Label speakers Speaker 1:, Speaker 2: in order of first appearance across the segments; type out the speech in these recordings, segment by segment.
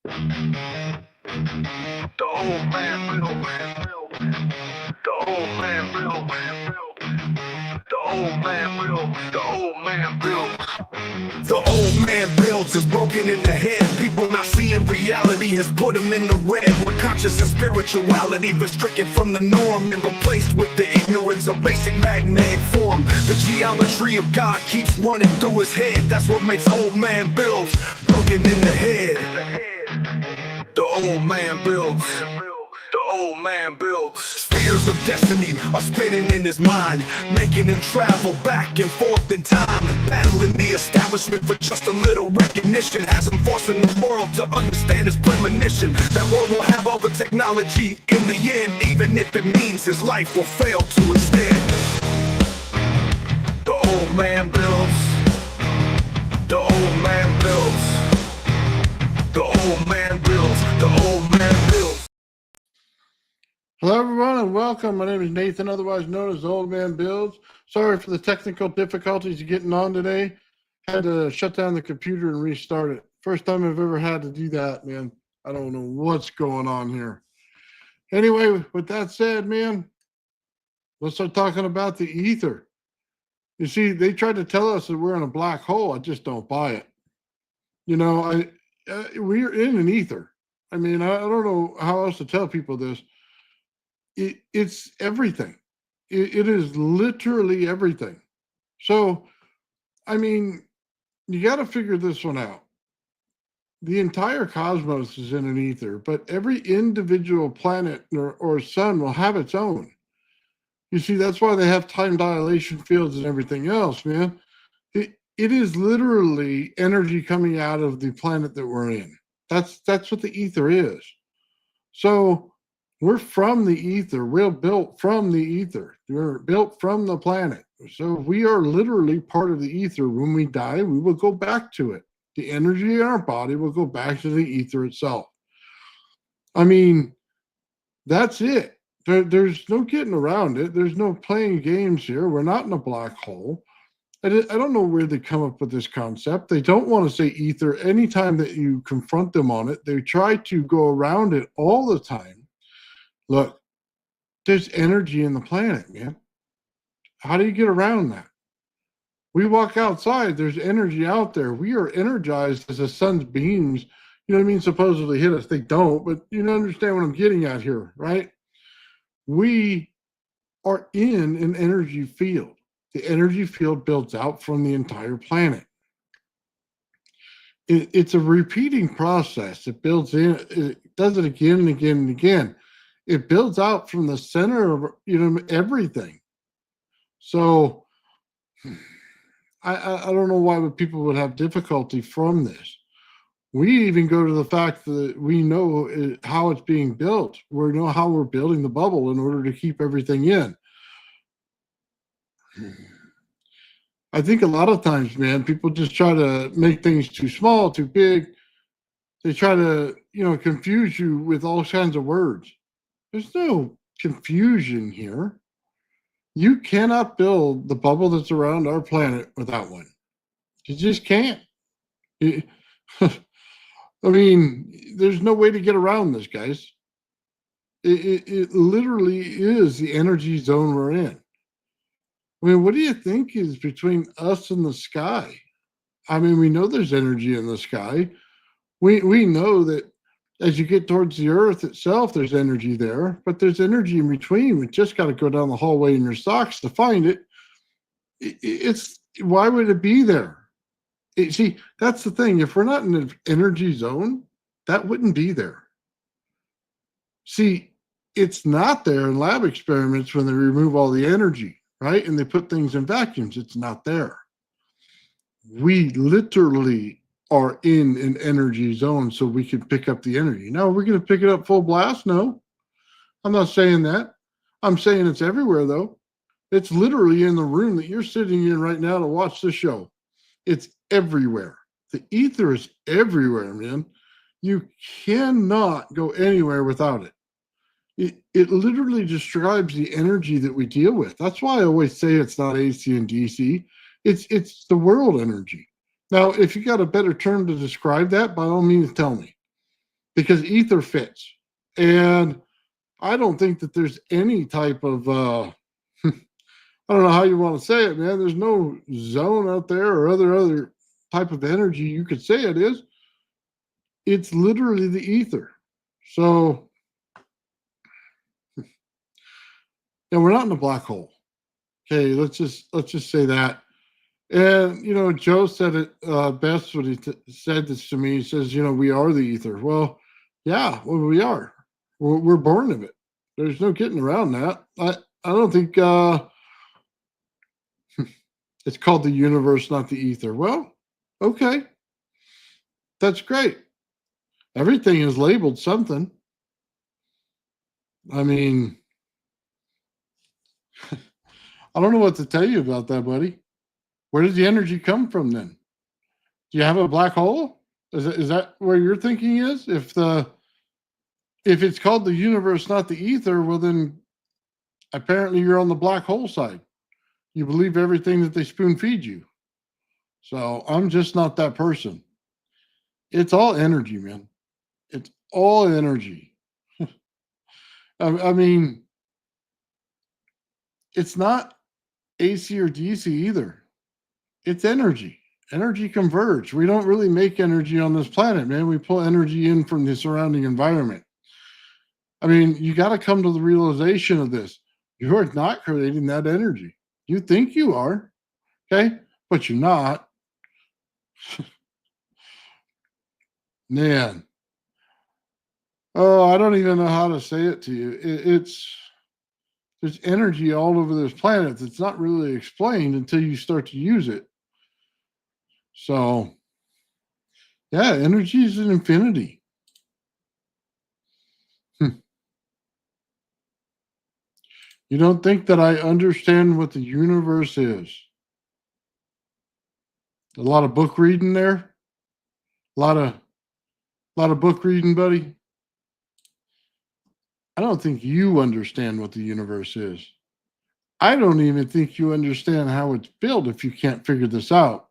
Speaker 1: The old man will. The old man will. The old man will. The old man builds. The old man builds is broken in the head. People not seeing reality has put them in the red. Where conscious and spirituality been stricken from the norm and replaced with the ignorance of basic magnetic form. The geometry of God keeps running through his head. That's what makes old man builds broken in the head. The old man builds. The old man builds. Spheres of destiny are spinning in his mind, making him travel back and forth in time, battling the establishment for just a little recognition. Has him forcing the world to understand his premonition. That world will have all the technology in the end, even if it means his life will fail to instead. The old man builds. The old man builds. The old man builds. The old man builds.
Speaker 2: Hello everyone and welcome. My name is Nathan, otherwise known as the Old Man Builds. Sorry for the technical difficulties getting on today. Had to shut down the computer and restart it. First time I've ever had to do that, man. I don't know what's going on here. Anyway, with that said, man, let's start talking about the ether. You see, they tried to tell us that we're in a black hole. I just don't buy it. You know, we're in an ether. I mean, I don't know how else to tell people this. It's everything. It is literally everything. So, I mean, you got to figure this one out. The entire cosmos is in an ether, but every individual planet or sun will have its own. You see, that's why they have time dilation fields and everything else, man. It is literally energy coming out of the planet that we're in. That's what the ether is. So, we're from the ether. We're built from the ether. We're built from the planet. So we are literally part of the ether. When we die, we will go back to it. The energy in our body will go back to the ether itself. I mean, that's it. There's no getting around it. There's no playing games here. We're not in a black hole. I don't know where they come up with this concept. They don't want to say ether. Anytime that you confront them on it, they try to go around it all the time. Look, there's energy in the planet, man. How do you get around that? We walk outside, there's energy out there. We are energized as the sun's beams, you know what I mean, supposedly hit us. They don't, but you understand what I'm getting at here, right? We are in an energy field. The energy field builds out from the entire planet. It's a repeating process. It builds in, it does it again and again and again. It builds out from the center of everything. So I don't know why people would have difficulty from this. We even go to the fact that we know how it's being built. We know how we're building the bubble in order to keep everything in. I think a lot of times, man, people just try to make things too small, too big. They try to, confuse you with all kinds of words. There's no confusion here. You cannot build the bubble that's around our planet without one. You just can't. I mean, there's no way to get around this, guys. It literally is the energy zone we're in. I mean, what do you think is between us and the sky? I mean, we know there's energy in the sky. We know that as you get towards the earth itself, there's energy there, but there's energy in between. We just got to go down the hallway in your socks to find it. It's why would it be there? See, that's the thing. If we're not in an energy zone, that wouldn't be there. See, it's not there in lab experiments when they remove all the energy, right? And they put things in vacuums. It's not there. We literally are in an energy zone so we can pick up the energy. Now, we're going to pick it up full blast? No, I'm not saying that. I'm saying it's everywhere, though. It's literally in the room that you're sitting in right now to watch the show. It's everywhere. The ether is everywhere, man. You cannot go anywhere without it. It literally describes the energy that we deal with. That's why I always say it's not AC and DC. It's the world energy. Now, if you got a better term to describe that, by all means, tell me. because ether fits. And I don't think that there's any type of I don't know how you want to say it, man. There's no zone out there or other type of energy you could say it is. It's literally the ether. So, and we're not in a black hole. Okay, let's just say that. And Joe said it best when he said this to me. He says, we are the ether. Well, yeah, well, we are. We're born of it. There's no getting around that. I don't think it's called the universe, not the ether. Well, okay, that's great. Everything is labeled something. I mean, I don't know what to tell you about that, buddy. Where does the energy come from then? Do you have a black hole? Is that where your thinking is? If it's called the universe, not the ether, well then apparently you're on the black hole side. You believe everything that they spoon feed you. So I'm just not that person. It's all energy, man. It's all energy. I mean, it's not AC or DC either. It's energy. Energy converge. We don't really make energy on this planet, man. We pull energy in from the surrounding environment. I mean, you got to come to the realization of this. You are not creating that energy. You think you are, okay? But you're not. Man. Oh, I don't even know how to say it to you. There's energy all over this planet that's not really explained until you start to use it. So, yeah, energy is an infinity. You don't think that I understand what the universe is? A lot of book reading there. A lot of book reading, buddy. I don't think you understand what the universe is. I don't even think you understand how it's built if you can't figure this out.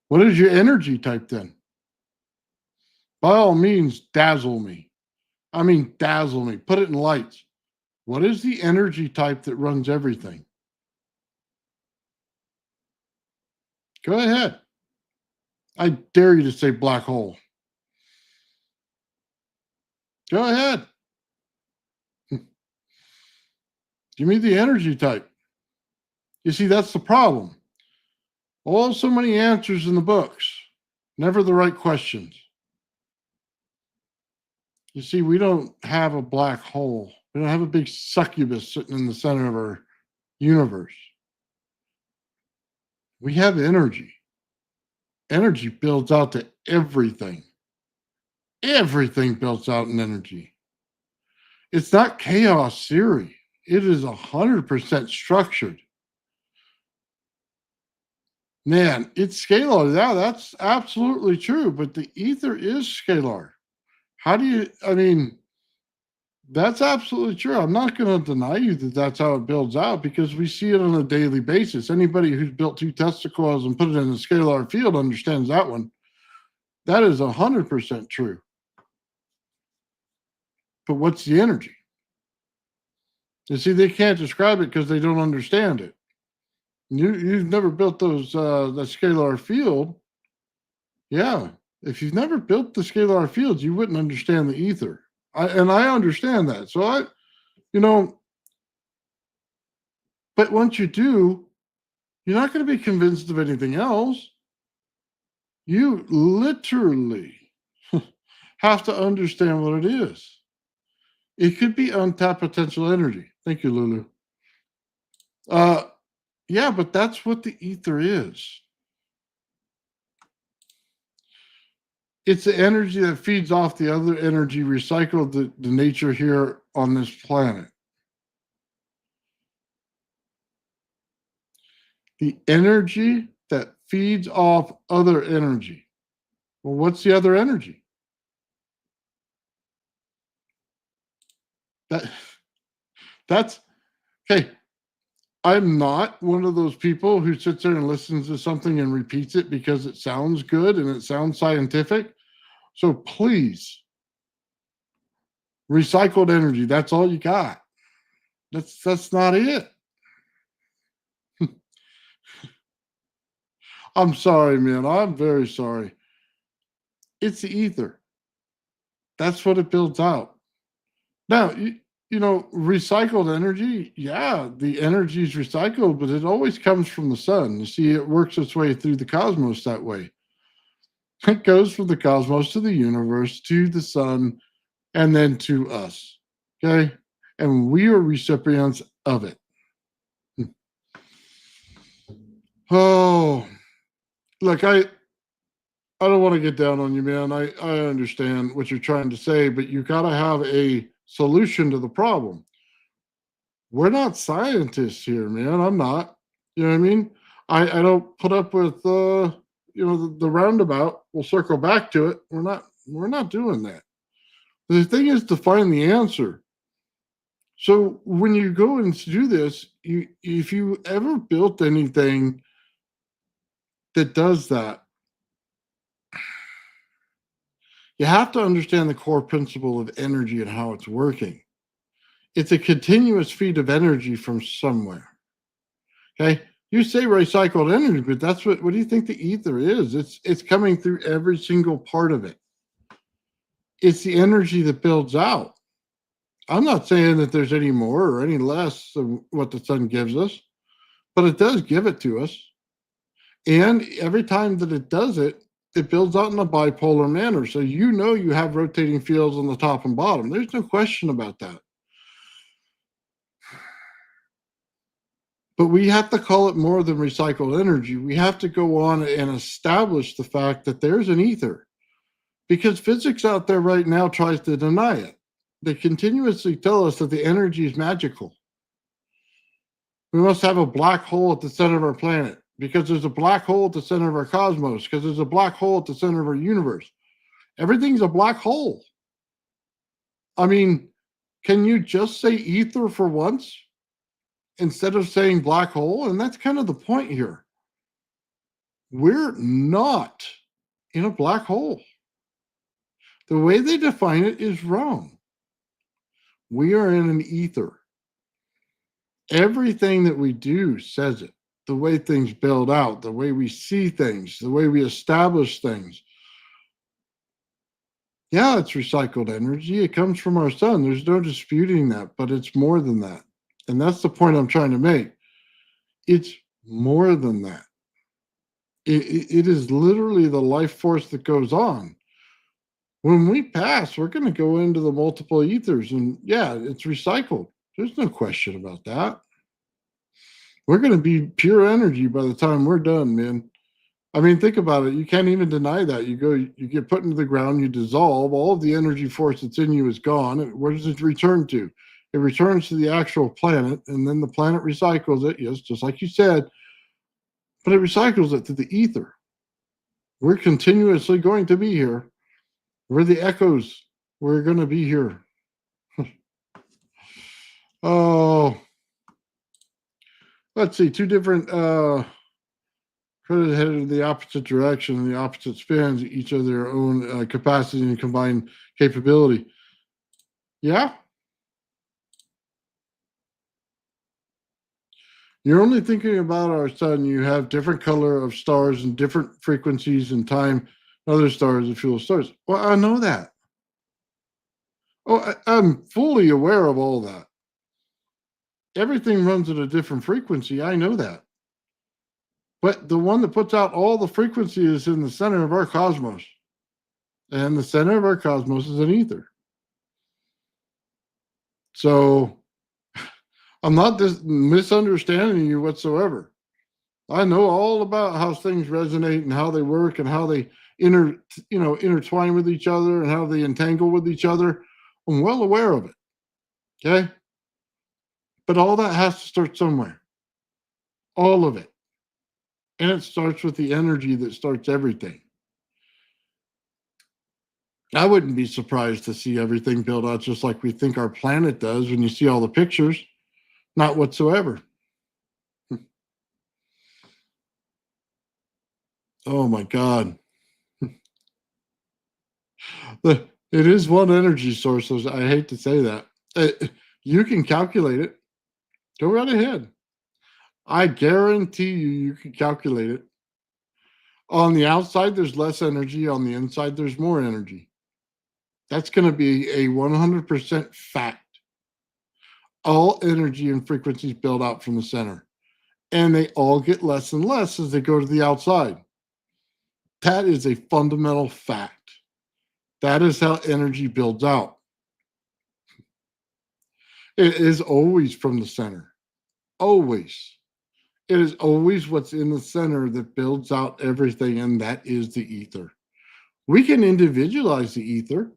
Speaker 2: What is your energy type then? By all means, dazzle me. I mean, dazzle me. Put it in lights. What is the energy type that runs everything? Go ahead. I dare you to say black hole. Go ahead. Give me the energy type. You see, that's the problem. Oh, so many answers in the books, never the right questions. You see, we don't have a black hole. We don't have a big succubus sitting in the center of our universe. We have energy. Energy builds out to everything. Everything builds out in energy. It's not chaos theory. It is 100% structured. Man, it's scalar. Yeah, that's absolutely true. But the ether is scalar. I mean, that's absolutely true. I'm not going to deny you that that's how it builds out because we see it on a daily basis. Anybody who's built two Tesla coils and put it in a scalar field understands that one. That is 100% true. But what's the energy? You see, they can't describe it because they don't understand it. You've never built the scalar field. Yeah. If you've never built the scalar fields, you wouldn't understand the ether. And I understand that. So but once you do, you're not going to be convinced of anything else. You literally have to understand what it is. It could be untapped potential energy. Thank you, Lulu. Yeah, but that's what the ether is. It's the energy that feeds off the other energy recycled the nature here on this planet. The energy that feeds off other energy. Well, what's the other energy? That's okay. I'm not one of those people who sits there and listens to something and repeats it because it sounds good and it sounds scientific. So please, recycled energy, that's all you got. That's not it. I'm sorry, man. I'm very sorry. It's the ether. That's what it builds out. Now, recycled energy, yeah, the energy is recycled, but it always comes from the sun. You see, it works its way through the cosmos that way. It goes from the cosmos to the universe, to the sun, and then to us. Okay? And we are recipients of it. Oh, look, I don't want to get down on you, man. I understand what you're trying to say, but you got to have a solution to the problem. We're not scientists here, man. I'm not. You know what I mean? I don't put up with the roundabout. We'll circle back to it. We're not doing that. The thing is to find the answer. So when you go and do this, if you ever built anything that does that, you have to understand the core principle of energy and how it's working. It's a continuous feed of energy from somewhere. Okay. You say recycled energy, but that's what do you think the ether is? It's coming through every single part of it. It's the energy that builds out. I'm not saying that there's any more or any less than what the sun gives us, but it does give it to us. And every time that it does it, it builds out in a bipolar manner. So you have rotating fields on the top and bottom. There's no question about that. But we have to call it more than recycled energy. We have to go on and establish the fact that there's an ether, because physics out there right now tries to deny it. They continuously tell us that the energy is magical. We must have a black hole at the center of our planet because there's a black hole at the center of our cosmos, because there's a black hole at the center of our universe. Everything's a black hole. I mean, can you just say ether for once instead of saying black hole? And that's kind of the point here. We're not in a black hole. The way they define it is wrong. We are in an ether. Everything that we do says it. The way things build out, the way we see things, the way we establish things. Yeah, it's recycled energy. It comes from our sun. There's no disputing that, but it's more than that. And that's the point I'm trying to make. It's more than that. It is literally the life force that goes on. When we pass, we're going to go into the multiple ethers, and yeah, it's recycled. There's no question about that. We're going to be pure energy by the time we're done, man. I mean, think about it. You can't even deny that. You get put into the ground, you dissolve, all of the energy force that's in you is gone. Where does it return to? It returns to the actual planet, and then the planet recycles it, yes, just like you said, but it recycles it to the ether. We're continuously going to be here. We're the echoes. We're going to be here. Oh, let's see. Two different credit headed in the opposite direction and the opposite spins, each of their own capacity and combined capability. Yeah. You're only thinking about our sun. You have different color of stars and different frequencies and time. Other stars are fuel stars. Well, I know that. Oh, I'm fully aware of all that. Everything runs at a different frequency. I know that. But the one that puts out all the frequency is in the center of our cosmos. And the center of our cosmos is an ether. So I'm not misunderstanding you whatsoever. I know all about how things resonate and how they work and how they intertwine with each other and how they entangle with each other. I'm well aware of it. Okay. But all that has to start somewhere. All of it. And it starts with the energy that starts everything. I wouldn't be surprised to see everything built out just like we think our planet does when you see all the pictures. Not whatsoever. Oh my God. It is one energy source. So I hate to say that. You can calculate it. Go right ahead. I guarantee you can calculate it. On the outside, there's less energy. On the inside, there's more energy. That's going to be a 100% fact. All energy and frequencies build out from the center, and they all get less and less as they go to the outside. That is a fundamental fact. That is how energy builds out. It is always from the center. Always. It is always what's in the center that builds out everything, and that is the ether. We can individualize the ether.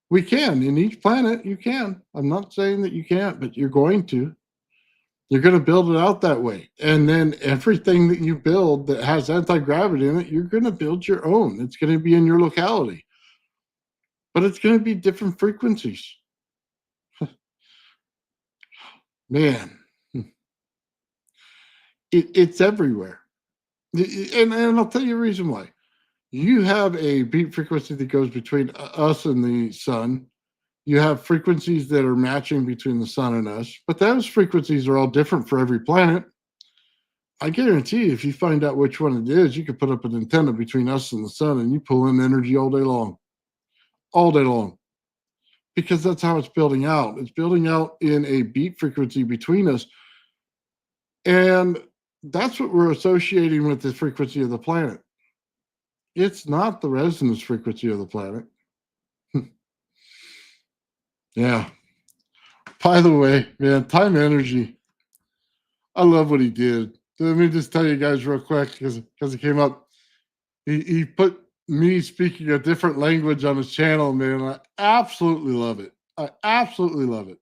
Speaker 2: We can. In each planet, you can. I'm not saying that you can't, but you're going to. You're going to build it out that way. And then everything that you build that has anti-gravity in it, you're going to build your own. It's going to be in your locality. But it's going to be different frequencies. Man, it's everywhere. And I'll tell you a reason why. You have a beat frequency that goes between us and the sun. You have frequencies that are matching between the sun and us, but those frequencies are all different for every planet. I guarantee you, if you find out which one it is, you could put up an antenna between us and the sun and you pull in energy all day long. All day long. Because that's how it's building out. It's building out in a beat frequency between us. And that's what we're associating with the frequency of the planet. It's not the resonance frequency of the planet. Yeah. By the way, man, time energy. I love what he did. Let me just tell you guys real quick because it came up. He put me speaking a different language on his channel, man. I absolutely love it. I absolutely love it.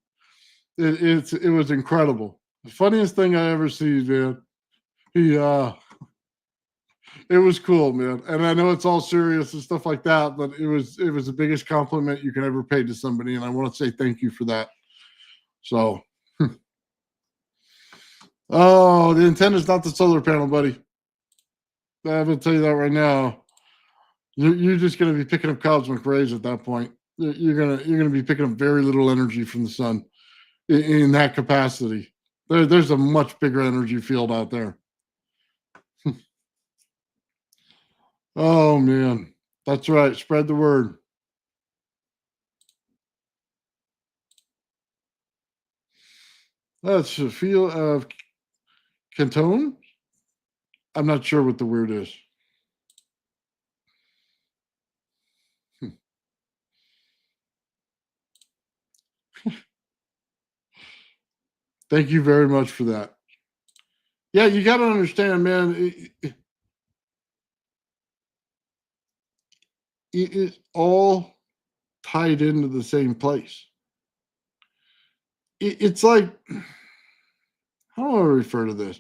Speaker 2: It was incredible. The funniest thing I ever see, man. It was cool, man. And I know it's all serious and stuff like that, but it was the biggest compliment you can ever pay to somebody, and I want to say thank you for that. So, oh, the antenna's not the solar panel, buddy. I'm gonna tell you that right now. You're just gonna be picking up cosmic rays at that point. You're gonna be picking up very little energy from the sun in that capacity. There's a much bigger energy field out there. Oh man, that's right. Spread the word. That's a feel of Cantone. I'm not sure what the word is. Thank you very much for that. Yeah, you got to understand, man. It is all tied into the same place. It's like, how do I refer to this?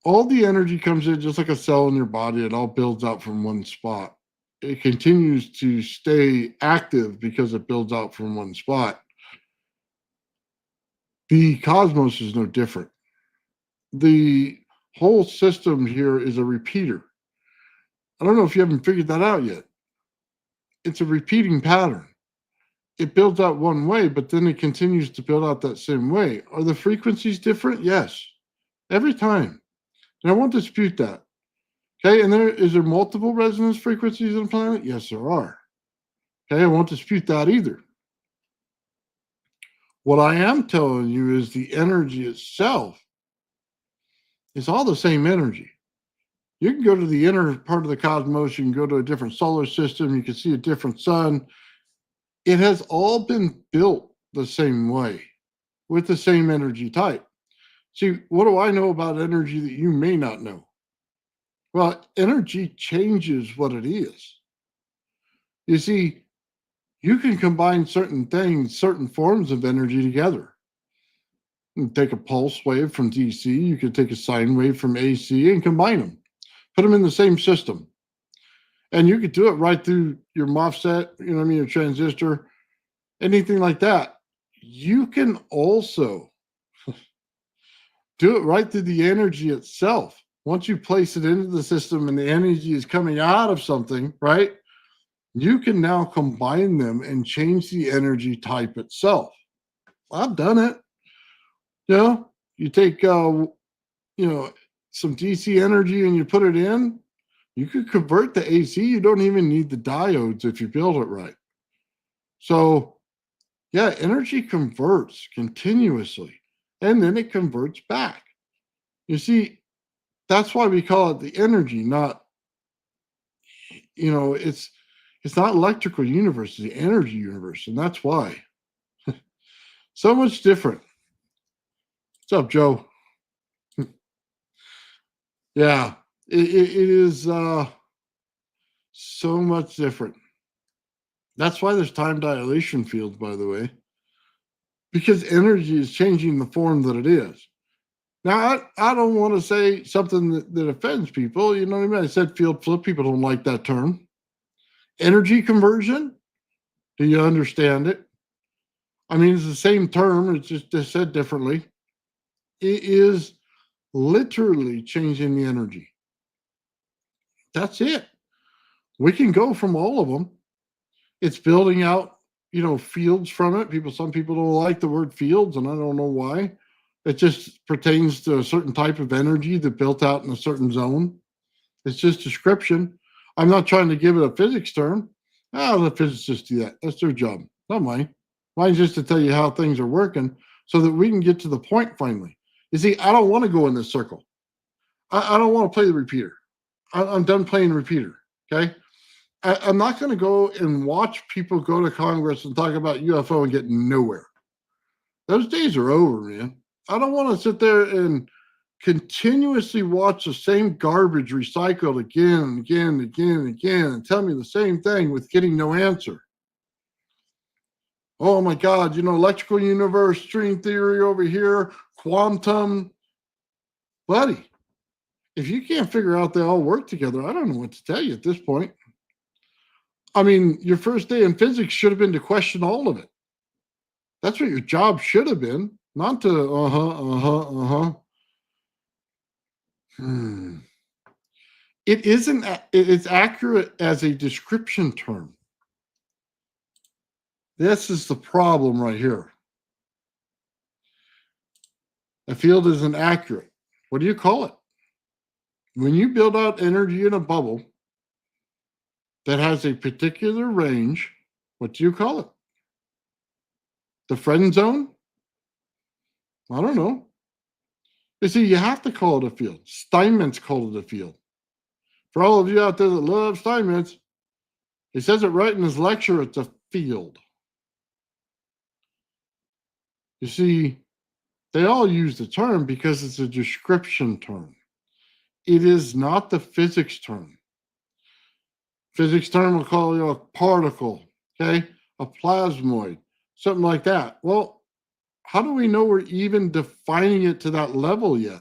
Speaker 2: All the energy comes in just like a cell in your body. It all builds out from one spot. It continues to stay active because it builds out from one spot. The cosmos is no different. The whole system here is a repeater. I don't know if you haven't figured that out yet. It's a repeating pattern. It builds out one way, but then it continues to build out that same way. Are the frequencies different? Yes. Every time. And I won't dispute that. Okay, and is there multiple resonance frequencies on the planet? Yes, there are. Okay, I won't dispute that either. What I am telling you is the energy itself is all the same energy. You can go to the inner part of the cosmos, you can go to a different solar system, you can see a different sun. It has all been built the same way with the same energy type. See, what do I know about energy that you may not know? Well, energy changes what it is. You see, you can combine certain things, certain forms of energy together. You can take a pulse wave from DC, you can take a sine wave from AC and combine them, put them in the same system. And you could do it right through your MOSFET, you know what I mean, your transistor, anything like that. You can also do it right through the energy itself. Once you place it into the system and the energy is coming out of something, right? you can now combine them and change the energy type itself. I've done it. You know, you take, some DC energy and you put it in, you could convert the AC. You don't even need the diodes if you build it right. So, yeah, energy converts continuously and then it converts back. You see, that's why we call it the energy, not, it's not electrical universe, it's the energy universe. And that's why. So much different. What's up, Joe? Yeah, it is so much different. That's why there's time dilation fields, by the way, because energy is changing the form that it is. Now, I don't want to say something that offends people. You know what I mean? I said field flip. People don't like that term. Energy conversion. Do you understand it? I mean, it's the same term. It's just said differently. It is literally changing the energy. That's it. We can go from all of them. It's building out, fields from it. Some people don't like the word fields, and I don't know why. It just pertains to a certain type of energy that built out in a certain zone. It's just description. I'm not trying to give it a physics term. Oh, the physicists do that. That's their job, not mine. Mine's just to tell you how things are working so that we can get to the point finally. You see, I don't want to go in this circle. I don't want to play the repeater. I'm done playing repeater. Okay. I'm not going to go and watch people go to Congress and talk about UFO and get nowhere. Those days are over, man. I don't want to sit there and continuously watch the same garbage recycled again and again and again and again and tell me the same thing with getting no answer. Oh my God, electrical universe, string theory over here, quantum. Buddy, if you can't figure out they all work together, I don't know what to tell you at this point. I mean, your first day in physics should have been to question all of it. That's what your job should have been, not to, It isn't, it's accurate as a description term. This is the problem right here. A field isn't accurate. What do you call it? When you build out energy in a bubble that has a particular range, what do you call it? The friend zone? I don't know. You see, you have to call it a field. Steinmetz called it a field. For all of you out there that love Steinmetz, he says it right in his lecture, it's a field. You see, they all use the term because it's a description term. It is not the physics term. Physics term will call you a particle, okay? A plasmoid, something like that. Well, how do we know we're even defining it to that level yet?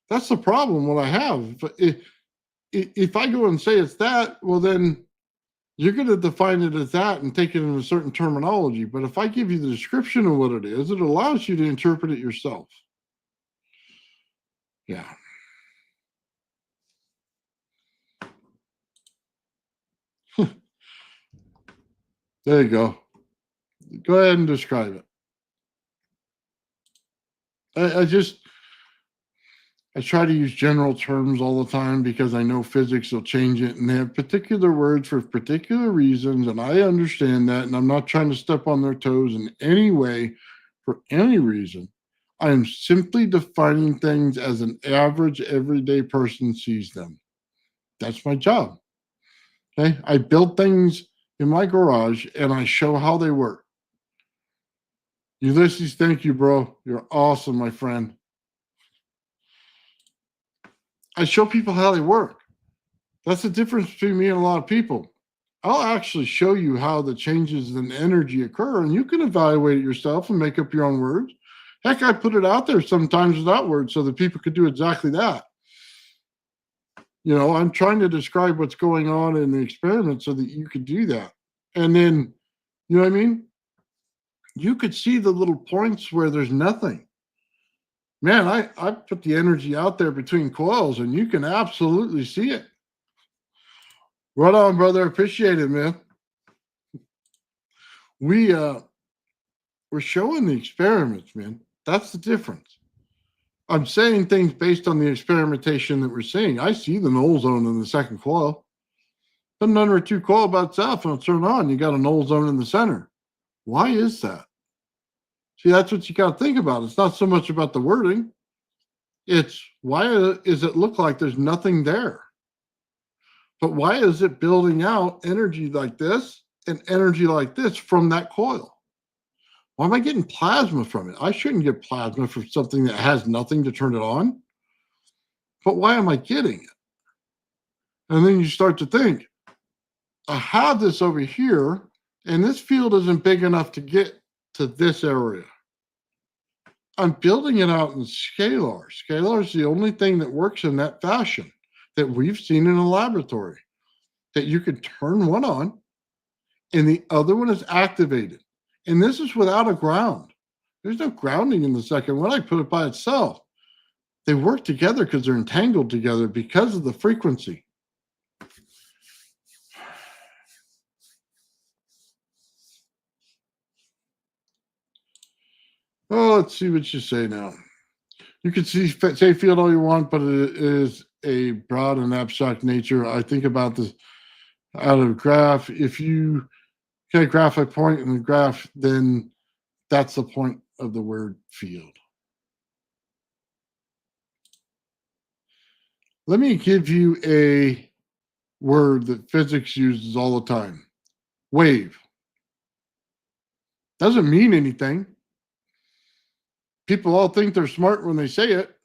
Speaker 2: That's the problem, what I have. If I go and say it's that, well, then you're going to define it as that and take it in a certain terminology. But if I give you the description of what it is, it allows you to interpret it yourself. Yeah. There you go. Go ahead and describe it. I try to use general terms all the time because I know physics will change it and they have particular words for particular reasons. And I understand that. And I'm not trying to step on their toes in any way for any reason. I am simply defining things as an average everyday person sees them. That's my job. Okay. I build things in my garage and I show how they work. Ulysses, thank you, bro. You're awesome, my friend. I show people how they work. That's the difference between me and a lot of people. I'll actually show you how the changes in energy occur, and you can evaluate it yourself and make up your own words. Heck, I put it out there sometimes without words so that people could do exactly that. I'm trying to describe what's going on in the experiment so that you could do that. And then, you know what I mean? You could see the little points where there's nothing. Man, I put the energy out there between coils and you can absolutely see it. Right on, brother. Appreciate it, man. We're showing the experiments, man. That's the difference. I'm saying things based on the experimentation that we're seeing. I see the null zone in the second coil. Put an under 2 coil by itself and it'll turn on. You got a null zone in the center. Why is that? See, that's what you got to think about. It's not so much about the wording. It's why does it look like there's nothing there? But why is it building out energy like this and energy like this from that coil? Why am I getting plasma from it? I shouldn't get plasma from something that has nothing to turn it on. But why am I getting it? And then you start to think, I have this over here, and this field isn't big enough to get to this area. I'm building it out in scalar. Scalar is the only thing that works in that fashion that we've seen in a laboratory, that you can turn one on and the other one is activated. And this is without a ground. There's no grounding in the second one. I put it by itself. They work together because they're entangled together because of the frequency. Oh, let's see what you say now. You can say field all you want, but it is a broad and abstract nature. I think about this out of graph. If you get a graph I point in the graph, then that's the point of the word field. Let me give you a word that physics uses all the time. Wave. Doesn't mean anything. People all think they're smart when they say it.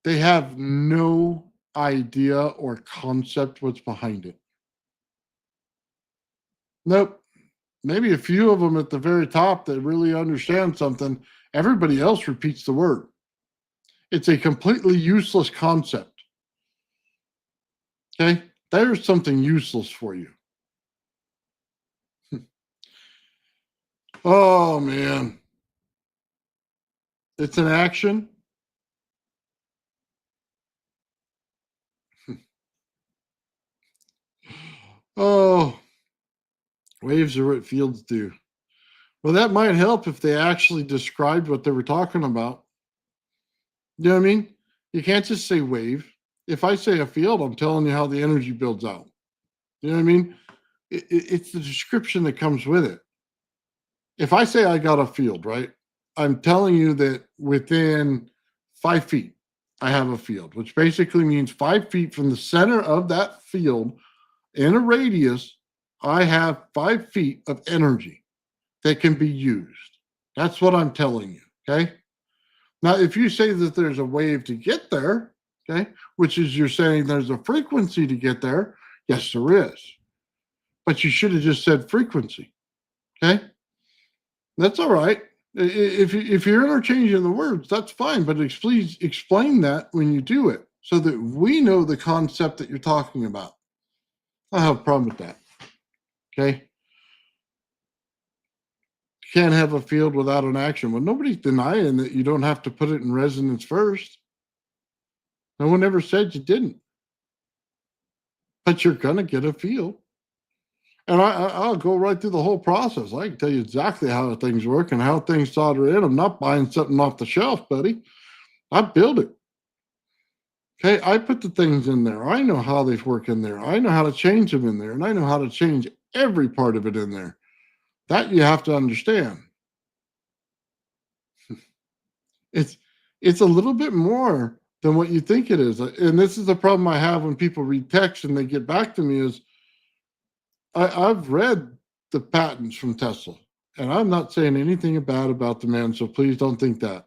Speaker 2: They have no idea or concept what's behind it. Nope. Maybe a few of them at the very top that really understand something. Everybody else repeats the word. It's a completely useless concept. Okay? There's something useless for you. Oh, man. It's an action. Oh, waves are what fields do. Well, that might help if they actually described what they were talking about. You know what I mean? You can't just say wave. If I say a field, I'm telling you how the energy builds out. You know what I mean? It's the description that comes with it. If I say I got a field, right? I'm telling you that within 5 feet, I have a field, which basically means 5 feet from the center of that field in a radius, I have 5 feet of energy that can be used. That's what I'm telling you, okay? Now, if you say that there's a wave to get there, okay, which is you're saying there's a frequency to get there, yes, there is. But you should have just said frequency, okay? That's all right. If you're interchanging the words, that's fine, but please explain that when you do it so that we know the concept that you're talking about. I have a problem with that, okay? You can't have a field without an action. Well, nobody's denying that you don't have to put it in resonance first. No one ever said you didn't. But you're going to get a field. And I'll go right through the whole process. I can tell you exactly how things work and how things solder in. I'm not buying something off the shelf, buddy. I build it. Okay, I put the things in there. I know how they work in there. I know how to change them in there. And I know how to change every part of it in there. That you have to understand. It's a little bit more than what you think it is. And this is the problem I have when people read text and they get back to me is I've read the patents from Tesla, and I'm not saying anything bad about the man, so please don't think that.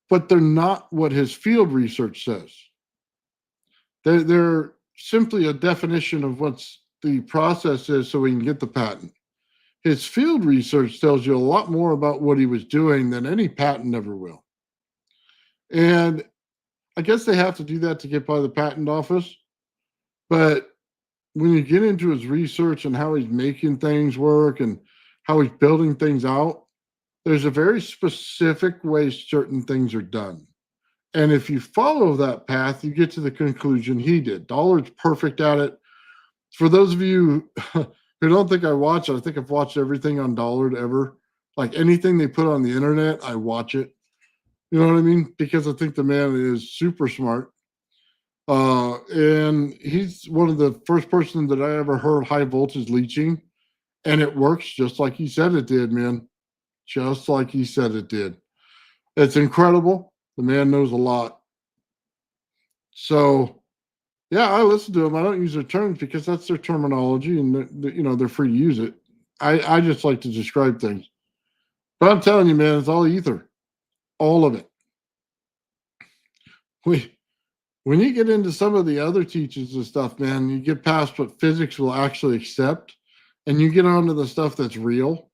Speaker 2: But they're not what his field research says. They're simply a definition of what's the process is so we can get the patent. His field research tells you a lot more about what he was doing than any patent ever will. And I guess they have to do that to get by the patent office. But when you get into his research and how he's making things work and how he's building things out, there's a very specific way certain things are done. And if you follow that path, you get to the conclusion he did. Dollar's perfect at it. For those of you who don't think I watch, I think I've watched everything on Dollar ever. Like anything they put on the internet, I watch it. You know what I mean? Because I think the man is super smart. And he's one of the first person that I ever heard high voltage leaching, and it works just like he said it did, man. Just like he said it did. It's incredible. The man knows a lot. So, yeah, I listen to them. I don't use their terms because that's their terminology, and they're free to use it. I just like to describe things. But I'm telling you, man, it's all ether, all of it. When you get into some of the other teachings and stuff, man, you get past what physics will actually accept, and you get onto the stuff that's real,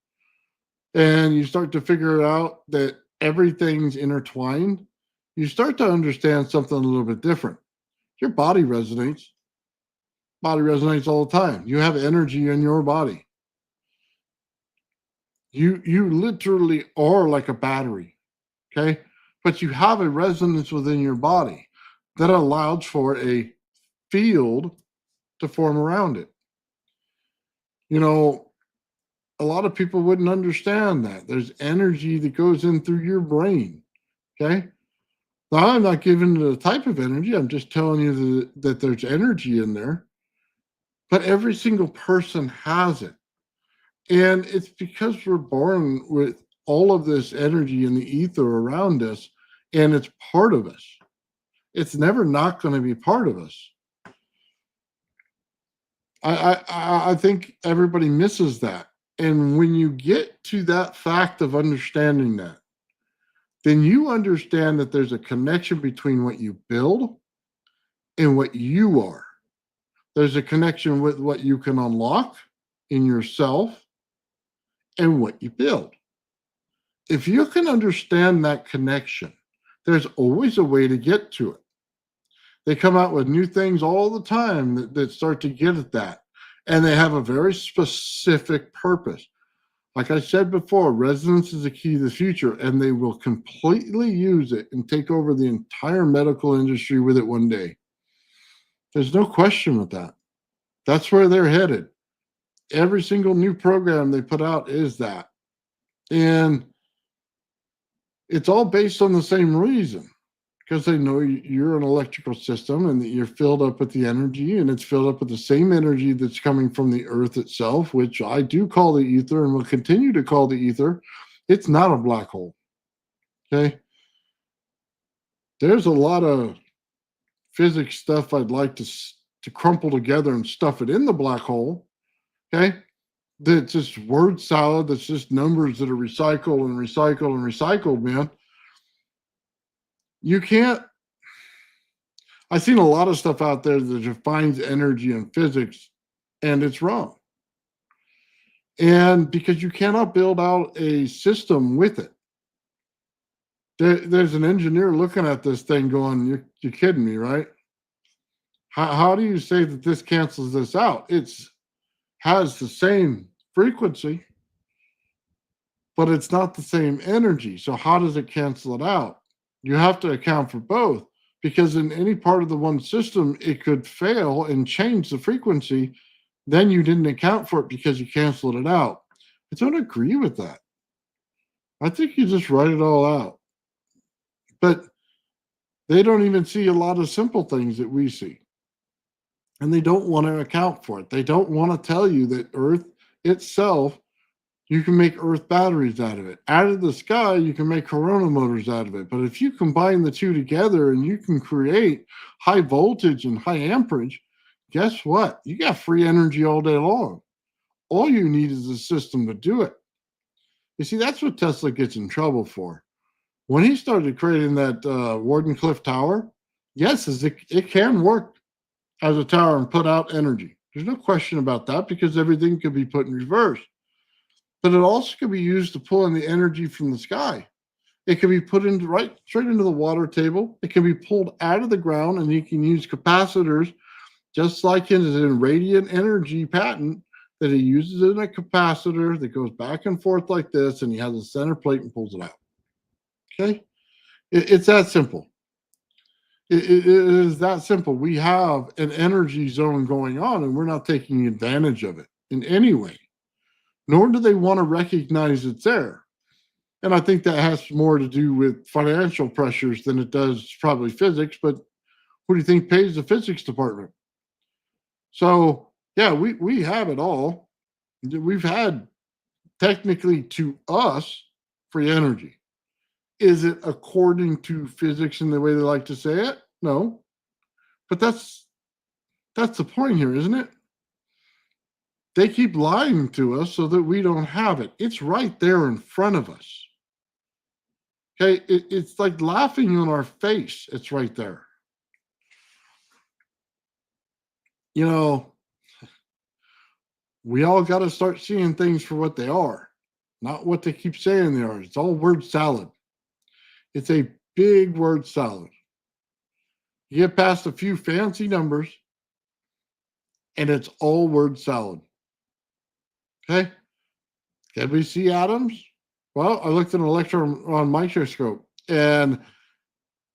Speaker 2: and you start to figure out that everything's intertwined. You start to understand something a little bit different. Your body resonates. Body resonates all the time. You have energy in your body. You literally are like a battery, okay? But you have a resonance within your body that allows for a field to form around it. You know, a lot of people wouldn't understand that. There's energy that goes in through your brain, okay? Now, I'm not giving it a type of energy. I'm just telling you that there's energy in there. But every single person has it. And it's because we're born with all of this energy in the ether around us, and it's part of us. It's never not going to be part of us. I think everybody misses that. And when you get to that fact of understanding that, then you understand that there's a connection between what you build and what you are. There's a connection with what you can unlock in yourself and what you build. If you can understand that connection, there's always a way to get to it. They come out with new things all the time that start to get at that. And they have a very specific purpose. Like I said before, resonance is the key to the future, and they will completely use it and take over the entire medical industry with it one day. There's no question with that. That's where they're headed. Every single new program they put out is that. And it's all based on the same reason, because they know you're an electrical system and that you're filled up with the energy, and it's filled up with the same energy that's coming from the earth itself, which I do call the ether and will continue to call the ether. It's not a black hole. Okay. There's a lot of physics stuff I'd like to crumple together and stuff it in the black hole. Okay. That's just word salad. That's just numbers that are recycled and recycled and recycled, man. You can't. I've seen a lot of stuff out there that defines energy and physics, and it's wrong. And because you cannot build out a system with it. There's an engineer looking at this thing going, you're kidding me, right? How do you say that this cancels this out? It's has the same frequency, but it's not the same energy. So how does it cancel it out? You have to account for both, because in any part of the one system, it could fail and change the frequency. Then you didn't account for it because you canceled it out. I don't agree with that. I think you just write it all out. But they don't even see a lot of simple things that we see. And they don't want to account for it. They don't want to tell you that Earth itself, you can make Earth batteries out of it. Out of the sky, you can make corona motors out of it. But if you combine the two together and you can create high voltage and high amperage, guess what? You got free energy all day long. All you need is a system to do it. You see, that's what Tesla gets in trouble for. When he started creating that Wardenclyffe Tower, yes, it can work as a tower and put out energy. There's no question about that, because everything could be put in reverse. But it also can be used to pull in the energy from the sky. It can be put into straight into the water table. It can be pulled out of the ground, and you can use capacitors, just like in radiant energy patent, that he uses in a capacitor that goes back and forth like this, and he has a center plate and pulls it out. Okay? It's that simple. It is that simple. We have an energy zone going on, and we're not taking advantage of it in any way, nor do they want to recognize it's there. And I think that has more to do with financial pressures than it does probably physics. But who do you think pays the physics department? So, yeah, we have it all. We've had technically to us free energy. Is it according to physics in the way they like to say it? No. But that's the point here, isn't it? They keep lying to us so that we don't have it. It's right there in front of us. Okay, it's like laughing on our face. It's right there. You know, we all got to start seeing things for what they are, not what they keep saying they are. It's all word salad. It's a big word salad. You get past a few fancy numbers, and it's all word salad. Okay? Can we see atoms? Well, I looked at an electron microscope, and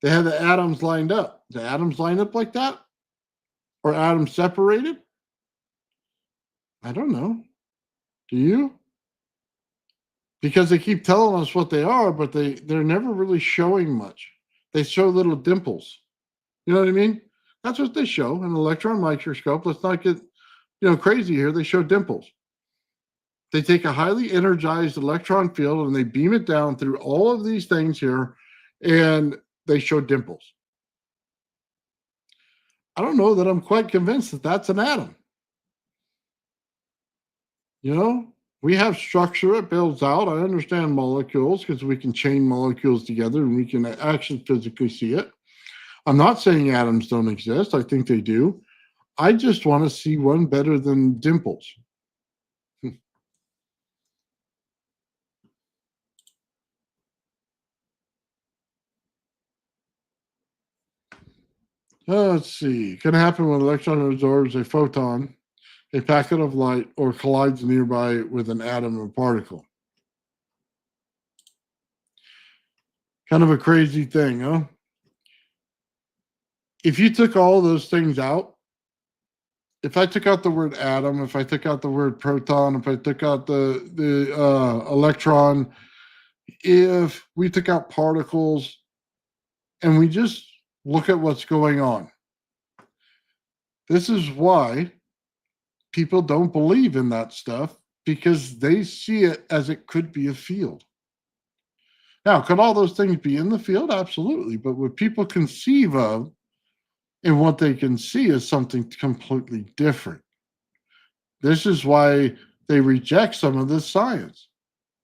Speaker 2: they had the atoms lined up. The atoms lined up like that? Or atoms separated? I don't know. Do you? Because they keep telling us what they are, but they're never really showing much. They show little dimples. You know what I mean? That's what they show in an electron microscope. Let's not get crazy here. They show dimples. They take a highly energized electron field and they beam it down through all of these things here, and they show dimples. I don't know that I'm quite convinced that that's an atom. We have structure, it builds out. I understand molecules because we can chain molecules together and we can actually physically see it. I'm not saying atoms don't exist. I think they do. I just want to see one better than dimples. Let's see. Can happen when an electron absorbs a photon, a packet of light, or collides nearby with an atom or particle. Kind of a crazy thing, huh? If you took all those things out, if I took out the word atom, if I took out the word proton, if I took out the electron, if we took out particles, and we just look at what's going on, this is why people don't believe in that stuff, because they see it as it could be a field. Now, could all those things be in the field? Absolutely. But what people conceive of and what they can see is something completely different. This is why they reject some of this science.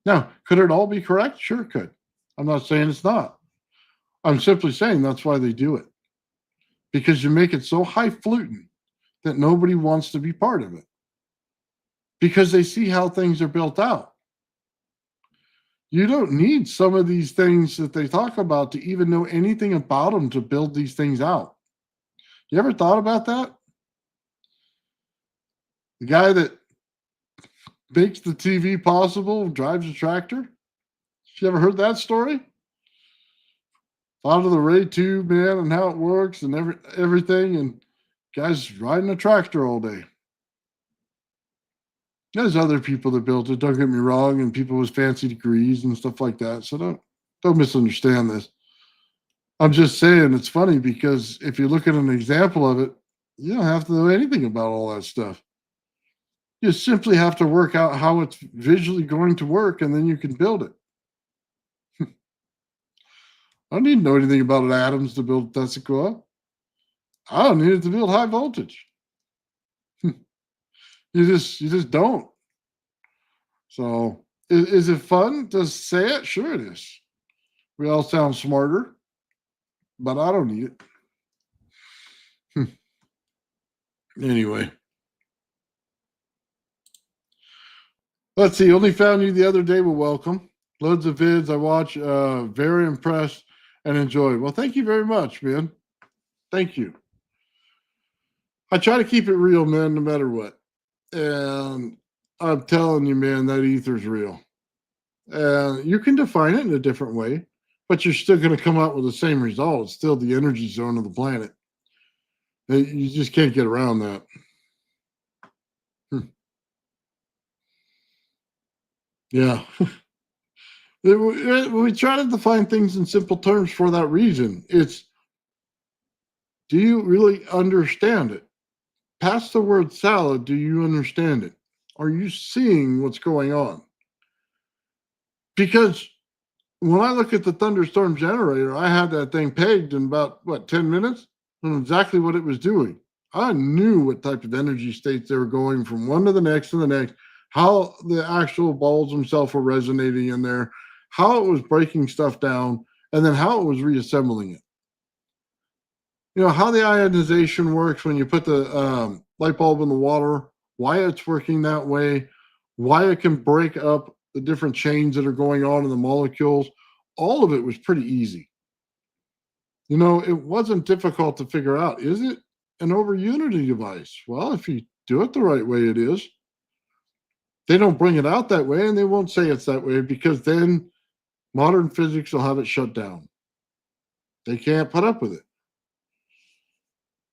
Speaker 2: Now, could it all be correct? Sure, it could. I'm not saying it's not. I'm simply saying that's why they do it. Because you make it so highfalutin that nobody wants to be part of it. Because they see how things are built out. You don't need some of these things that they talk about to even know anything about them to build these things out. You ever thought about that? The guy that makes the TV possible drives a tractor? You ever heard that story? Thought of the ray tube, man, and how it works and everything, and guys riding a tractor all day. There's other people that built it, don't get me wrong, and people with fancy degrees and stuff like that. So don't misunderstand this. I'm just saying it's funny because if you look at an example of it, you don't have to know anything about all that stuff. You simply have to work out how it's visually going to work, and then you can build it. I don't need to know anything about atoms to build Tesla. I don't need it to build high voltage. You just don't. So is it fun to say it? Sure it is. We all sound smarter, but I don't need it. Anyway. Let's see. Only found you the other day. Well, welcome. Loads of vids I watch. Very impressed and enjoy. Well, thank you very much, man. Thank you. I try to keep it real, man, no matter what. And I'm telling you, man, that ether's real. You can define it in a different way. but you're still going to come out with the same result. It's still the energy zone of the planet. You just can't get around that. Yeah. We try to define things in simple terms for that reason. It's, do you really understand it? Past the word salad, do you understand it? Are you seeing what's going on? Because when I look at the thunderstorm generator, I had that thing pegged in about, 10 minutes? And exactly what it was doing. I knew what type of energy states they were going from one to the next to the next, how the actual balls themselves were resonating in there, how it was breaking stuff down, and then how it was reassembling it. You know, how the ionization works when you put the light bulb in the water, why it's working that way, why it can break up the different chains that are going on in the molecules. All of it was pretty easy. You know, it wasn't difficult to figure out. Is it an over unity device? Well, if you do it the right way, it is. They don't bring it out that way, and they won't say it's that way, because then modern physics will have it shut down. They can't put up with it.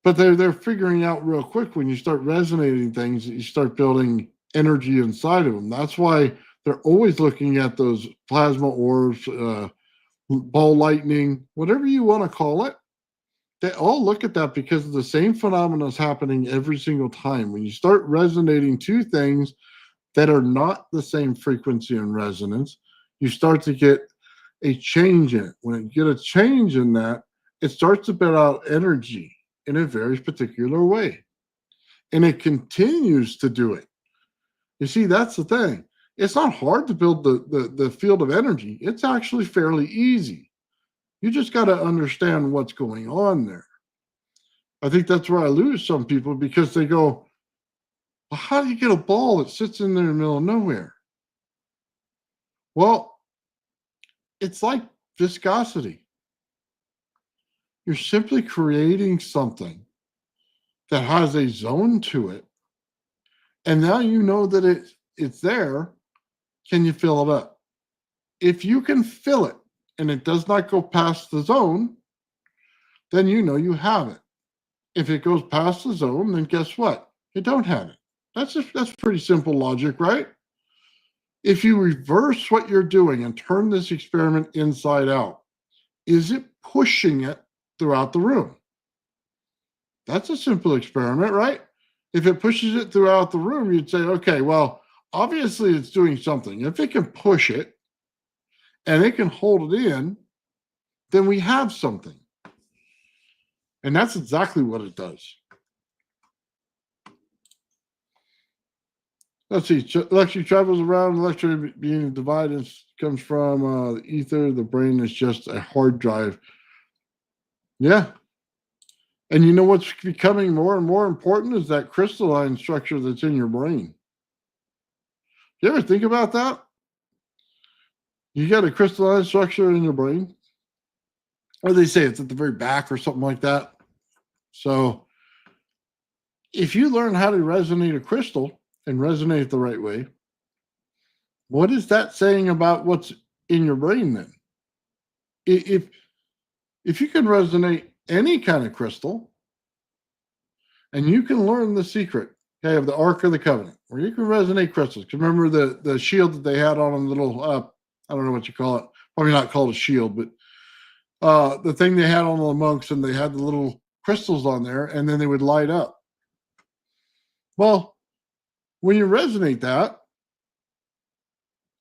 Speaker 2: But they're figuring out real quick, when you start resonating things, you start building energy inside of them. That's why they're always looking at those plasma orbs, ball lightning, whatever you want to call it. They all look at that because the same phenomena is happening every single time. When you start resonating two things that are not the same frequency and resonance, you start to get a change in it. When you get a change in that, it starts to build out energy in a very particular way. And it continues to do it. You see, that's the thing. It's not hard to build the field of energy. It's actually fairly easy. You just got to understand what's going on there. I think that's where I lose some people, because they go, well, how do you get a ball that sits in there in the middle of nowhere? Well, it's like viscosity. You're simply creating something that has a zone to it. And now you know that it's there. Can you fill it up? If you can fill it and it does not go past the zone, then you know you have it. If it goes past the zone, then guess what? You don't have it. That's pretty simple logic, right? If you reverse what you're doing and turn this experiment inside out, is it pushing it throughout the room? That's a simple experiment, right? If it pushes it throughout the room, you'd say, okay, well, obviously it's doing something. If it can push it and it can hold it in, then we have something. And that's exactly what it does. Let's see. Electricity travels around. Electricity being divided comes from ether. The brain is just a hard drive. Yeah. And you know what's becoming more and more important is that crystalline structure that's in your brain. You ever think about that? You got a crystalline structure in your brain, or they say it's at the very back or something like that. So if you learn how to resonate a crystal and resonate it the right way, what is that saying about what's in your brain then? If you can resonate any kind of crystal, and you can learn the secret, okay, of the Ark of the Covenant, where you can resonate crystals. Remember the shield that they had on them, little, I don't know what you call it, probably not called a shield, but the thing they had on the monks, and they had the little crystals on there, and then they would light up. Well, when you resonate that,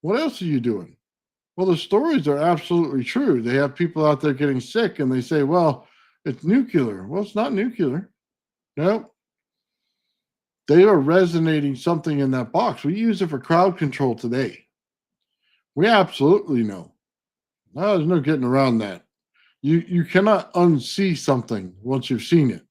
Speaker 2: what else are you doing? Well, the stories are absolutely true. They have people out there getting sick, and they say, well, it's nuclear. Well, it's not nuclear. No. They are resonating something in that box. We use it for crowd control today. We absolutely know. No, there's no getting around that. You cannot unsee something once you've seen it.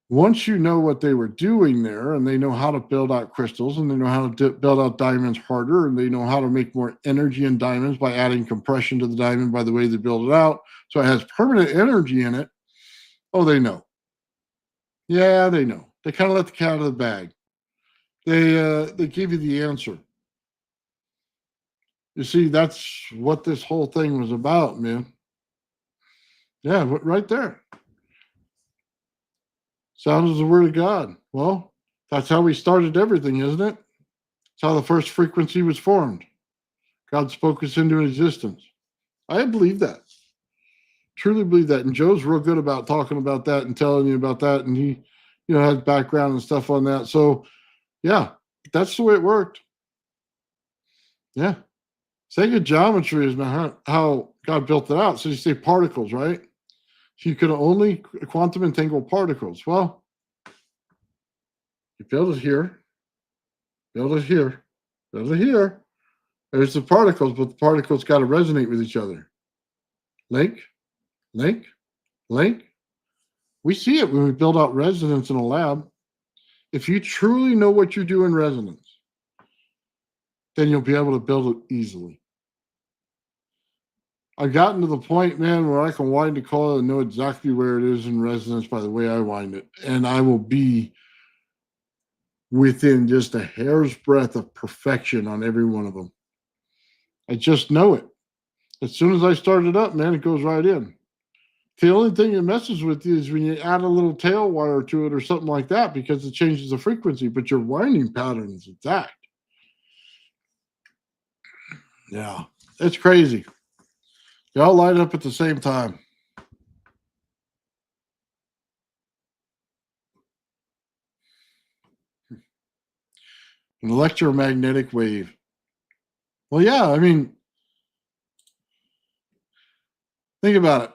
Speaker 2: Once you know what they were doing there, and they know how to build out crystals, and they know how to build out diamonds harder, and they know how to make more energy in diamonds by adding compression to the diamond by the way they build it out, so it has permanent energy in it. Oh, they know. Yeah, they know. They kind of let the cat out of the bag. They give you the answer. You see, that's what this whole thing was about, man. Yeah, right there. Sound is the word of God. Well, that's how we started everything, isn't it? It's how the first frequency was formed. God spoke us into existence. I believe that. Truly believe that. And Joe's real good about talking about that and telling you about that. And he, has background and stuff on that. So, yeah, that's the way it worked. Yeah. Sacred geometry is how God built it out. So you say particles, right? So you could only quantum entangle particles. Well, you build it here, build it here, build it here. There's the particles, but the particles got to resonate with each other. Link, link, link. We see it when we build out resonance in a lab. If you truly know what you do in resonance, then you'll be able to build it easily. I've gotten to the point, man, where I can wind a coil and know exactly where it is in resonance by the way I wind it. And I will be within just a hair's breadth of perfection on every one of them. I just know it. As soon as I start it up, man, it goes right in. The only thing it messes with you is when you add a little tail wire to it or something like that, because it changes the frequency, but your winding pattern is exact. Yeah, it's crazy. They all light up at the same time. An electromagnetic wave. Well, yeah, I mean, think about it.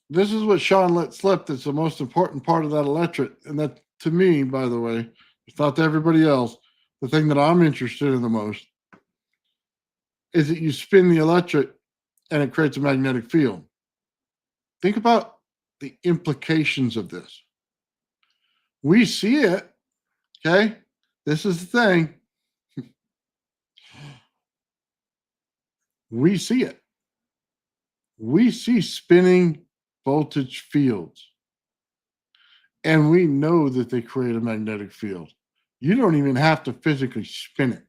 Speaker 2: This is what Sean let slip. That's the most important part of that electric. And that, to me, by the way, it's not to everybody else. The thing that I'm interested in the most is that you spin the electric and it creates a magnetic field. Think about the implications of this. We see it, okay? This is the thing. We see it. We see spinning voltage fields. And we know that they create a magnetic field. You don't even have to physically spin it.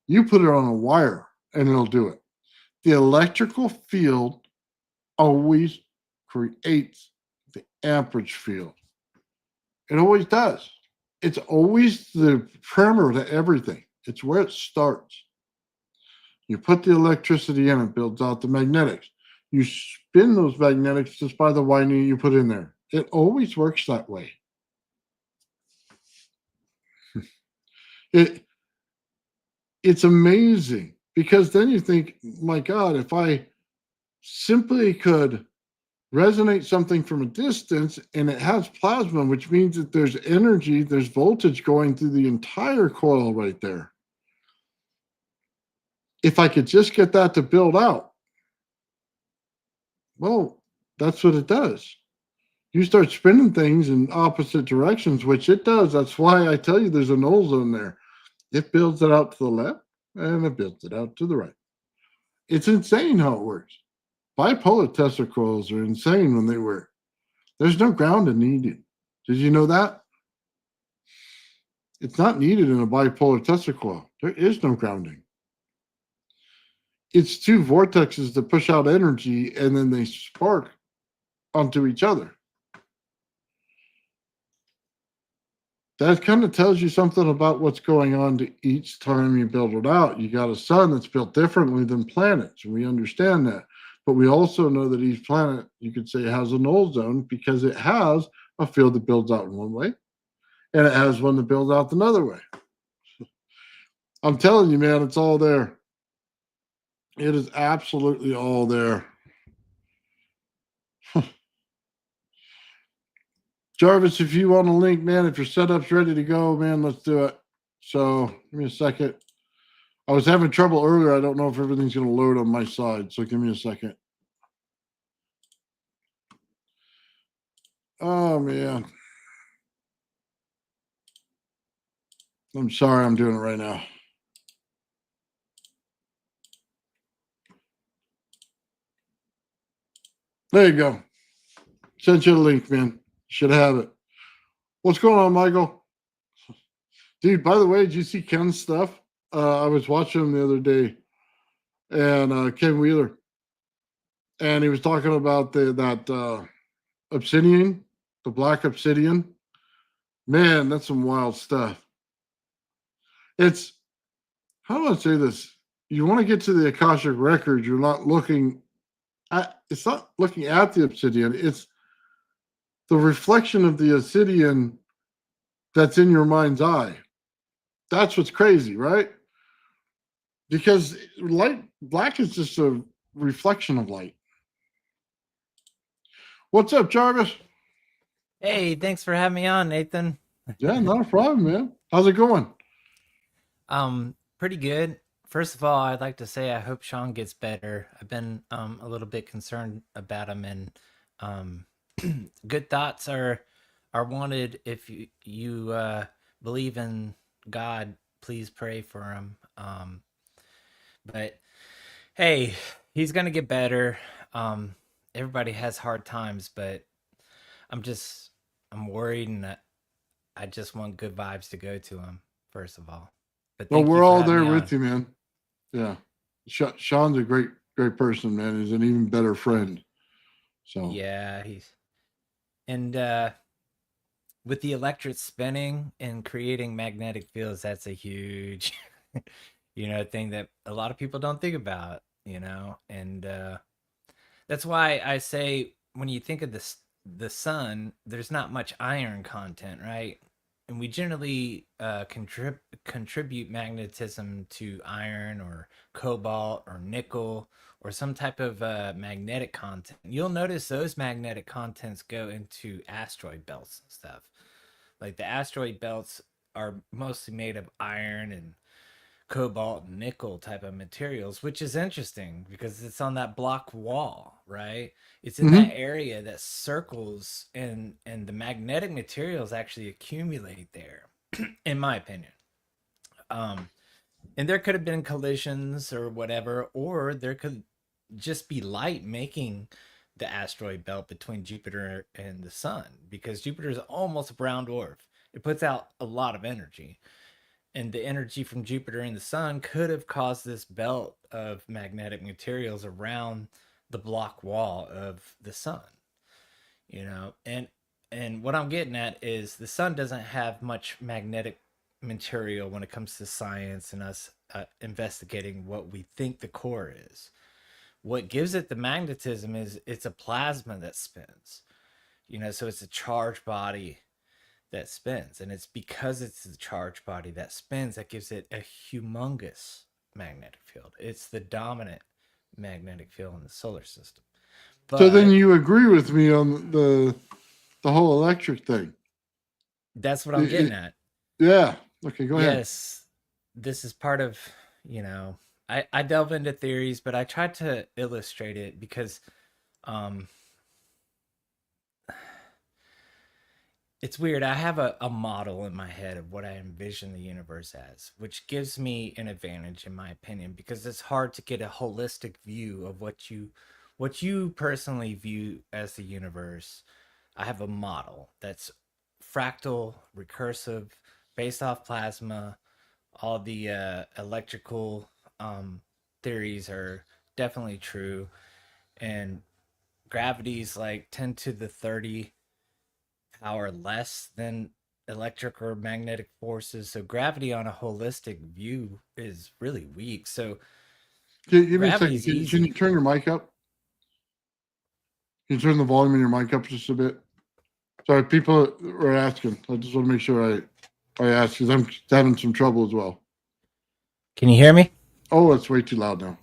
Speaker 2: You put it on a wire and it'll do it. The electrical field always creates the amperage field. It always does. It's always the primer to everything. It's where it starts. You put the electricity in, it builds out the magnetics. You spin those magnetics just by the winding you put in there. It always works that way. It's amazing, because then you think, my God, if I simply could resonate something from a distance and it has plasma, which means that there's energy, there's voltage going through the entire coil right there. If I could just get that to build out, well, that's what it does. You start spinning things in opposite directions, which it does. That's why I tell you there's a null zone there. It builds it out to the left and it builds it out to the right. It's insane how it works. Bipolar Tesla coils are insane when they work. There's no grounding needed. Did you know that? It's not needed in a bipolar Tesla coil. There is no grounding. It's two vortexes that push out energy and then they spark onto each other. That kind of tells you something about what's going on to each time you build it out. You got a sun that's built differently than planets. We understand that. But we also know that each planet, you could say, has a null zone because it has a field that builds out in one way and it has one that builds out another way. I'm telling you, man, it's all there. It is absolutely all there. Jarvis, if you want a link, man, if your setup's ready to go, man, let's do it. So give me a second. I was having trouble earlier. I don't know if everything's going to load on my side. So give me a second. Oh, man. I'm sorry. I'm doing it right now. There you go. Sent you the link, man. Should have it. What's going on, Michael? Dude, by the way, did you see Ken's stuff? I was watching him the other day. and Ken Wheeler, and he was talking about that obsidian, the black obsidian. Man, that's some wild stuff. It's how do I say this? You want to get to the Akashic record, you're not looking at it's not looking at the obsidian, it's the reflection of the obsidian that's in your mind's eye. That's what's crazy, right? Because light black is just a reflection of light. What's up, Jarvis?
Speaker 3: Hey, thanks for having me on, Nathan.
Speaker 2: Yeah, not a problem, man. How's it going?
Speaker 3: Pretty good. First of all, I'd like to say I hope Sean gets better. I've been a little bit concerned about him, and um, good thoughts are wanted. If you believe in God, please pray for him. But hey, he's gonna get better. Everybody has hard times, but I'm just I'm worried, and I just want good vibes to go to him, first of all. But
Speaker 2: Well,
Speaker 3: thank you
Speaker 2: we're
Speaker 3: for
Speaker 2: all
Speaker 3: having
Speaker 2: there
Speaker 3: me
Speaker 2: with
Speaker 3: on.
Speaker 2: you, man. Yeah. Sean's a great person, man. He's an even better friend. So,
Speaker 3: Yeah, he's and with the electric spinning and creating magnetic fields, that's a huge thing that a lot of people don't think about, and that's why I say when you think of the sun, there's not much iron content, right? And we generally contribute magnetism to iron or cobalt or nickel or some type of magnetic content. You'll notice those magnetic contents go into asteroid belts and stuff. Like the asteroid belts are mostly made of iron and cobalt and nickel type of materials, which is interesting because it's on that block wall, right? It's in that
Speaker 2: mhm.
Speaker 3: area that circles, and the magnetic materials actually accumulate there, in my opinion. Um, and there could have been collisions or whatever, or there could just be light making the asteroid belt between Jupiter and the sun, because Jupiter is almost a brown dwarf. It puts out a lot of energy, and the energy from Jupiter and the sun could have caused this belt of magnetic materials around the block wall of the sun, and what I'm getting at is the sun doesn't have much magnetic material when it comes to science and us investigating what we think the core is. What gives it the magnetism is it's a plasma that spins, so it's a charged body that spins, and it's because it's the charged body that spins that gives it a humongous magnetic field. It's the dominant magnetic field in the solar system.
Speaker 2: So then
Speaker 3: But
Speaker 2: you agree with me on the whole electric thing.
Speaker 3: that's what I'm
Speaker 2: It-
Speaker 3: getting
Speaker 2: it-
Speaker 3: at.
Speaker 2: yeah. Okay, go ahead.
Speaker 3: Yes, this is part of, I delve into theories, but I try to illustrate it because um it's weird. I have a model in my head of what I envision the universe as, which gives me an advantage in my opinion, because it's hard to get a holistic view of what you personally view as the universe. I have a model that's fractal, recursive, based off plasma. All the electrical theories are definitely true, and gravity's like 10 to the 30 power less than electric or magnetic forces. So gravity on a holistic view is really weak. So
Speaker 2: Give me a second.
Speaker 3: gravity's
Speaker 2: Can you
Speaker 3: easy.
Speaker 2: turn your mic up? Can you turn the volume in your mic up just a bit? Sorry, people are asking. I just want to make sure I ask because I'm having some trouble as well.
Speaker 3: Can you hear me?
Speaker 2: Oh, it's way too loud now.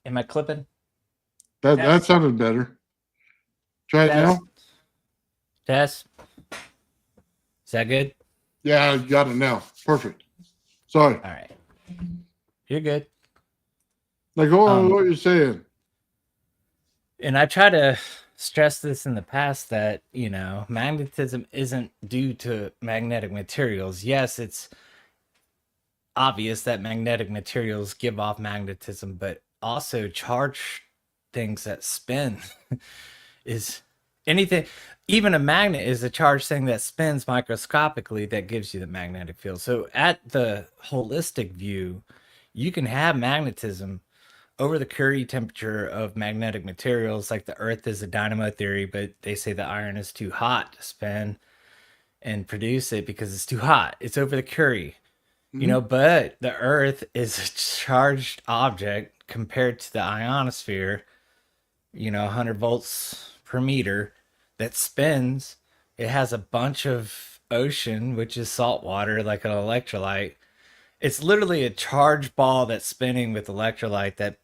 Speaker 3: Am I clipping?
Speaker 2: That
Speaker 3: Test.
Speaker 2: sounded better. Try it
Speaker 3: Test.
Speaker 2: now.
Speaker 3: Test. Is that good?
Speaker 2: Yeah, I got it now. Perfect. Sorry.
Speaker 3: All right. You're good.
Speaker 2: Like, go on with
Speaker 3: Um,
Speaker 2: what you're saying.
Speaker 3: and I try to stress this in the past that, magnetism isn't due to magnetic materials. Yes, it's obvious that magnetic materials give off magnetism, but also charged things that spin is anything, even a magnet is a charged thing that spins microscopically that gives you the magnetic field. So at the holistic view, you can have magnetism over the Curie temperature of magnetic materials. Like the earth is a dynamo theory, but they say the iron is too hot to spin and produce it because it's too hot. It's over the Curie.
Speaker 2: Mhm.
Speaker 3: But the earth is a charged object compared to the ionosphere, 100 volts per meter that spins. It has a bunch of ocean, which is salt water, like an electrolyte. It's literally a charged ball that's spinning with electrolyte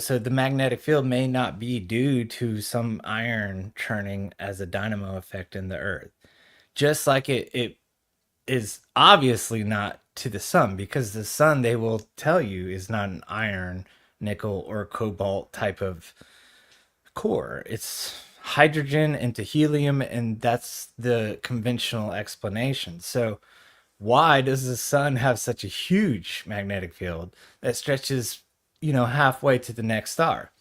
Speaker 3: so the magnetic field may not be due to some iron churning as a dynamo effect in the earth. Just like it is obviously not to the sun, because the sun, they will tell you, is not an iron, nickel, or cobalt type of core. It's hydrogen into helium, and that's the conventional explanation. So why does the sun have such a huge magnetic field that stretches, halfway to the next star?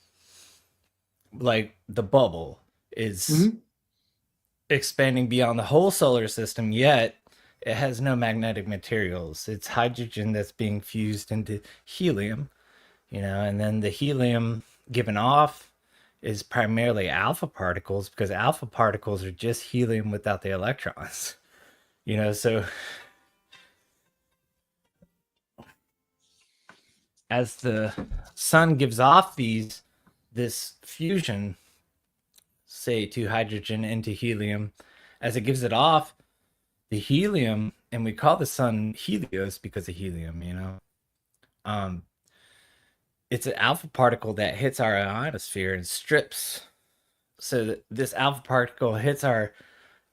Speaker 3: Like the bubble is
Speaker 2: Mhm.
Speaker 3: expanding beyond the whole solar system, yet it has no magnetic materials. It's hydrogen that's being fused into helium, and then the helium given off is primarily alpha particles, because alpha particles are just helium without the electrons. So as the sun gives off this fusion, say to hydrogen into helium, as it gives it off, the helium, and we call the sun Helios because of helium, um, it's an alpha particle that hits our ionosphere and strips. So that this alpha particle hits our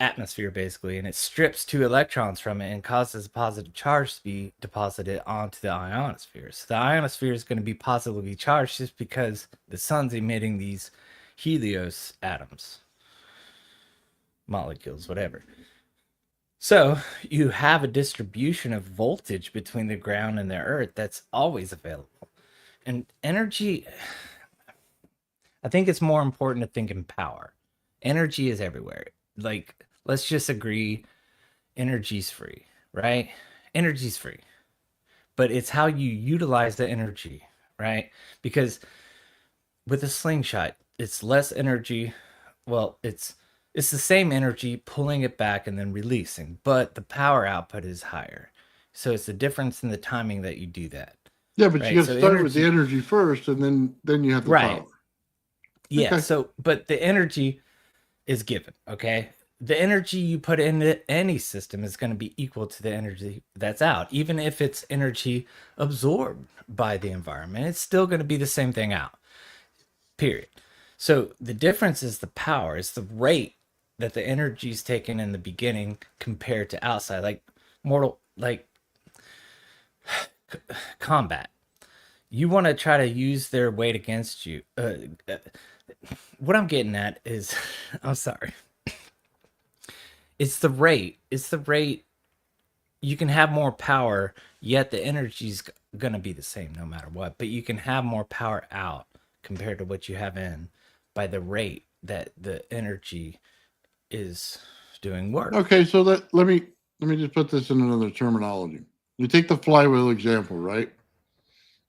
Speaker 3: atmosphere basically, and it strips two electrons from it and causes a positive charge to be deposited onto the ionosphere. So the ionosphere is going to be positively charged just because the sun's emitting these Helios atoms, molecules, whatever. So you have a distribution of voltage between the ground and the earth that's always available. And energy, I think it's more important to think in power. Energy is everywhere. Like, let's just agree energy's free, right? Energy's free. But it's how you utilize the energy, right? Because with a slingshot, it's less energy. Well, it's the same energy pulling it back and then releasing, but the power output is higher. So it's the difference in the timing that you do that,
Speaker 2: Yeah, but you
Speaker 3: right?
Speaker 2: got to
Speaker 3: So
Speaker 2: start with the
Speaker 3: energy,
Speaker 2: energy first, and then you have the
Speaker 3: right?
Speaker 2: power.
Speaker 3: Yeah.
Speaker 2: Okay.
Speaker 3: So, but the energy is given, okay? The energy you put into any system is going to be equal to the energy that's out. Even if it's energy absorbed by the environment, it's still going to be the same thing out, period. So the difference is the power, it's the rate that the energy is taken in the beginning compared to outside, like like combat. You want to try to use their weight against you. Uh, what I'm getting at is, I'm sorry, it's the rate. It's the rate. You can have more power, yet the energy's gonna be the same no matter what. But you can have more power out compared to what you have in by the rate that the energy is doing work.
Speaker 2: Okay, so let me just put this in another terminology. You take the flywheel example, right?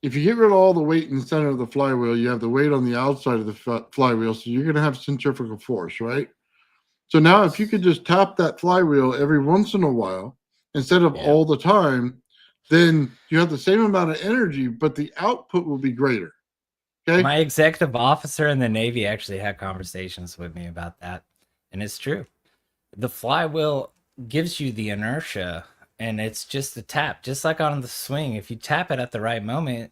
Speaker 2: If you get rid of all the weight in the center of the flywheel, you have the weight on the outside of the flywheel, so you're going to have centrifugal force, right? So now, if you could just tap that flywheel every once in a while instead of
Speaker 3: Yeah.
Speaker 2: all the time, then you have the same amount of energy, but the output will be greater. Okay.
Speaker 3: My executive officer in the Navy actually had conversations with me about that. And it's true. The flywheel gives you the inertia, and it's just a tap, just like on the swing. If you tap it at the right moment,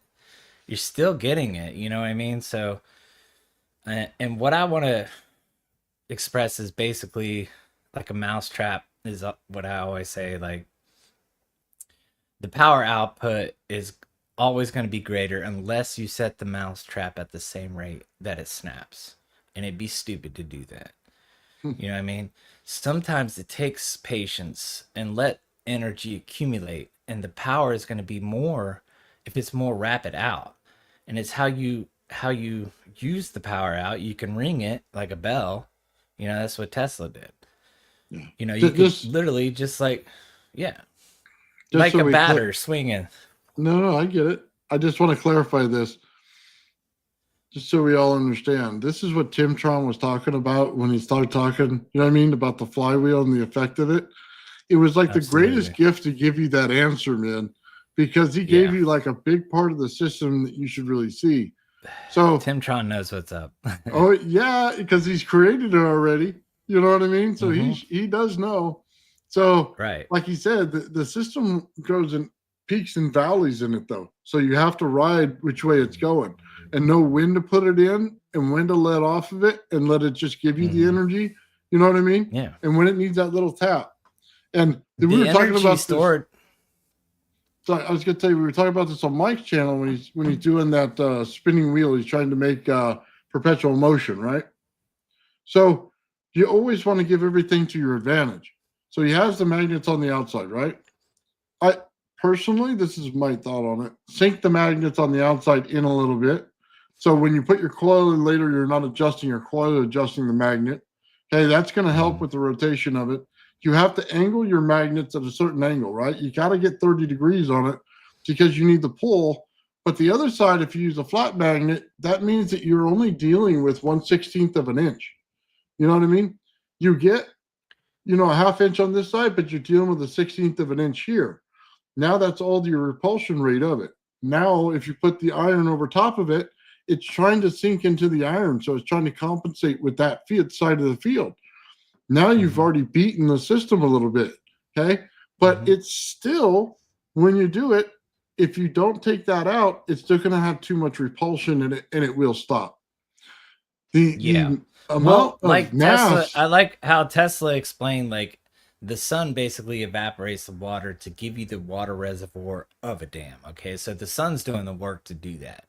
Speaker 3: you're still getting it. You know what I mean? So, and what I want to express is basically like a mousetrap is what I always say. Like, the power output is always going to be greater unless you set the mousetrap at the same rate that it snaps. And it'd be stupid to do that.
Speaker 2: Hmm.
Speaker 3: You know what I mean? Sometimes it takes patience and let energy accumulate, and the power is going to be more if it's more rapid out. And it's how you use the power out. You can ring it like a bell, That's what Tesla did.
Speaker 2: Yeah.
Speaker 3: You could
Speaker 2: Just
Speaker 3: literally just yeah,
Speaker 2: just
Speaker 3: like
Speaker 2: so
Speaker 3: a
Speaker 2: we
Speaker 3: batter swinging.
Speaker 2: no, I get it. I just want to clarify this, just so we all understand. This is what Tim Tron was talking about when he started talking. You know what I mean about the flywheel and the effect of it. It was like the greatest
Speaker 3: Absolutely.
Speaker 2: gift to give you that answer, man, because he gave
Speaker 3: Yeah.
Speaker 2: you like a big part of the system that you should really see. So,
Speaker 3: Tim Tron knows what's up.
Speaker 2: oh yeah, because he's created it already. You know what I mean? So
Speaker 3: Hmm.
Speaker 2: he does know. So,
Speaker 3: Right.
Speaker 2: like he said, the system goes in peaks and valleys in it though. So you have to ride which way it's going and know when to put it in and when to let off of it and let it just give you the
Speaker 3: Hmm.
Speaker 2: energy. You know what I mean?
Speaker 3: Yeah.
Speaker 2: And when it needs that little tap. And we
Speaker 3: The
Speaker 2: were talking
Speaker 3: energy
Speaker 2: about this.
Speaker 3: stored.
Speaker 2: So I was going to tell you, we were talking about this on Mike's channel when he's doing that spinning wheel. He's trying to make perpetual motion, right? So you always want to give everything to your advantage. So he has the magnets on the outside, right? I personally, this is my thought on it. Sink the magnets on the outside in a little bit. So when you put your coil in later, you're not adjusting your coil, you're adjusting the magnet. Okay, that's going to help with the rotation of it. You have to angle your magnets at a certain angle, right? You got to get 30 degrees on it because you need the pull. But the other side, if you use a flat magnet, that means that you're only dealing with 1/16 of an inch. You know what I mean? You get, a half inch on this side, but you're dealing with a 16th of an inch here. Now that's all your repulsion rate of it. Now, if you put the iron over top of it, it's trying to sink into the iron. So it's trying to compensate with that field side of the field. Now you've already beaten the system a little bit. Okay. But it's still, when you do it, if you don't take that out, it's still going to have too much repulsion in it and it will stop. The amount of
Speaker 3: Like Tesla,
Speaker 2: mass.
Speaker 3: I like how Tesla explained the sun basically evaporates the water to give you the water reservoir of a dam. Okay, so the sun's doing the work to do that,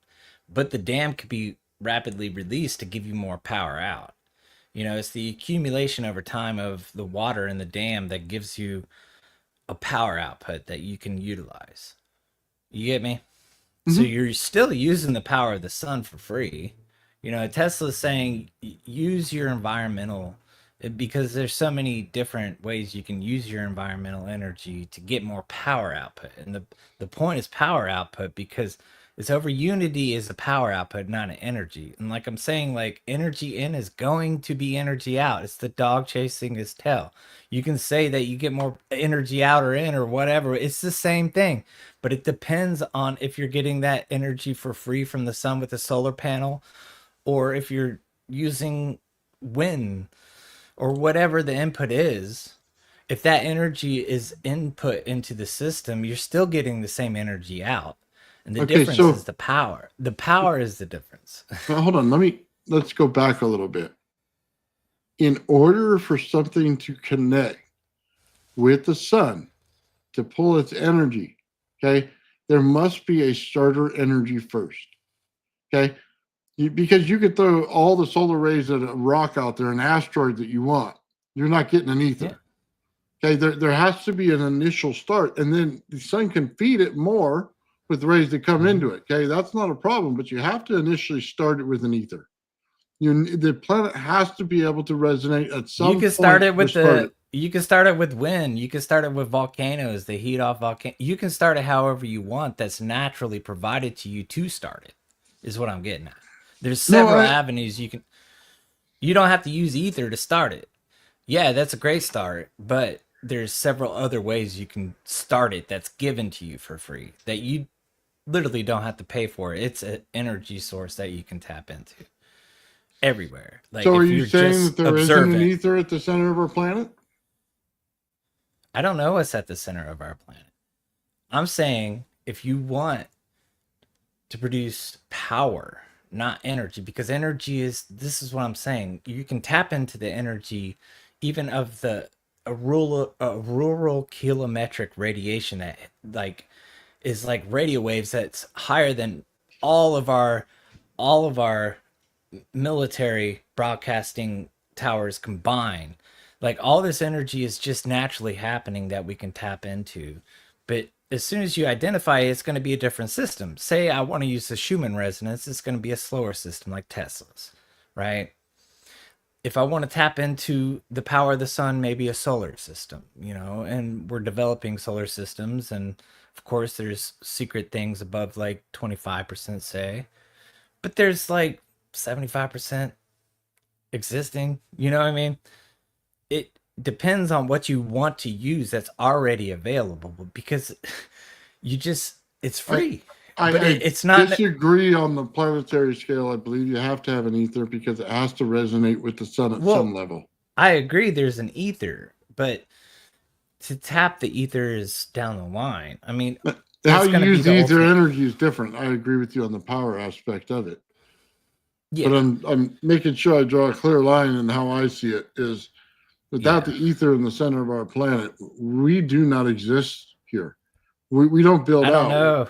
Speaker 3: but the dam could be rapidly released to give you more power out. It's the accumulation over time of the water in the dam that gives you a power output that you can utilize. You get me? So
Speaker 2: Mhm.
Speaker 3: you're still using the power of the sun for free. Tesla's saying use your environmental, because there's so many different ways you can use your environmental energy to get more power output. And the point is power output because it's over unity is the power output, not an energy. And like I'm saying, energy in is going to be energy out. It's the dog chasing his tail. You can say that you get more energy out or in or whatever. It's the same thing, but it depends on if you're getting that energy for free from the sun with a solar panel, or if you're using wind or whatever the input is. If that energy is input into the system, you're still getting the same energy out. And the
Speaker 2: Okay.
Speaker 3: difference is
Speaker 2: So
Speaker 3: the power. The power is the difference.
Speaker 2: hold on. Let's go back a little bit. In order for something to connect with the sun to pull its energy, okay, there must be a starter energy first. Okay. Because you could throw all the solar rays at a rock out there, an asteroid that you want. You're not getting an ether.
Speaker 3: Yeah.
Speaker 2: Okay. There has to be an initial start, and then the sun can feed it more with rays that come into it. Okay. That's not a problem, but you have to initially start it with an ether. The planet has to be able to resonate at
Speaker 3: You
Speaker 2: some
Speaker 3: can start
Speaker 2: point
Speaker 3: it
Speaker 2: to
Speaker 3: with
Speaker 2: start it.
Speaker 3: you can start it with wind. You can start it with volcanoes, the heat off volcano. You can start it however you want that's naturally provided to you to start it, is what I'm getting at. There's
Speaker 2: No,
Speaker 3: several avenues you don't have to use ether to start it. Yeah, that's a great start, but there's several other ways you can start it that's given to you for free that you literally don't have to pay for. It's an energy source that you can tap into everywhere. Like
Speaker 2: so are
Speaker 3: if
Speaker 2: you
Speaker 3: you're
Speaker 2: saying
Speaker 3: just
Speaker 2: that there isn't an
Speaker 3: observant.
Speaker 2: ether at the center of our planet?
Speaker 3: I don't know what's at the center of our planet. I'm saying if you want to produce power, not energy, because energy is, this is what I'm saying. You can tap into the energy even of a rural kilometric radiation that is like radio waves that's higher than all of our all of our military broadcasting towers combined. Like all this energy is just naturally happening that we can tap into. But as soon as you identify it, it's going to be a different system. Say I want to use the Schumann resonance, it's going to be a slower system like Tesla's, right? if I want to tap into the power of the sun, maybe a solar system, and we're developing solar systems. And of course, there's secret things above like 25%, say, but there's like 75% existing. You know what I mean? It depends on what you want to use that's already available because it's
Speaker 2: I,
Speaker 3: free, but
Speaker 2: I
Speaker 3: it's not.
Speaker 2: disagree on the planetary scale. I believe you have to have an ether because it has to resonate with the sun at some
Speaker 3: Well,
Speaker 2: level.
Speaker 3: I agree there's an ether, but to tap the ether is down the line. I mean,
Speaker 2: But how
Speaker 3: it's
Speaker 2: you
Speaker 3: going to be
Speaker 2: use
Speaker 3: the
Speaker 2: the ether
Speaker 3: ultimate.
Speaker 2: energy is different. I agree with you on the power aspect of it. But
Speaker 3: Yeah.
Speaker 2: I'm making sure I draw a clear line in how I see it is without
Speaker 3: Yeah.
Speaker 2: the ether in the center of our planet, we do not exist here. We don't build
Speaker 3: I don't
Speaker 2: out.
Speaker 3: know.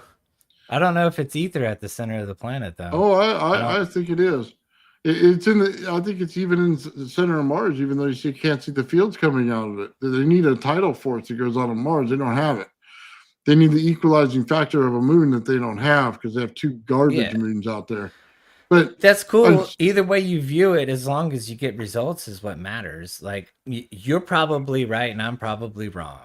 Speaker 3: I don't know if it's ether at the center of the planet though.
Speaker 2: Oh,
Speaker 3: I don't.
Speaker 2: I think it is. It's in the. I think it's even in the center of Mars. Even though can't see the fields coming out of it, they need a tidal force that goes on on Mars. They don't have it. They need the equalizing factor of a moon that they don't have because they have two garbage
Speaker 3: Yeah.
Speaker 2: moons out there. But
Speaker 3: That's
Speaker 2: I'm,
Speaker 3: cool. Either way you view it, as long as you get results, is what matters. Like, you're probably right and I'm probably wrong,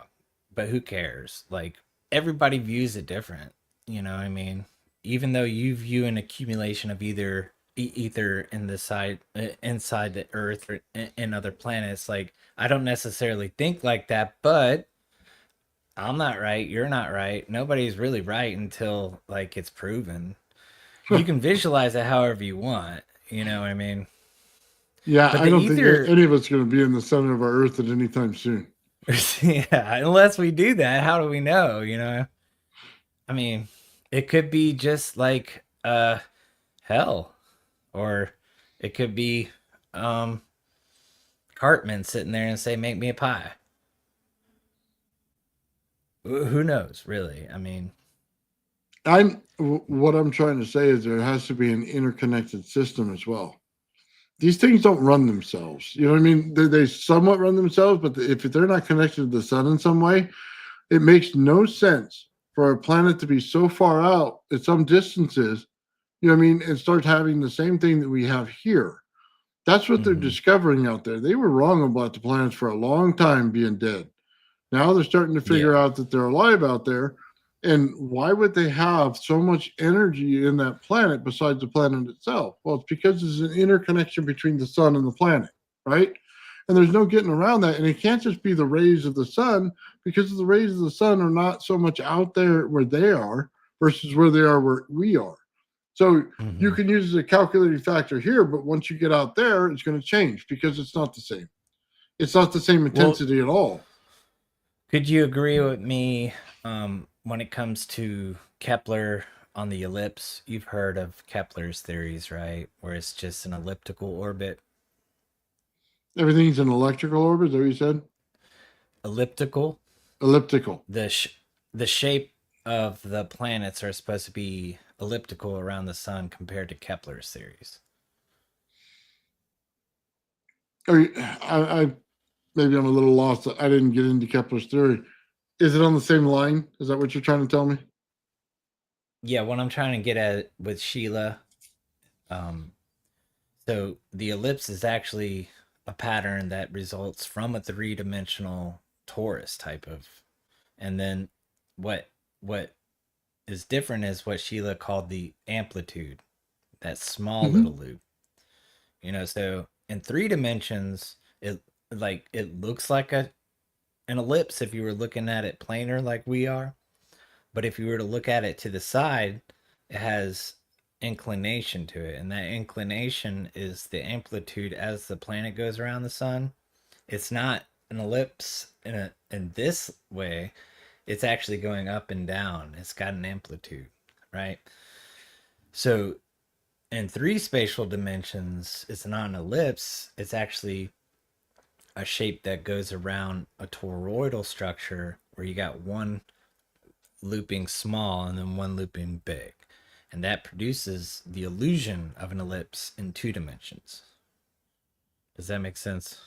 Speaker 3: but who cares? Like, everybody views it different. You know what I mean? Even though you view an accumulation of either ether in the side inside the Earth or in other planets, like I don't necessarily think like that, but I'm not right. You're not right. Nobody's really right until like it's proven. You can visualize it however you want. You know what I mean?
Speaker 2: yeah,
Speaker 3: But
Speaker 2: I
Speaker 3: the
Speaker 2: don't think
Speaker 3: ether,
Speaker 2: any of us going to be in the center of our Earth at any time soon.
Speaker 3: yeah, unless we do that, how do we know? I mean, it could be just like hell, or it could be um Cartman sitting there and say, "Make me a pie." Who knows, really? I mean,
Speaker 2: What I'm trying to say is there has to be an interconnected system as well. These things don't run themselves. You know what I mean? They somewhat run themselves, but if they're not connected to the sun in some way, it makes no sense for a planet to be so far out at some distances, you know what I mean, and start having the same thing that we have here. That's what they're
Speaker 3: mhm.
Speaker 2: discovering out there. They were wrong about the planets for a long time being dead. Now they're starting to figure
Speaker 3: Yeah.
Speaker 2: out that they're alive out there. And why would they have so much energy in that planet besides the planet itself? Well, it's because there's an interconnection between the sun and the planet, right? And there's no getting around that. And it can't just be the rays of the sun because the rays of the sun are not so much out there where they are versus where they are where we are. So you
Speaker 3: Hmm.
Speaker 2: can use a calculating factor here, but once you get out there, it's going to change because it's not the same. It's not the same
Speaker 3: Well,
Speaker 2: intensity at all.
Speaker 3: could you agree with me when it comes to Kepler on the ellipse? You've heard of Kepler's theories, right? Where it's just an elliptical orbit.
Speaker 2: Everything's in electrical orbit. Is that what you said?
Speaker 3: Elliptical.
Speaker 2: Elliptical.
Speaker 3: The shape of the planets are supposed to be elliptical around the sun compared to Kepler's theories.
Speaker 2: I maybe I'm a little lost. I didn't get into Kepler's theory. Is it on the same line? Is that what you're trying to tell me?
Speaker 3: Yeah, what I'm trying to get at with Sheila, um, so the ellipse is actually a pattern that results from a three-dimensional torus type of, and then what is different is what Sheila called the amplitude, that small little
Speaker 2: Mm-hmm.
Speaker 3: loop. So in three dimensions, it looks like an ellipse if you were looking at it planar like we are. But if you were to look at it to the side, it has inclination to it. And that inclination is the amplitude as the planet goes around the sun. It's not an ellipse in this way. It's actually going up and down. It's got an amplitude, right? So in three spatial dimensions, it's not an ellipse. It's actually a shape that goes around a toroidal structure where you got one looping small and then one looping big. And that produces the illusion of an ellipse in two dimensions. Does that make sense?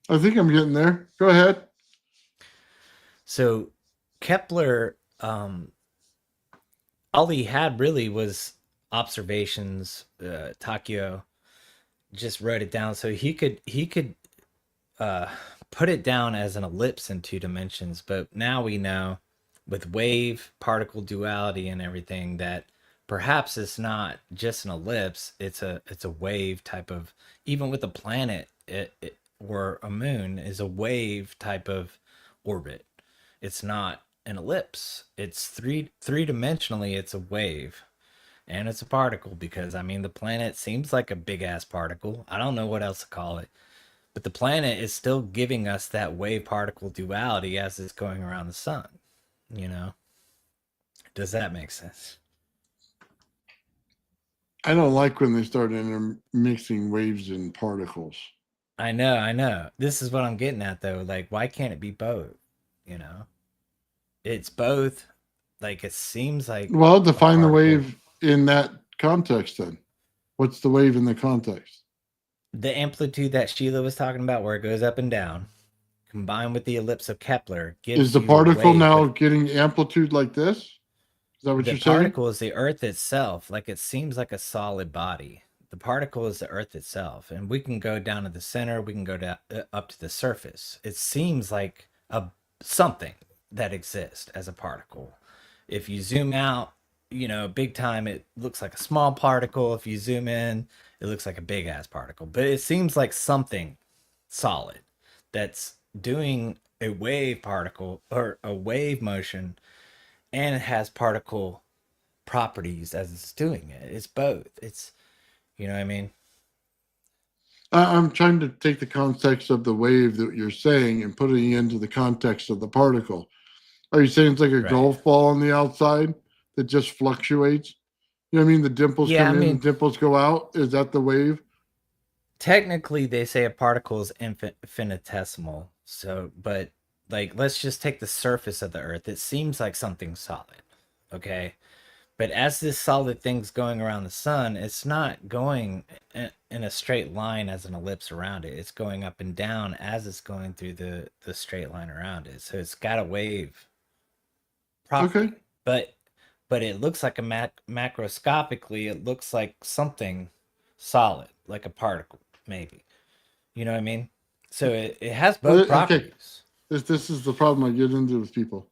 Speaker 2: I think I'm getting there. Go ahead.
Speaker 3: So Kepler, all he had really was observations, Takeo, just wrote it down so he could uh put it down as an ellipse in 2 dimensions, but now we know with wave particle duality and everything that perhaps it's not just an ellipse, it's a wave type of, even with a planet or a moon is a wave type of orbit. It's not an ellipse. It's three dimensionally it's a wave. And it's a particle because I mean the planet seems like a big ass particle. I don't know what else to call it. But the planet is still giving us that wave particle duality as it's going around the sun, you know? Does that make sense?
Speaker 2: I don't like when they start intermixing waves and particles.
Speaker 3: I know, I know. This is what I'm getting at though. Like, why can't it be both? You know? It's both. Like, it seems like
Speaker 2: Well,
Speaker 3: a
Speaker 2: define the
Speaker 3: particle.
Speaker 2: wave in that context then. What's the wave in the context?
Speaker 3: The amplitude that Sheila was talking about, where it goes up and down, combined with the ellipse of Kepler, gives
Speaker 2: Is the
Speaker 3: you a
Speaker 2: particle
Speaker 3: wave,
Speaker 2: now
Speaker 3: but
Speaker 2: getting amplitude like this? Is that what
Speaker 3: the
Speaker 2: you're saying?
Speaker 3: particle is the Earth itself. Like, it seems like a solid body. The particle is the Earth itself, and we can go down to the center. We can go down up to the surface. It seems like a something that exists as a particle. If you zoom out, you know, big time, it looks like a small particle. If you zoom in, it looks like a big ass particle. But it seems like something solid that's doing a wave particle or a wave motion, and it has particle properties as it's doing it. It's both. It's, you know what I mean?
Speaker 2: I'm trying to take the context of the wave that you're saying and putting it into the context of the particle. Are you saying it's like a
Speaker 3: Right.
Speaker 2: golf ball on the outside that just fluctuates? You know what I mean? The dimples
Speaker 3: Yeah,
Speaker 2: come
Speaker 3: I
Speaker 2: in,
Speaker 3: mean,
Speaker 2: the dimples go out. Is that the wave?
Speaker 3: technically they say a particle is infinitesimal. So, but like, let's just take the surface of the Earth. It seems like something solid. Okay. But as this solid thing's going around the sun, it's not going in a straight line as an ellipse around it. It's going up and down as it's going through the straight line around it. So it's got a wave property.
Speaker 2: Okay.
Speaker 3: But it looks like macroscopically, it looks like something solid, like a particle, maybe. You know what I mean? So it has both
Speaker 2: Okay.
Speaker 3: properties.
Speaker 2: This is the problem I get into with people.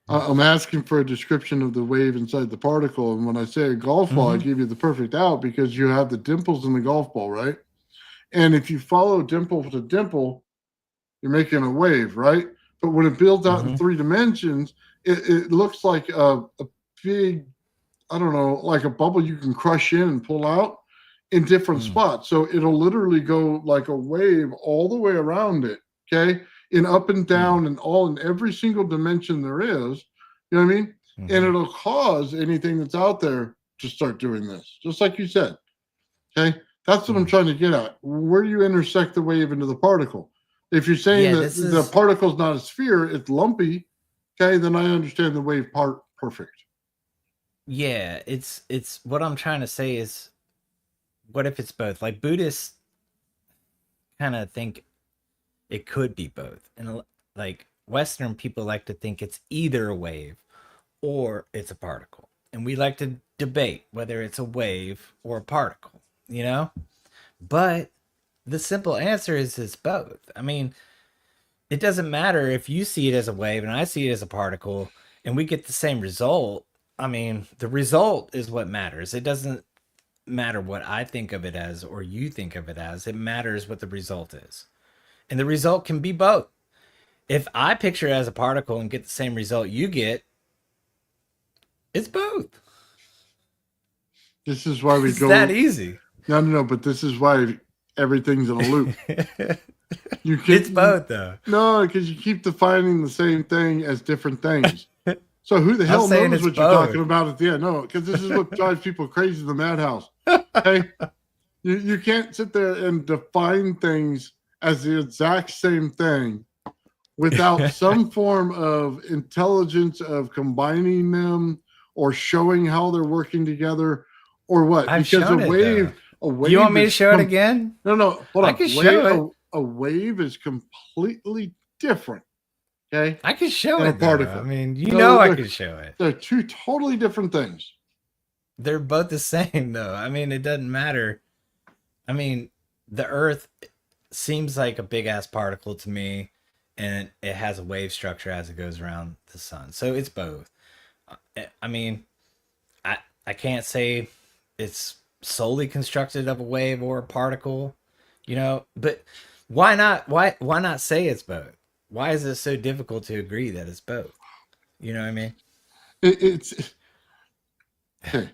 Speaker 2: I'm asking for a description of the wave inside the particle. And when I say a golf ball, I give you the perfect out because you have the dimples in the golf ball, right? And if you follow dimple to dimple, you're making a wave, right? But when it builds out in 3 dimensions, it looks like a big, I don't know, like a bubble you can crush in and pull out in different spots. So it'll literally go like a wave all the way around it, okay? In up and down and all in every single dimension there is, you know what I mean? And it'll cause anything that's out there to start doing this, just like you said, okay? That's what I'm trying to get at. Where do you intersect the wave into the particle? If you're saying that the particle's not a sphere, it's lumpy, okay, then I understand the wave part perfect.
Speaker 3: Yeah, it's what I'm trying to say is, what if it's both? Like, Buddhists kind of think it could be both. And like, Western people like to think it's either a wave or it's a particle. And we like to debate whether it's a wave or a particle, you know? But the simple answer is it's both. I mean, it doesn't matter if you see it as a wave and I see it as a particle and we get the same result. I mean, the result is what matters. It doesn't matter what I think of it as or you think of it as. It matters what the result is. And the result can be both. If I picture it as a particle and get the same result you get, it's both.
Speaker 2: This is why we
Speaker 3: It's
Speaker 2: go
Speaker 3: that easy.
Speaker 2: No, but this is why everything's in a loop. You can,
Speaker 3: It's both, though.
Speaker 2: No, because you keep defining the same thing as different things. So who the hell
Speaker 3: saying
Speaker 2: knows
Speaker 3: it's
Speaker 2: what you're
Speaker 3: both.
Speaker 2: talking about at the end? No, because this is what drives people crazy in the madhouse. Okay, you can't sit there and define things as the exact same thing without some form of intelligence of combining them or showing how they're working together or what.
Speaker 3: I've
Speaker 2: Because
Speaker 3: shown
Speaker 2: a
Speaker 3: it,
Speaker 2: wave,
Speaker 3: though.
Speaker 2: a wave.
Speaker 3: You want me to
Speaker 2: is
Speaker 3: show it again?
Speaker 2: No, hold on.
Speaker 3: I can show it.
Speaker 2: A wave is completely different. Okay,
Speaker 3: I can show
Speaker 2: and
Speaker 3: it,
Speaker 2: a particle.
Speaker 3: though. I mean, I can show it.
Speaker 2: They're 2 totally different things.
Speaker 3: They're both the same, though. I mean, it doesn't matter. I mean, the Earth seems like a big ass particle to me, and it has a wave structure as it goes around the sun. So it's both. I mean, I I can't say it's solely constructed of a wave or a particle, but why not say it's both? Why is it so difficult to agree that it's both? You know what I mean?
Speaker 2: It's okay.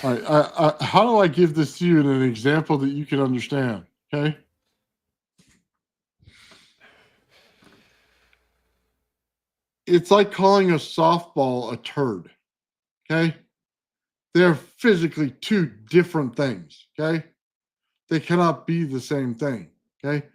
Speaker 2: All right. How do I give this to you in an example that you can understand? Okay. It's like calling a softball a turd. Okay. They're physically two different things. Okay. They cannot be the same thing. Okay.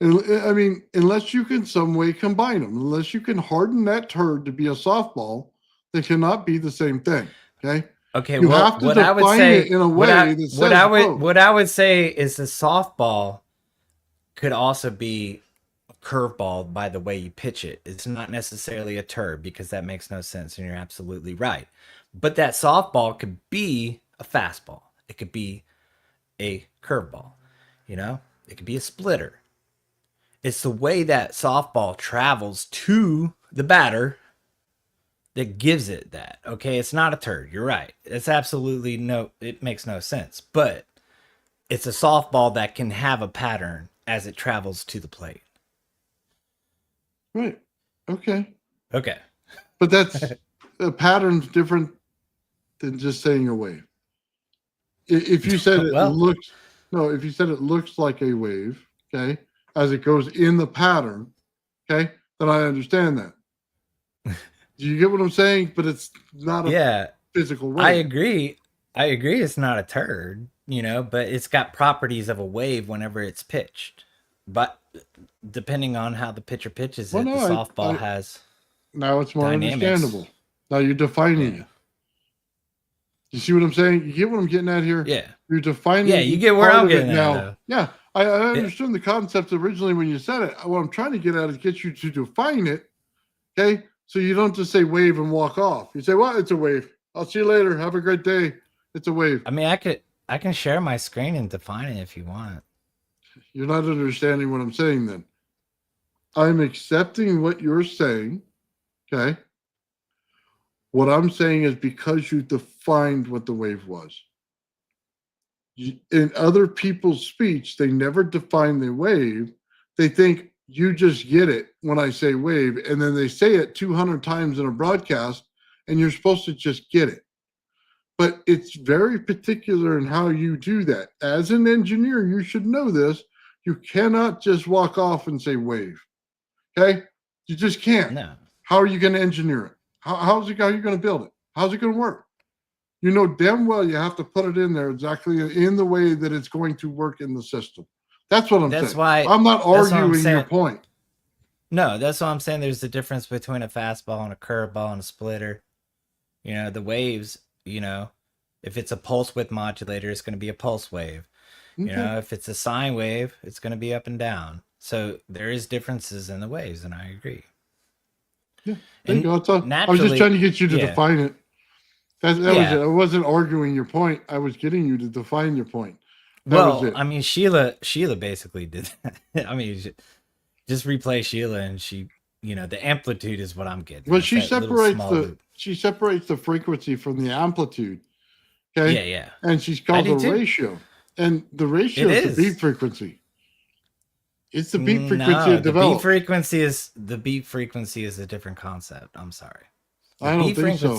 Speaker 2: I mean, unless you can some way combine them, unless you can harden that turd to be a softball, they cannot be the same thing. Okay.
Speaker 3: Okay,
Speaker 2: You
Speaker 3: well,
Speaker 2: have to define it in a way that says both.
Speaker 3: what I would say is the softball could also be a curveball by the way you pitch it. It's not necessarily a turd because that makes no sense, and you're absolutely right. But that softball could be a fastball. It could be a curveball. It could be a splitter. It's the way that softball travels to the batter that gives it that. Okay, it's not a turd. You're right. It's absolutely it makes no sense. But it's a softball that can have a pattern as it travels to the plate.
Speaker 2: Right. Okay.
Speaker 3: Okay.
Speaker 2: But that's a pattern's different than just saying a wave. If you said it if you said it looks like a wave, okay, as it goes in the pattern, okay, then I understand that. Do you get what I'm saying? But it's not a physical wave.
Speaker 3: I agree. It's not a turd, but it's got properties of a wave whenever it's pitched. But depending on how the pitcher pitches the softball has.
Speaker 2: Now it's more
Speaker 3: dynamics.
Speaker 2: Understandable. Now you're defining it. You see what I'm saying? You get what I'm getting at here?
Speaker 3: Yeah.
Speaker 2: You're defining.
Speaker 3: Yeah, you get where I'm getting at
Speaker 2: now.
Speaker 3: though.
Speaker 2: Yeah, I understood the concept originally when you said it. What I'm trying to get at is get you to define it, okay? So you don't just say wave and walk off. You say, well, it's a wave. I'll see you later. Have a great day. It's a wave.
Speaker 3: I mean, I can share my screen and define it if you want.
Speaker 2: You're not understanding what I'm saying then. I'm accepting what you're saying, okay? What I'm saying is because you defined what the wave was. In other people's speech, they never define the wave. They think you just get it when I say wave, and then they say it 200 times in a broadcast, and you're supposed to just get it. But it's very particular in how you do that. As an engineer, you should know this. You cannot just walk off and say wave. Okay? You just can't.
Speaker 3: No.
Speaker 2: How are you going to engineer it? How are you going to build it? How's it going to work? You know damn well you have to put it in there exactly in the way that it's going to work in the system. That's what I'm saying.
Speaker 3: That's why
Speaker 2: I'm not arguing your point.
Speaker 3: No, that's why I'm saying there's a difference between a fastball and a curveball and a splitter. The waves, if it's a pulse width modulator, it's going to be a pulse wave.
Speaker 2: Okay.
Speaker 3: If it's a sine wave, it's going to be up and down. So there is differences in the waves, and I agree.
Speaker 2: Yeah, there you go. I was just trying to get you to define it. That was it. I wasn't arguing your point. I was getting you to define your point. That was it.
Speaker 3: I mean, Sheila basically did that. I mean, just replay Sheila, and she, the amplitude is what I'm getting.
Speaker 2: Well, she separates the frequency from the amplitude. Okay.
Speaker 3: Yeah.
Speaker 2: And she's called the ratio, and the ratio is the beat frequency. It's the beat frequency it develops.
Speaker 3: The beat frequency is a different concept. I'm sorry.
Speaker 2: I don't think so.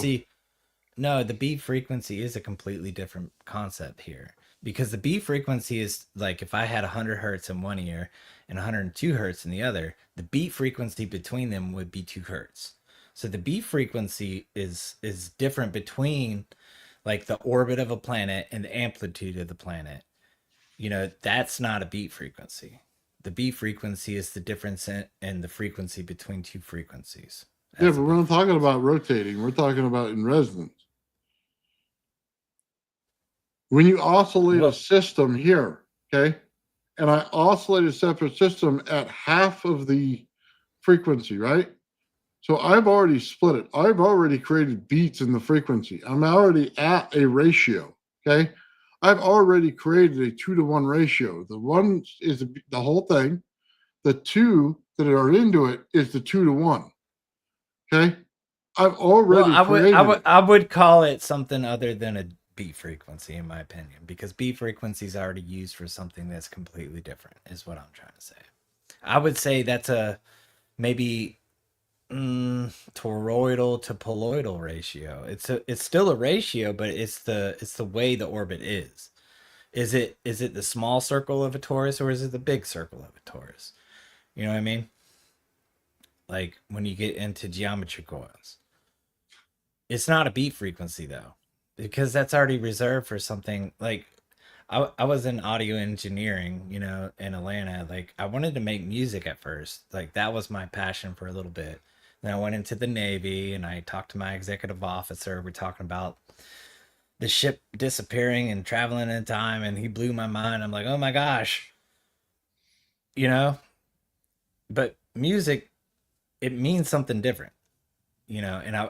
Speaker 3: No, the beat frequency is a completely different concept here, because the beat frequency is like if I had 100 hertz in one ear and 102 hertz in the other, the beat frequency between them would be 2 hertz. So the beat frequency is different between like the orbit of a planet and the amplitude of the planet. That's not a beat frequency. The beat frequency is the difference in the frequency between two frequencies.
Speaker 2: But we're not talking about rotating. We're talking about in resonance. When you oscillate a system here, okay, and I oscillate a separate system at half of the frequency, right? So I've already split it. I've already created beats in the frequency. I'm already at a ratio, okay? I've already created a 2-to-1 ratio. The one is the whole thing. The two that are into it is the 2-to-1. Okay. I've
Speaker 3: Well,
Speaker 2: already created it.
Speaker 3: I would call it something other than a beat frequency, in my opinion, because beat frequency is already used for something that's completely different, is what I'm trying to say. I would say that's a maybe toroidal to poloidal ratio. It's still a ratio, but it's the way the orbit is. Is it the small circle of a torus, or is it the big circle of a torus? You know what I mean? Like when you get into geometry coils. It's not a beat frequency though, because that's already reserved for something like I was in audio engineering, you know, in Atlanta. Like I wanted to make music at first. Like that was my passion for a little bit. Then I went into the Navy and I talked to my executive officer. We're talking about the ship disappearing and traveling in time, and he blew my mind. I'm like, oh my gosh, you know. But music, it means something different, you know. And I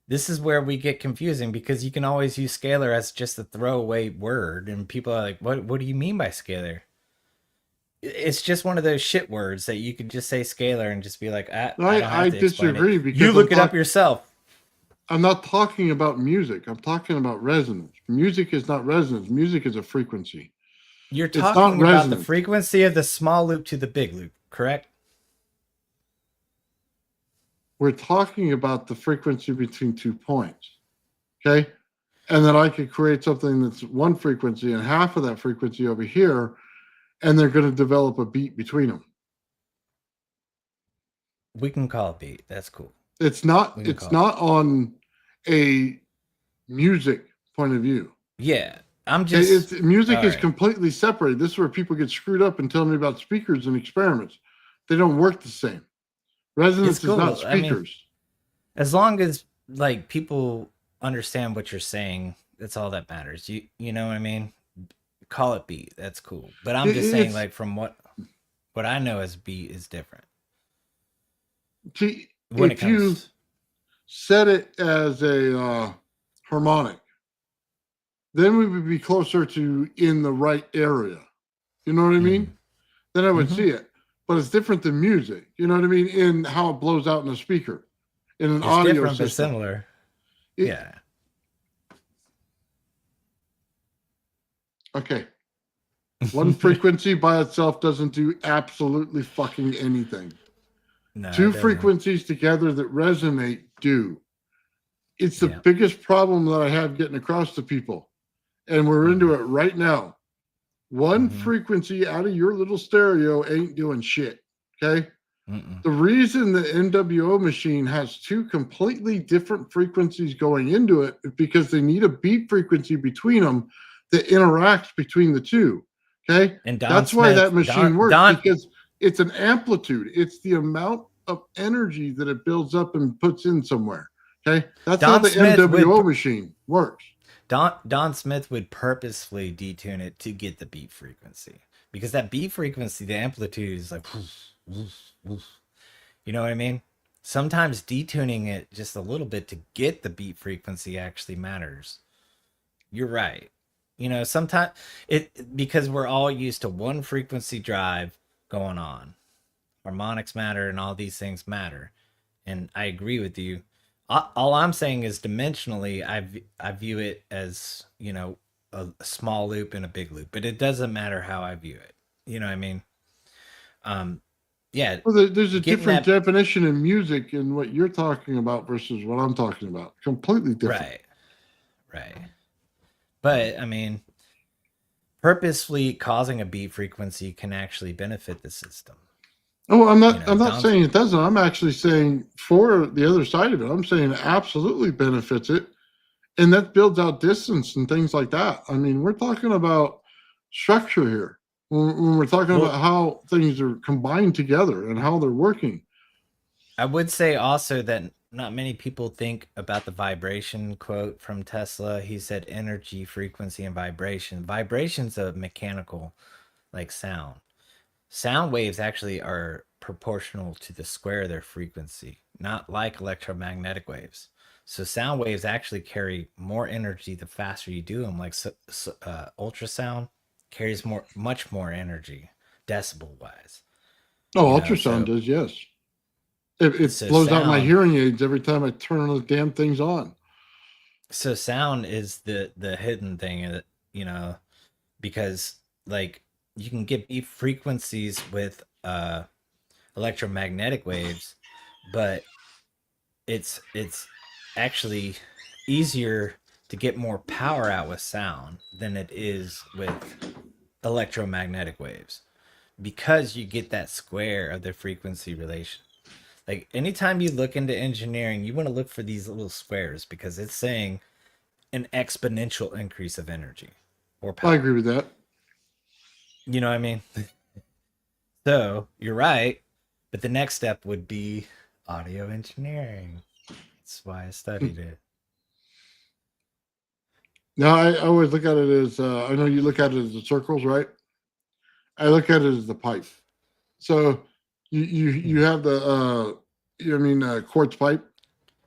Speaker 3: this is where we get confusing because you can always use scalar as just a throwaway word, and people are like, what do you mean by scalar? It's just one of those shit words that you could just say scalar and just be like, I don't have to explain
Speaker 2: disagree
Speaker 3: it.
Speaker 2: because
Speaker 3: You look it up yourself.
Speaker 2: I'm not talking about music. I'm talking about resonance. Music is not resonance. Music is a frequency.
Speaker 3: You're
Speaker 2: It's not
Speaker 3: talking about the
Speaker 2: resonance.
Speaker 3: frequency of the small loop to the big loop, correct?
Speaker 2: We're talking about the frequency between 2 points. Okay. And then I could create something that's one frequency and half of that frequency over here, and they're going to develop a beat between them.
Speaker 3: We can call it beat. That's cool.
Speaker 2: It's not on a music point of view.
Speaker 3: Yeah. I'm just
Speaker 2: music is completely separated. This is where people get screwed up and tell me about speakers and experiments. They don't work the same. Resonance is not speakers. I mean,
Speaker 3: as long as like people understand what you're saying, that's all that matters. You know what I mean? Call it beat. That's cool. But I'm just saying, like, from what I know as beat is different.
Speaker 2: See, if you set it as a harmonic, then we would be closer to in the right area. You know what I mean? Then I would see it. But it's different than music. You know what I mean? In how it blows out in a speaker, in an audio
Speaker 3: different
Speaker 2: system.
Speaker 3: But similar. Yeah.
Speaker 2: Okay. One frequency by itself doesn't do absolutely fucking anything. No, 2 frequencies together that resonate do. It's the biggest problem that I have getting across to people. And we're into it right now. One frequency out of your little stereo ain't doing shit. Okay. The reason the NWO machine has 2 completely different frequencies going into it is because they need a beat frequency between them that interacts between the 2. Okay. And that's why that machine works, because it's an amplitude. It's the amount of energy that it builds up and puts in somewhere. Okay. That's how the NWO machine works.
Speaker 3: Don Smith would purposefully detune it to get the beat frequency, because that beat frequency, the amplitude is like, you know what I mean? Sometimes detuning it just a little bit to get the beat frequency actually matters. You're right. You know, sometimes because we're all used to one frequency drive going on. Harmonics matter and all these things matter. And I agree with you. All I'm saying is dimensionally, I view it as, you know, a small loop and a big loop, but it doesn't matter how I view it. You know what I mean? Yeah.
Speaker 2: Well, there's a different definition in music in what you're talking about versus what I'm talking about. Completely different.
Speaker 3: Right. But I mean, purposefully causing a beat frequency can actually benefit the system.
Speaker 2: Oh, I'm not saying it doesn't. I'm actually saying for the other side of it, I'm saying it absolutely benefits it. And that builds out distance and things like that. I mean, we're talking about structure here. When we're talking about how things are combined together and how they're working.
Speaker 3: I would say also that not many people think about the vibration quote from Tesla. He said energy, frequency, and vibration. Vibration's a mechanical, like, sound. Sound waves actually are proportional to the square of their frequency, not like electromagnetic waves. So sound waves actually carry more energy the faster you do them. Like ultrasound carries much more energy, decibel wise.
Speaker 2: Oh,
Speaker 3: You know,
Speaker 2: ultrasound
Speaker 3: so
Speaker 2: does, yes. It
Speaker 3: so
Speaker 2: blows out my
Speaker 3: sound
Speaker 2: hearing aids every time I turn those damn things on.
Speaker 3: so sound is the hidden thing, you know, because like you can get beat frequencies with electromagnetic waves, but it's actually easier to get more power out with sound than it is with electromagnetic waves because you get that square of the frequency relation. Like anytime you look into engineering, you want to look for these little squares because it's saying an exponential increase of energy or
Speaker 2: I
Speaker 3: power.
Speaker 2: agree with that.
Speaker 3: You know what I mean? So you're right, but the next step would be audio engineering. That's why I studied it.
Speaker 2: Now, I always look at it as I know you look at it as the circles, right? I look at it as the pipe. So you have the quartz pipe,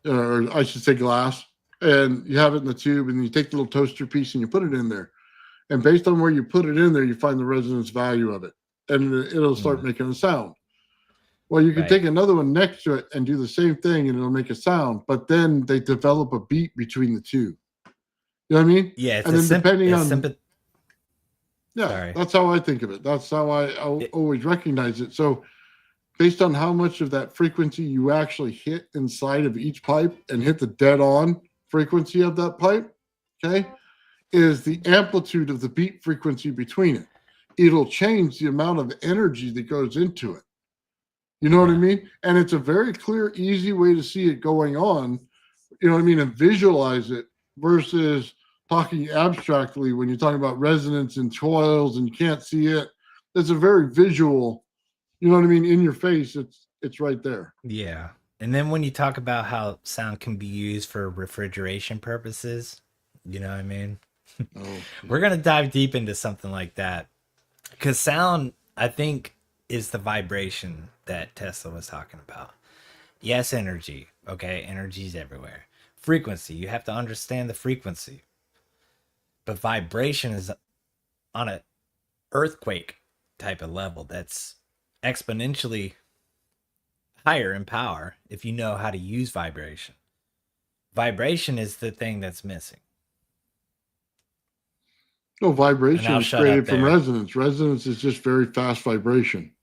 Speaker 2: or I should say glass, and you have it in the tube, and you take the little toaster piece and you put it in there. And based on where you put it in there, you find the resonance value of it, and it'll start
Speaker 3: Mm,
Speaker 2: making a sound. Well, you can
Speaker 3: right.
Speaker 2: take another one next to it and do the same thing, and it'll make a sound. But then they develop a beat between the two. You know what I mean?
Speaker 3: Yeah, it's
Speaker 2: And then depending
Speaker 3: a
Speaker 2: on,
Speaker 3: sympath.
Speaker 2: yeah,
Speaker 3: Sorry.
Speaker 2: that's how I think of it. That's how I
Speaker 3: It,
Speaker 2: always recognize it. So based on how much of that frequency you actually hit inside of each pipe and hit the dead on frequency of that pipe, okay, is the amplitude of the beat frequency between it. It'll change the amount of energy that goes into it. You know what I
Speaker 3: yeah.
Speaker 2: mean? And it's a very clear, easy way to see it going on, you know what I mean, and visualize it versus talking abstractly when you're talking about resonance and coils and you can't see it. It's a very visual, you know what I mean, in your face. It's right there.
Speaker 3: Yeah. And then when you talk about how sound can be used for refrigeration purposes, you know what I mean?
Speaker 2: Oh,
Speaker 3: We're going to dive deep into something like that because sound, I think, is the vibration that Tesla was talking about. Yes, energy. Okay. Energy's everywhere. Frequency. You have to understand the frequency. But vibration is on a earthquake type of level that's exponentially higher in power if you know how to use vibration. Vibration is the thing that's missing.
Speaker 2: no,
Speaker 3: And
Speaker 2: vibration
Speaker 3: I'll
Speaker 2: is
Speaker 3: shut up
Speaker 2: created from
Speaker 3: there.
Speaker 2: resonance. Resonance is just very fast vibration.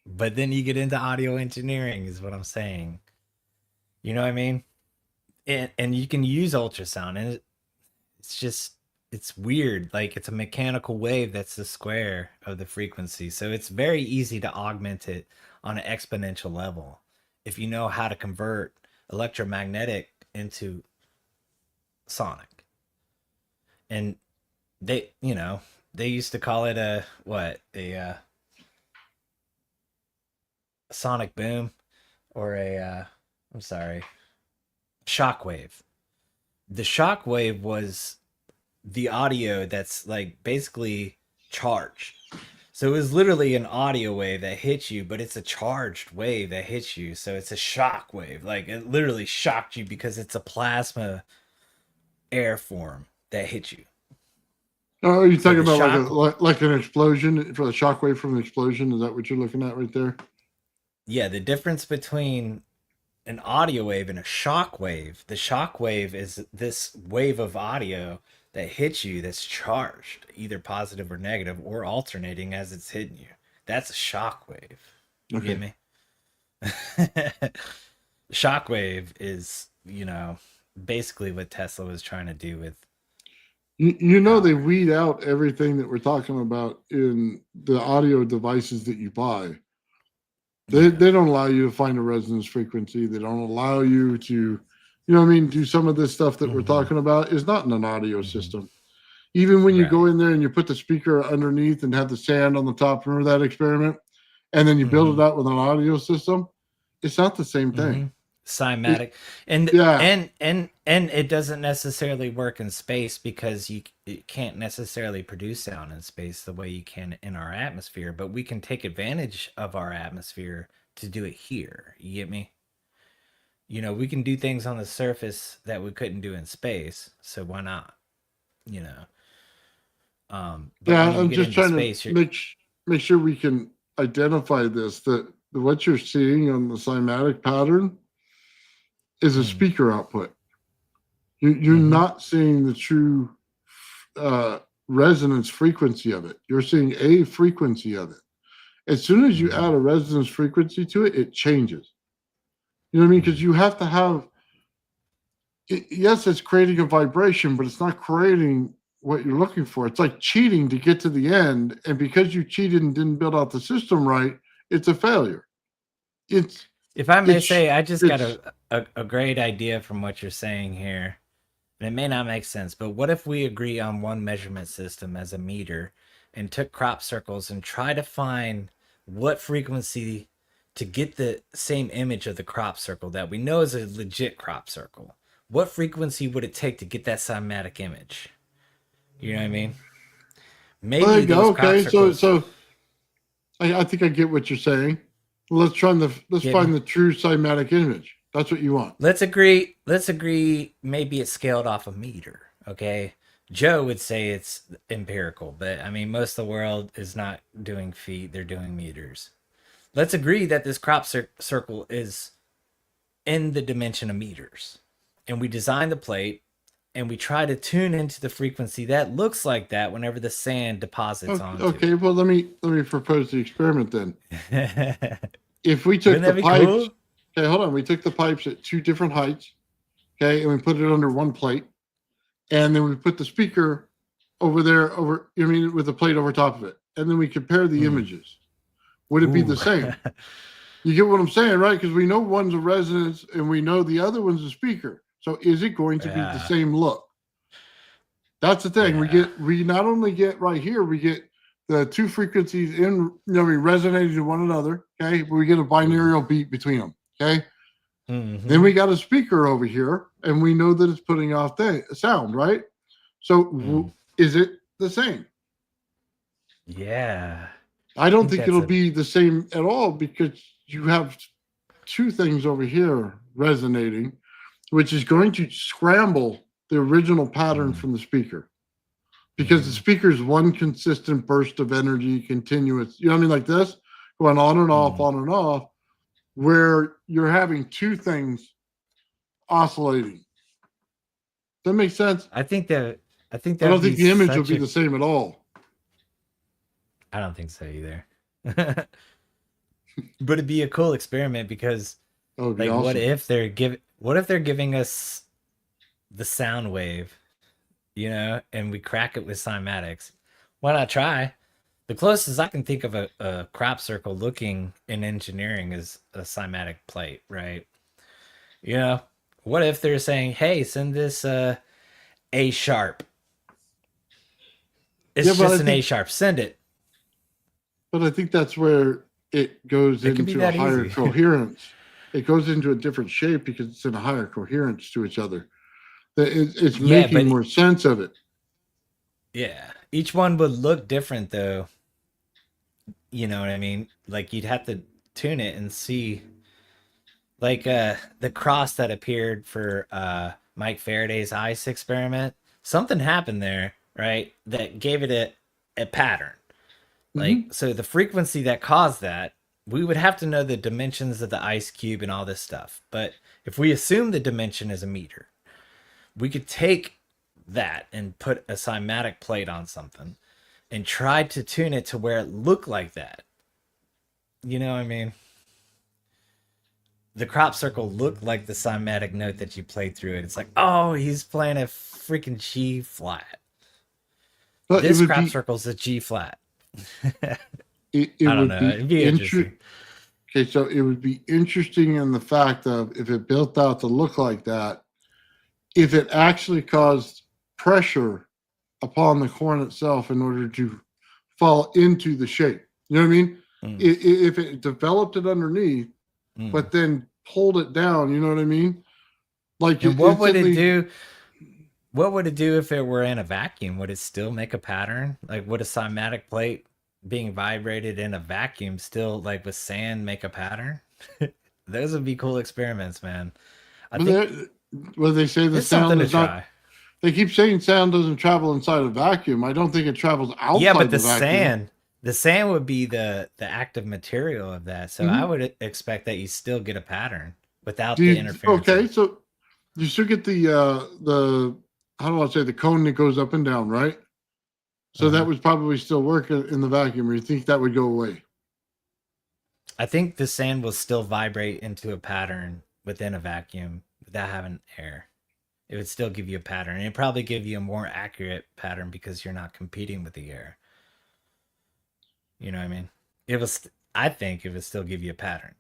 Speaker 3: But then you get into audio engineering, is what I'm saying. You know what I mean? And you can use ultrasound, and it's just it's weird. Like it's a mechanical wave that's the square of the frequency, so it's very easy to augment it on an exponential level if you know how to convert electromagnetic into sonic. And they, you know, they used to call it a what a sonic boom or a I'm sorry, shockwave. The shockwave was the audio that's like basically charged. So it was literally an audio wave that hits you, but it's a charged wave that hits you. So it's a shock wave. Like it literally shocked you because it's a plasma air form that hit you.
Speaker 2: Oh, are you
Speaker 3: So
Speaker 2: talking
Speaker 3: the
Speaker 2: about like
Speaker 3: shock,
Speaker 2: like an explosion for the shockwave from an explosion? Is that what you're looking at right there?
Speaker 3: yeah, the difference between an audio wave and a shock wave. The shock wave is this wave of audio that hits you that's charged, either positive or negative, or alternating as it's hitting you. That's a shock wave. You get
Speaker 2: Okay.
Speaker 3: me? Shock wave is, you know, basically what Tesla was trying to do with
Speaker 2: You know they
Speaker 3: power.
Speaker 2: weed out everything that we're talking about in the audio devices that you buy.
Speaker 3: Yeah.
Speaker 2: They don't allow you to find a resonance frequency. They don't allow you to, you know what I mean, do some of this stuff that we're
Speaker 3: Hmm.
Speaker 2: talking about is not in an audio
Speaker 3: Hmm.
Speaker 2: system. Even when you go
Speaker 3: Right.
Speaker 2: in there and you put the speaker underneath and have the sand on the top, remember that experiment? And then you build
Speaker 3: Hmm.
Speaker 2: it out with an audio system, it's not the same
Speaker 3: Hmm.
Speaker 2: thing. It,
Speaker 3: Cymatic, and
Speaker 2: yeah.
Speaker 3: it doesn't necessarily work in space because it can't necessarily produce sound in space the way you can in our atmosphere. But we can take advantage of our atmosphere to do it here. You get me? You know, we can do things on the surface that we couldn't do in space, so why not? You know, but
Speaker 2: Yeah,
Speaker 3: when you
Speaker 2: I'm
Speaker 3: get
Speaker 2: just
Speaker 3: into
Speaker 2: trying to
Speaker 3: space, you're
Speaker 2: make sure we can identify this, that what you're seeing on the cymatic pattern is a
Speaker 3: mm,
Speaker 2: speaker output. You're
Speaker 3: mm-hmm,
Speaker 2: not seeing the true uh, resonance frequency of it. You're seeing a frequency of it. As soon as you
Speaker 3: mm-hmm,
Speaker 2: add a resonance frequency to it, it changes. You know what I mean? Because you have to have, yes, it's creating a vibration, but it's not creating what you're looking for. It's like cheating to get to the end. And because you cheated and didn't build out the system right, it's a failure. It's,
Speaker 3: if I may
Speaker 2: it's,
Speaker 3: say, I just got
Speaker 2: it's,
Speaker 3: a great idea from what you're saying here. And it may not make sense, but what if we agree on one measurement system as a meter and took crop circles and try to find what frequency to get the same image of the crop circle that we know is a legit crop circle? What frequency would it take to get that cymatic image? You know what I mean?
Speaker 2: there
Speaker 3: Maybe
Speaker 2: you go.
Speaker 3: those crop
Speaker 2: Okay. So,
Speaker 3: circles
Speaker 2: I think I get what you're saying. Let's
Speaker 3: get
Speaker 2: find
Speaker 3: me.
Speaker 2: the true cymatic image. That's what you want.
Speaker 3: Let's agree maybe it's scaled off a meter, okay? Joe would say it's empirical, but I mean most of the world is not doing feet, they're doing meters. Let's agree that this crop circle is in the dimension of meters. And we design the plate and we try to tune into the frequency that looks like that whenever the sand deposits
Speaker 2: Okay,
Speaker 3: onto
Speaker 2: okay, well let me propose the experiment then.
Speaker 3: it.
Speaker 2: If we took
Speaker 3: Wouldn't
Speaker 2: the
Speaker 3: that be
Speaker 2: pipes,
Speaker 3: cool?
Speaker 2: okay, hold on, we took the pipes at two different heights, okay, and we put it under one plate, and then we put the speaker over there, over, I mean, with the plate over top of it, and then we compare the
Speaker 3: Hmm.
Speaker 2: images. Would it be the
Speaker 3: Ooh.
Speaker 2: same? You get what I'm saying, right? Because we know one's a resonance and we know the other one's a speaker. So is it going to be the
Speaker 3: Yeah.
Speaker 2: same look? That's the thing.
Speaker 3: Yeah.
Speaker 2: We not only get right here, we get the two frequencies in, resonating to one another. Okay, but we get a
Speaker 3: Ooh.
Speaker 2: binaural beat between them. Okay, then
Speaker 3: Mm-hmm.
Speaker 2: we got a speaker over here, and we know that it's putting off sound, right? So
Speaker 3: Mm.
Speaker 2: is it the same?
Speaker 3: Yeah.
Speaker 2: I
Speaker 3: I
Speaker 2: don't
Speaker 3: think
Speaker 2: think
Speaker 3: that's
Speaker 2: it'll
Speaker 3: a
Speaker 2: be the same at all because you have two things over here resonating, which is going to scramble the original pattern
Speaker 3: mm,
Speaker 2: from the speaker. Because the
Speaker 3: mm-hmm,
Speaker 2: speaker is one consistent burst of energy, continuous, you know what I mean, like this, going
Speaker 3: mm.
Speaker 2: on and off, where you're having two things oscillating. That makes sense.
Speaker 3: I think
Speaker 2: I
Speaker 3: that'd
Speaker 2: don't
Speaker 3: be
Speaker 2: think the image will
Speaker 3: such
Speaker 2: be
Speaker 3: a
Speaker 2: the same at all.
Speaker 3: I don't think so either. But it'd be a cool experiment because
Speaker 2: That would be
Speaker 3: like
Speaker 2: awesome.
Speaker 3: what if they're giving us the sound wave, you know, and we crack it with cymatics? Why not try? The closest I can think of a crop circle looking in engineering is a cymatic plate, right? You know, what if they're saying, "Hey, send this A sharp.
Speaker 2: Yeah,
Speaker 3: It's just an A sharp. Send it."
Speaker 2: but I think that's where it goes
Speaker 3: It could be
Speaker 2: into a
Speaker 3: that
Speaker 2: higher
Speaker 3: easy.
Speaker 2: coherence. It goes into a different shape because it's in a higher coherence to each other. It's
Speaker 3: Yeah,
Speaker 2: making
Speaker 3: but
Speaker 2: more sense of it.
Speaker 3: yeah, each one would look different though. You know what I mean? Like you'd have to tune it and see like the cross that appeared for Mike Faraday's ice experiment. Something happened there, right? That gave it a pattern. Like
Speaker 2: Mm-hmm.
Speaker 3: so the frequency that caused that, we would have to know the dimensions of the ice cube and all this stuff. But if we assume the dimension is a meter, we could take that and put a cymatic plate on something and try to tune it to where it looked like that. You know what I mean? The crop circle looked like the cymatic note that you played through it. It's like, oh, he's playing a freaking G flat.
Speaker 2: But it
Speaker 3: This
Speaker 2: would
Speaker 3: crop
Speaker 2: be
Speaker 3: circle's a G flat.
Speaker 2: it
Speaker 3: I don't
Speaker 2: would
Speaker 3: know.
Speaker 2: be
Speaker 3: It'd be
Speaker 2: interesting.
Speaker 3: interesting.
Speaker 2: Okay, so it would be interesting in the fact of if it built out to look like that, if it actually caused pressure upon the corn itself in order to fall into the shape. You know what I mean?
Speaker 3: Mm,
Speaker 2: If it developed it underneath,
Speaker 3: mm.
Speaker 2: but then pulled it down, you know what I mean? Like
Speaker 3: And what would it
Speaker 2: instantly.
Speaker 3: do? What would it do if it were in a vacuum? Would it still make a pattern? Like, would a cymatic plate being vibrated in a vacuum still, like with sand, make a pattern? Those would be cool experiments, man. I
Speaker 2: But
Speaker 3: think
Speaker 2: they say the
Speaker 3: it's something
Speaker 2: sound
Speaker 3: to
Speaker 2: is not.
Speaker 3: try.
Speaker 2: They keep saying sound doesn't travel inside a vacuum. I don't think it travels
Speaker 3: Yeah,
Speaker 2: outside
Speaker 3: but
Speaker 2: the vacuum.
Speaker 3: the sand would be the active material of that. So I
Speaker 2: Hmm.
Speaker 3: would expect that you still get a pattern
Speaker 2: Do
Speaker 3: without the
Speaker 2: you
Speaker 3: interference
Speaker 2: okay?
Speaker 3: of.
Speaker 2: So you still get the how do I say the cone that goes up and down, right? So that
Speaker 3: Uh-huh.
Speaker 2: would probably still work in the vacuum, or you think that would go away?
Speaker 3: I think the sand will still vibrate into a pattern within a vacuum without having air. It would still give you a pattern. And it'd probably give you a more accurate pattern because you're not competing with the air. You know what I mean? It was. I think it would still give you a pattern,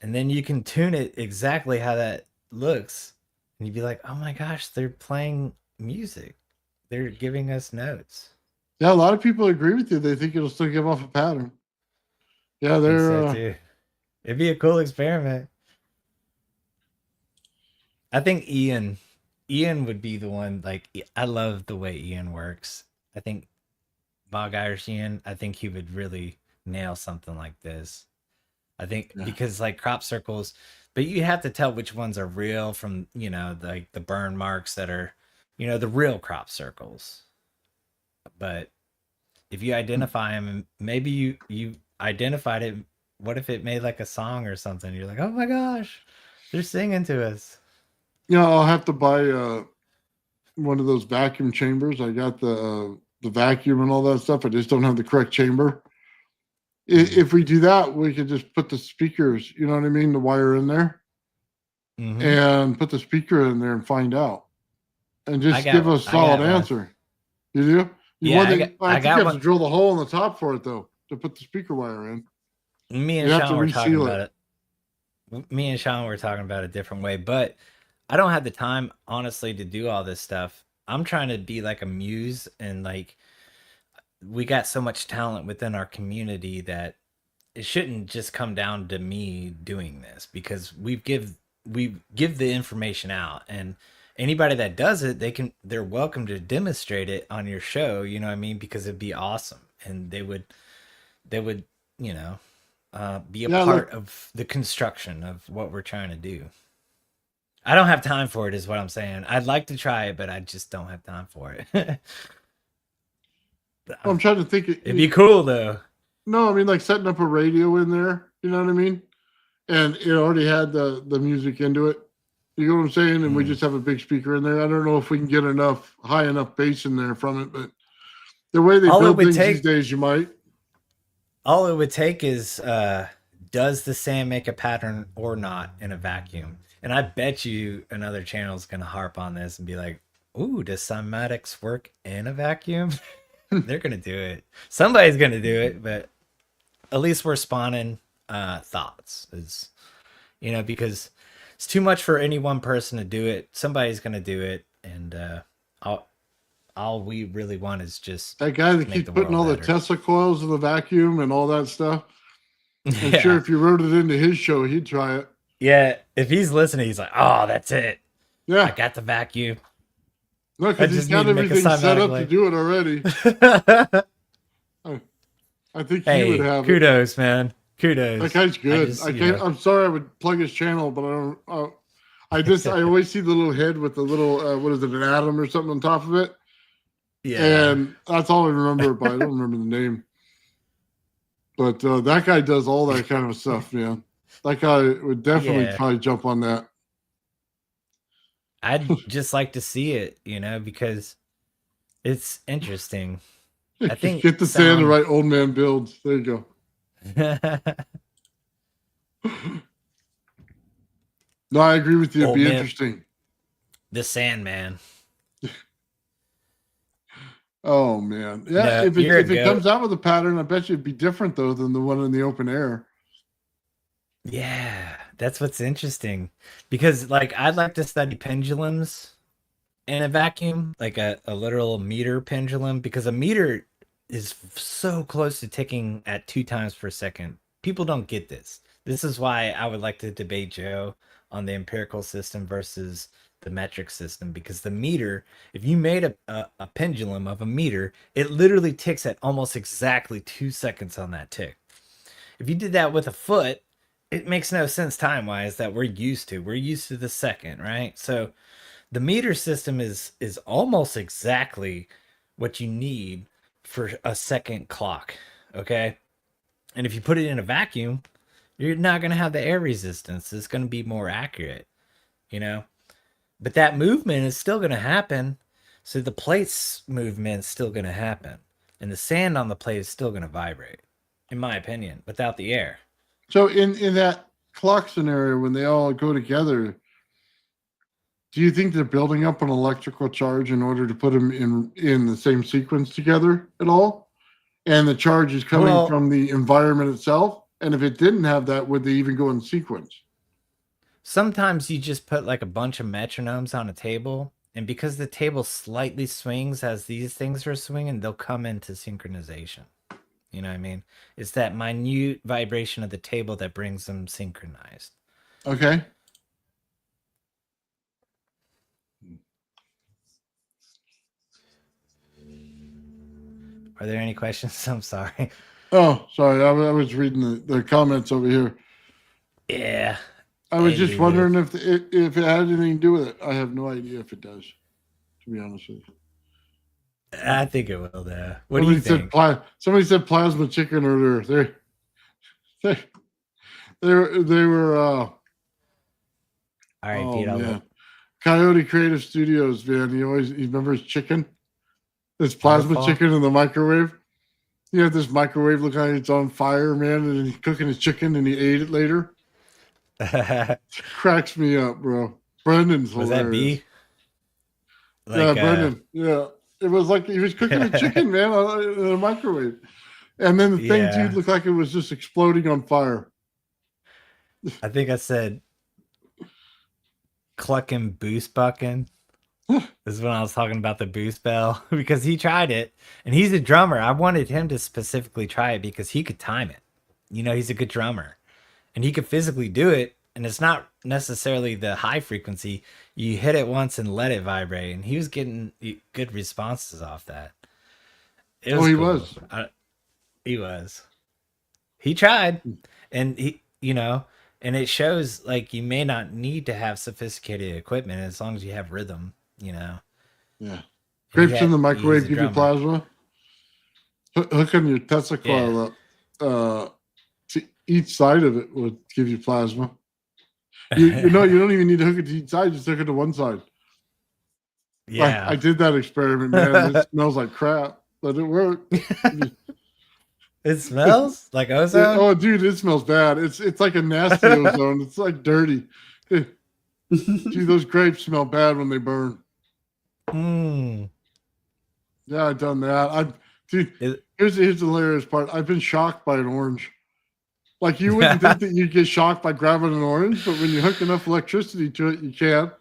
Speaker 3: and then you can tune it exactly how that looks, and you'd be like, "Oh my gosh, they're playing music. They're giving us notes."
Speaker 2: Yeah, a lot of people agree with you. They think it'll still give off a pattern. Yeah,
Speaker 3: I think
Speaker 2: they're
Speaker 3: so too. It'd be a cool experiment. I think Ian would be the one. Like, I love the way Ian works. I think Bog Irish Ian. I think he would really nail something like this. I think
Speaker 2: yeah.
Speaker 3: because like crop circles, but you have to tell which ones are real from, like the burn marks that are, the real crop circles. But if you identify them, maybe you identified it. What if it made like a song or something? You're like, oh my gosh, they're singing to us.
Speaker 2: I'll have to buy one of those vacuum chambers. I got the vacuum and all that stuff. I just don't have the correct chamber.
Speaker 3: Mm-hmm.
Speaker 2: If we do that, we could just put the speakers, you know what I mean, the wire in there,
Speaker 3: Mm-hmm.
Speaker 2: and put the speaker in there and find out, and
Speaker 3: I
Speaker 2: just give
Speaker 3: got
Speaker 2: a
Speaker 3: I
Speaker 2: solid
Speaker 3: got one.
Speaker 2: answer. You do? You
Speaker 3: Yeah,
Speaker 2: want
Speaker 3: I got
Speaker 2: to? I
Speaker 3: I
Speaker 2: think you
Speaker 3: got
Speaker 2: have
Speaker 3: one.
Speaker 2: to drill the hole in the top for it though to put the speaker wire in.
Speaker 3: Me
Speaker 2: You
Speaker 3: and
Speaker 2: have to
Speaker 3: Sean were talking
Speaker 2: reseal
Speaker 3: about
Speaker 2: it.
Speaker 3: it. Me and Sean were talking about a different way, but I don't have the time, honestly, to do all this stuff. I'm trying to be like a muse, and like we got so much talent within our community that it shouldn't just come down to me doing this because we give the information out, and anybody that does it, they're welcome to demonstrate it on your show. You know what I mean? Because it'd be awesome, and they would you know be a
Speaker 2: Yeah,
Speaker 3: part
Speaker 2: look,
Speaker 3: of the construction of what we're trying to do. I don't have time for it, is what I'm saying. I'd like to try it, but I just don't have time for it.
Speaker 2: I'm trying to think.
Speaker 3: It'd be cool though.
Speaker 2: No, I mean like setting up a radio in there. You know what I mean? And it already had the music into it. You know what I'm saying? And we
Speaker 3: Mm.
Speaker 2: just have a big speaker in there. I don't know if we can get enough high enough bass in there from it, but the way they
Speaker 3: All it
Speaker 2: build
Speaker 3: would
Speaker 2: things these
Speaker 3: take,
Speaker 2: days, you might.
Speaker 3: all it would take is, does the sand make a pattern or not in a vacuum? And I bet you another channel is gonna harp on this and be like, "Ooh, does cymatics work in a vacuum?" They're gonna do it. Somebody's gonna do it, but at least we're spawning thoughts. Is because it's too much for any one person to do it. Somebody's gonna do it, and all all we really want is just
Speaker 2: That guy that
Speaker 3: to make
Speaker 2: keeps
Speaker 3: the
Speaker 2: putting
Speaker 3: world
Speaker 2: all the
Speaker 3: better.
Speaker 2: Tesla coils in the vacuum and all that stuff. I'm sure
Speaker 3: Yeah.
Speaker 2: if you wrote it into his show, he'd try it.
Speaker 3: Yeah, if he's listening, he's like, "Oh, that's it. I
Speaker 2: Yeah.
Speaker 3: got the vacuum.
Speaker 2: No,
Speaker 3: I
Speaker 2: because he's
Speaker 3: just need
Speaker 2: got
Speaker 3: to make a
Speaker 2: everything set
Speaker 3: cymatic
Speaker 2: up to
Speaker 3: light."
Speaker 2: do it already. I, I think he would
Speaker 3: Hey,
Speaker 2: have it.
Speaker 3: kudos, man.
Speaker 2: That
Speaker 3: Kudos.
Speaker 2: guy's
Speaker 3: I
Speaker 2: good.
Speaker 3: just,
Speaker 2: I can't. I'm sorry. I would plug his channel, but I don't. I always see the little head with the little what is it, an atom or something on top of it,
Speaker 3: yeah.
Speaker 2: and that's all I remember. But I don't remember the name. But that guy does all that kind of stuff, man. That guy would definitely
Speaker 3: Yeah.
Speaker 2: probably jump on that.
Speaker 3: I'd just like to see it, because it's interesting. I think
Speaker 2: Get the sand to
Speaker 3: sound
Speaker 2: right old man builds. There you go. No, I agree with you. It'd
Speaker 3: old
Speaker 2: be
Speaker 3: man,
Speaker 2: interesting.
Speaker 3: the Sandman.
Speaker 2: Oh man, yeah.
Speaker 3: No,
Speaker 2: If
Speaker 3: you're a
Speaker 2: it
Speaker 3: goat.
Speaker 2: comes out with a pattern, I bet you it'd be different though than the one in the open air.
Speaker 3: Yeah, that's what's interesting because like I'd like to study pendulums in a vacuum, like a literal meter pendulum, because a meter is so close to ticking at 2 times per second. People don't get this. This is why I would like to debate Joe on the empirical system versus the metric system, because the meter, if you made a pendulum of a meter, it literally ticks at almost exactly 2 seconds on that tick. If you did that with a foot, it makes no sense time wise that we're used to. We're used to the second, right? So the meter system is almost exactly what you need for a second clock. Okay. And if you put it in a vacuum, you're not going to have the air resistance. It's going to be more accurate, you know? But that movement is still going to happen. So the plate's movement is still going to happen. And the sand on the plate is still going to vibrate, in my opinion, without the air.
Speaker 2: So in that clock scenario, when they all go together, do you think they're building up an electrical charge in order to put them in the same sequence together at all? And the charge is coming from the environment itself? And if it didn't have that, would they even go in sequence?
Speaker 3: Sometimes you just put like a bunch of metronomes on a table, and because the table slightly swings as these things are swinging, they'll come into synchronization. You know what I mean? It's that minute vibration of the table that brings them synchronized.
Speaker 2: Okay.
Speaker 3: Are there any questions? I'm sorry.
Speaker 2: Oh, sorry. I was reading the comments over here.
Speaker 3: Yeah.
Speaker 2: I was just wondering if it had anything to do with it. I have no idea if it does, to be honest with you.
Speaker 3: I think it will, though. What do you think?
Speaker 2: Somebody said plasma chicken earlier. They were.
Speaker 3: All right, Pete.
Speaker 2: Man. Coyote Creative Studios, man. He remembers chicken. This plasma chicken in the microwave. You have this microwave looking like it's on fire, man, and he's cooking his chicken and he ate it later. Cracks me up, bro. Brendan's hilarious. Was that B? Yeah, Brendan. Yeah. It was like he was cooking a chicken, man, in a microwave. And then the thing, dude, looked like it was just exploding on fire.
Speaker 3: I think I said clucking boost bucking. This is when I was talking about the boost bell, because he tried it and he's a drummer. I wanted him to specifically try it because he could time it. You know, he's a good drummer and he could physically do it. And it's not necessarily the high frequency. You hit it once and let it vibrate. And he was getting good responses off that. It was
Speaker 2: he
Speaker 3: cool.
Speaker 2: was.
Speaker 3: He was. He tried. And he, you know, and it shows like you may not need to have sophisticated equipment as long as you have rhythm, you know.
Speaker 2: Yeah. Grapes in the microwave give you plasma. Hooking your Tesla coil up to each side of it would give you plasma. You know, you don't even need to hook it to each side, just hook it to one side.
Speaker 3: Yeah.
Speaker 2: I did that experiment, man. It smells like crap, but it worked.
Speaker 3: It smells like ozone?
Speaker 2: Oh, dude, it smells bad. It's like a nasty ozone. It's like dirty. Dude, those grapes smell bad when they burn. Yeah, I've done that. Here's the hilarious part. I've been shocked by an orange. Like, you wouldn't think that you'd get shocked by grabbing an orange, but when you hook enough electricity to it, you can.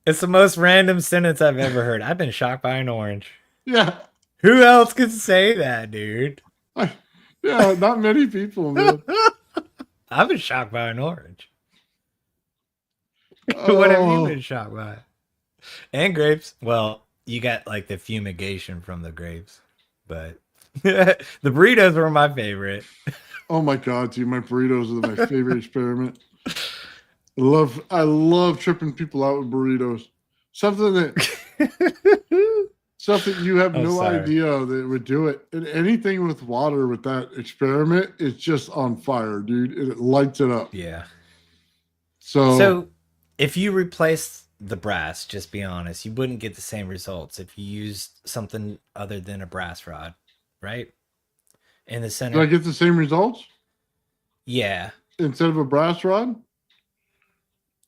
Speaker 3: It's the most random sentence I've ever heard. I've been shocked by an orange.
Speaker 2: Yeah.
Speaker 3: Who else could say that, dude?
Speaker 2: Yeah, not many people, man.
Speaker 3: I've been shocked by an orange. What have you been shocked by? And grapes. Well, you got like the fumigation from the grapes, but the burritos were my favorite.
Speaker 2: Oh my God, dude, my burritos are my favorite experiment. I love tripping people out with burritos. Something you have no idea that would do it. And anything with water with that experiment is just on fire, dude. It lights it up.
Speaker 3: Yeah.
Speaker 2: So
Speaker 3: if you replace the brass, just be honest, you wouldn't get the same results if you used something other than a brass rod, right? In the center.
Speaker 2: Do I get the same results?
Speaker 3: Yeah.
Speaker 2: Instead of a brass rod?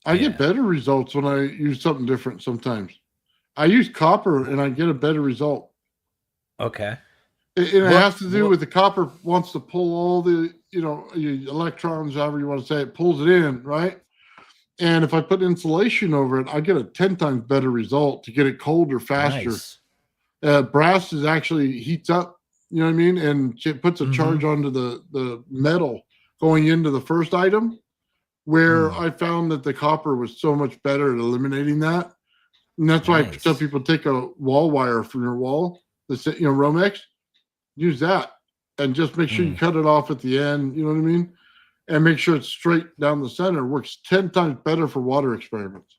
Speaker 2: I get better results when I use something different sometimes. I use copper and I get a better result.
Speaker 3: Okay.
Speaker 2: And it has to do with the copper wants to pull all the, electrons, however you want to say it, pulls it in, right? And if I put insulation over it, I get a 10 times better result to get it colder faster. Nice. Brass is actually heats up, you know what I mean? And it puts a charge onto the metal going into the first item, where I found that the copper was so much better at eliminating that. And that's why I tell people take a wall wire from your wall, Romex, use that and just make sure you cut it off at the end. You know what I mean? and make sure it's straight down the center. Works 10 times better for water experiments.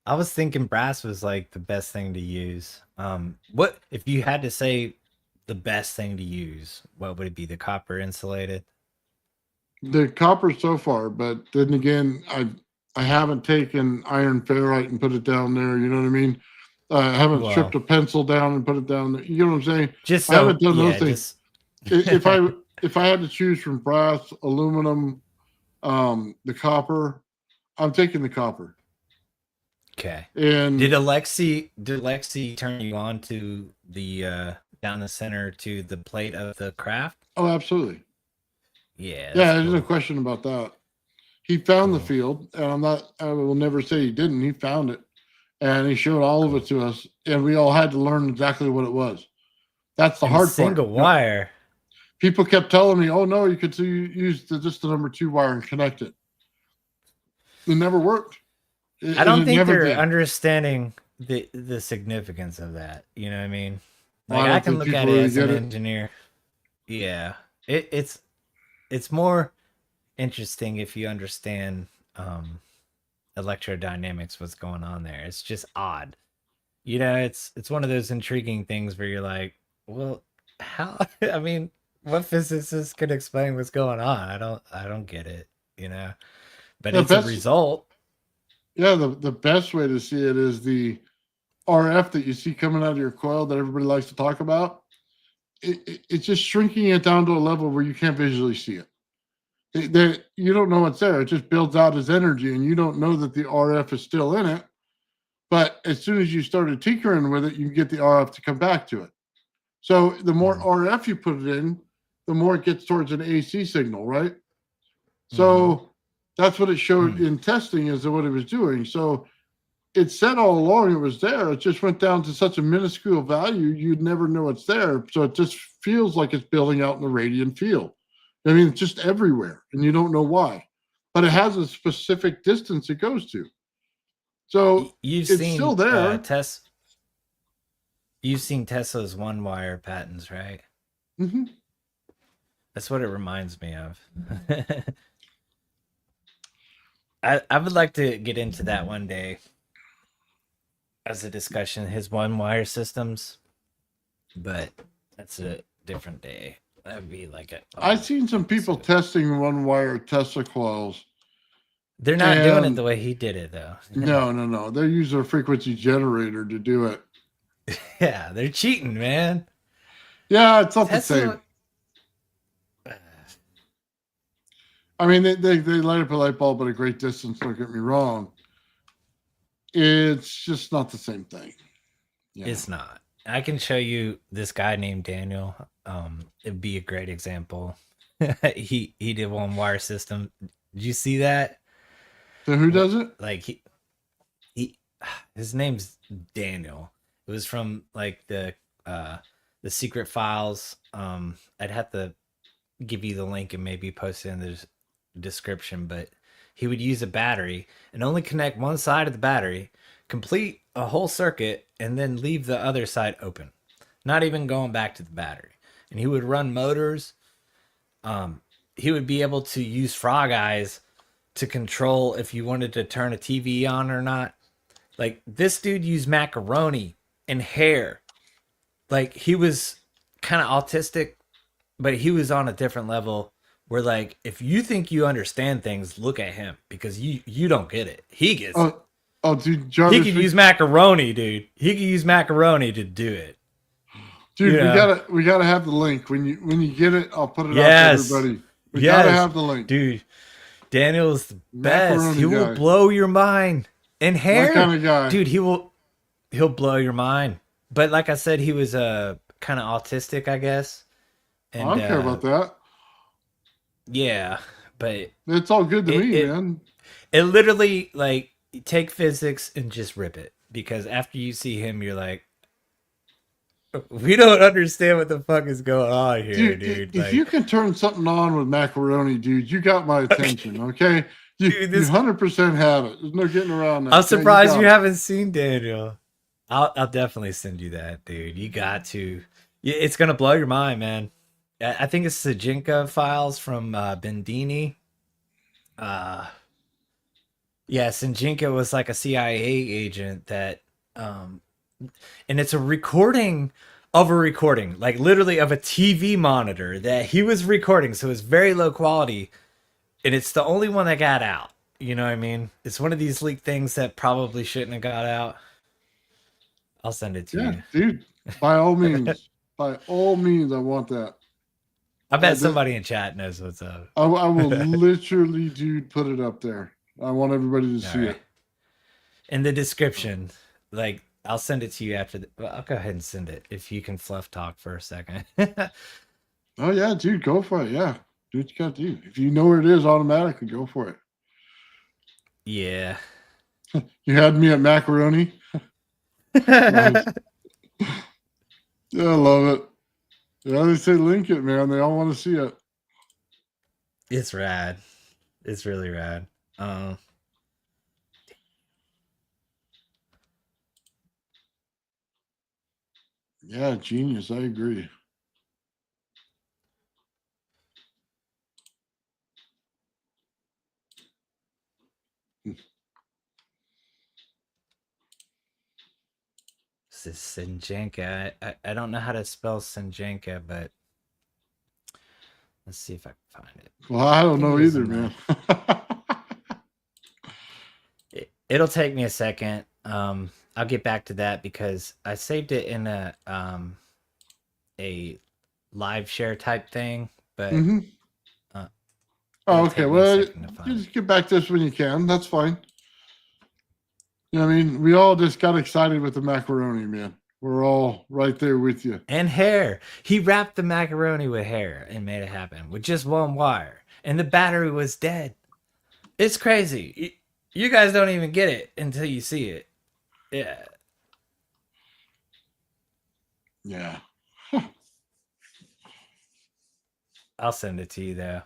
Speaker 3: I was thinking brass was like the best thing to use. What if you had to say the best thing to use? What would it be? The copper insulated?
Speaker 2: The copper so far, but then again, I haven't taken iron ferrite and put it down there. You know what I mean? I haven't
Speaker 3: Well,
Speaker 2: pped a pencil down and put it down there. You know what I'm saying?
Speaker 3: just
Speaker 2: I haven't
Speaker 3: so
Speaker 2: done those
Speaker 3: yeah,
Speaker 2: things.
Speaker 3: just
Speaker 2: If I had to choose from brass, aluminum, the copper, I'm taking the copper.
Speaker 3: okay.
Speaker 2: And
Speaker 3: Did Alexi turn you on to the down the center to the plate of the craft?
Speaker 2: oh, absolutely.
Speaker 3: Yeah,
Speaker 2: Yeah,
Speaker 3: that's
Speaker 2: there's no
Speaker 3: cool.
Speaker 2: question about that. He found the
Speaker 3: Cool.
Speaker 2: field, and I will never say he didn't. He found it, and he showed all of
Speaker 3: Cool.
Speaker 2: it to us, and we all had to learn exactly what it was. That's the
Speaker 3: And
Speaker 2: hard part.
Speaker 3: single wire.
Speaker 2: People kept telling me, "Oh no, you could use just the number 2 wire and connect it." It never worked.
Speaker 3: I don't
Speaker 2: It
Speaker 3: think
Speaker 2: never
Speaker 3: they're
Speaker 2: did.
Speaker 3: understanding the significance of that. You know what I mean?
Speaker 2: Well,
Speaker 3: Like
Speaker 2: I
Speaker 3: I
Speaker 2: don't
Speaker 3: can
Speaker 2: think
Speaker 3: look at
Speaker 2: people
Speaker 3: it
Speaker 2: really
Speaker 3: as an
Speaker 2: get it.
Speaker 3: engineer. Yeah. It's more interesting if you understand electrodynamics, what's going on there. It's just odd. You know, it's one of those intriguing things where you're like, well, how I mean, what physicist could explain what's going on? I don't get it, you know. But
Speaker 2: The
Speaker 3: it's a
Speaker 2: best,
Speaker 3: result.
Speaker 2: yeah, the best way to see it is the RF that you see coming out of your coil that everybody likes to talk about. It's just shrinking it down to a level where you can't visually see it. You don't know what's there. It just builds out as energy, and you don't know that the RF is still in it. But as soon as you started tinkering with it, you get the RF to come back to it. So the more
Speaker 3: Mm-hmm.
Speaker 2: RF you put it in, the more it gets towards an AC signal, right?
Speaker 3: Mm-hmm.
Speaker 2: So that's what it showed in testing is what it was doing. So it said all along it was there. It just went down to such a minuscule value, you'd never know it's there. So it just feels like it's building out in the radiant field. I mean, it's just everywhere, and you don't know why. But it has a specific distance it goes to. So
Speaker 3: You've
Speaker 2: it's still
Speaker 3: seen
Speaker 2: there.
Speaker 3: You've seen Tesla's one wire patents, right?
Speaker 2: Mm-hmm.
Speaker 3: That's what it reminds me of. I would like to get into that one day as a discussion, his one wire systems, but that's a different day. That would be like a
Speaker 2: I've seen some people
Speaker 3: episode.
Speaker 2: testing one wire Tesla coils.
Speaker 3: They're not doing it the way he did it though.
Speaker 2: No. They use a frequency generator to do it.
Speaker 3: Yeah, they're cheating, man.
Speaker 2: Yeah, it's not the
Speaker 3: Tesla.
Speaker 2: same. I mean, they light up a light bulb at a great distance. Don't get me wrong. It's just not the same thing. Yeah.
Speaker 3: It's not. I can show you this guy named Daniel. It'd be a great example. he did one wire system. Did you see that?
Speaker 2: So who does it?
Speaker 3: Like he his name's Daniel. It was from like the secret files. I'd have to give you the link and maybe post it in the description, but he would use a battery and only connect one side of the battery, complete a whole circuit, and then leave the other side open, not even going back to the battery. And he would run motors. He would be able to use frog eyes to control if you wanted to turn a TV on or not. Like this dude used macaroni and hair. Like he was kind of autistic, but he was on a different level where like if you think you understand things, look at him because you don't get it. He gets it.
Speaker 2: Oh, dude, Jarvis,
Speaker 3: He can use macaroni, dude. He can use macaroni to do it.
Speaker 2: dude,
Speaker 3: Yeah.
Speaker 2: we gotta have the link when you get it. I'll put it
Speaker 3: Yes.
Speaker 2: out to everybody. We
Speaker 3: Yes.
Speaker 2: gotta have the link,
Speaker 3: dude. Daniel's the best.
Speaker 2: Macaroni
Speaker 3: He will
Speaker 2: guy.
Speaker 3: blow your mind. And hair,
Speaker 2: My kind of guy.
Speaker 3: dude. He'll blow your mind. But like I said, he was kind of autistic, I guess. And
Speaker 2: I don't care about that.
Speaker 3: yeah, but
Speaker 2: It's all good to me,
Speaker 3: it-
Speaker 2: man.
Speaker 3: it literally like take physics and just rip it because after you see him, you're like, we don't understand what the fuck is going on here, dude.
Speaker 2: If
Speaker 3: Like,
Speaker 2: you can turn something on with macaroni, dude, you got my attention. Okay, you,
Speaker 3: Dude, this-
Speaker 2: you 100% have it. There's no getting around that.
Speaker 3: I'm
Speaker 2: okay?
Speaker 3: surprised
Speaker 2: got
Speaker 3: you
Speaker 2: it.
Speaker 3: haven't seen Daniel. I'll definitely send you that, dude. You got to. It's gonna blow your mind, man. I think it's the Jinka files from Bendini. Yeah, Sinjinka was like a CIA agent that, um, and it's a recording of a recording, like literally of a TV monitor that he was recording. So it's very low quality, and it's the only one that got out. You know what I mean? It's one of these leaked things that probably shouldn't have got out. I'll send it to
Speaker 2: Yeah,
Speaker 3: you.
Speaker 2: dude. By all means, I want that.
Speaker 3: I bet
Speaker 2: That
Speaker 3: somebody in chat knows what's up.
Speaker 2: I will literally, dude, put it up there. I want everybody to
Speaker 3: All
Speaker 2: see
Speaker 3: right.
Speaker 2: it.
Speaker 3: In the description, like I'll send it to you after. Well, I'll go ahead and send it if you can fluff talk for a second.
Speaker 2: Oh yeah, dude, go for it. Yeah, do what you got to do. If you know where it is, automatically go for it.
Speaker 3: Yeah.
Speaker 2: You had me at macaroni. Nice. Yeah, I love it. Yeah, they say link it, man. They all want to see it.
Speaker 3: It's rad. It's really rad.
Speaker 2: Yeah, genius. I agree.
Speaker 3: This is Sinjanka. I don't know how to spell Sinjanka, but let's see if I can find it.
Speaker 2: Well, I don't
Speaker 3: think
Speaker 2: know
Speaker 3: it was
Speaker 2: either,
Speaker 3: in
Speaker 2: man.
Speaker 3: It'll take me a second. I'll get back to that because I saved it in a live share type thing, but
Speaker 2: Mm-hmm.
Speaker 3: uh,
Speaker 2: Oh,
Speaker 3: it'll
Speaker 2: okay.
Speaker 3: take me a
Speaker 2: Well,
Speaker 3: second to
Speaker 2: you
Speaker 3: find
Speaker 2: just
Speaker 3: it.
Speaker 2: get back to us when you can. That's fine. You know what I mean? We all just got excited with the macaroni, man. We're all right there with you.
Speaker 3: And hair. He wrapped the macaroni with hair and made it happen with just one wire, and the battery was dead. It's crazy. You guys don't even get it until you see it. Yeah.
Speaker 2: Yeah.
Speaker 3: I'll send it to you though,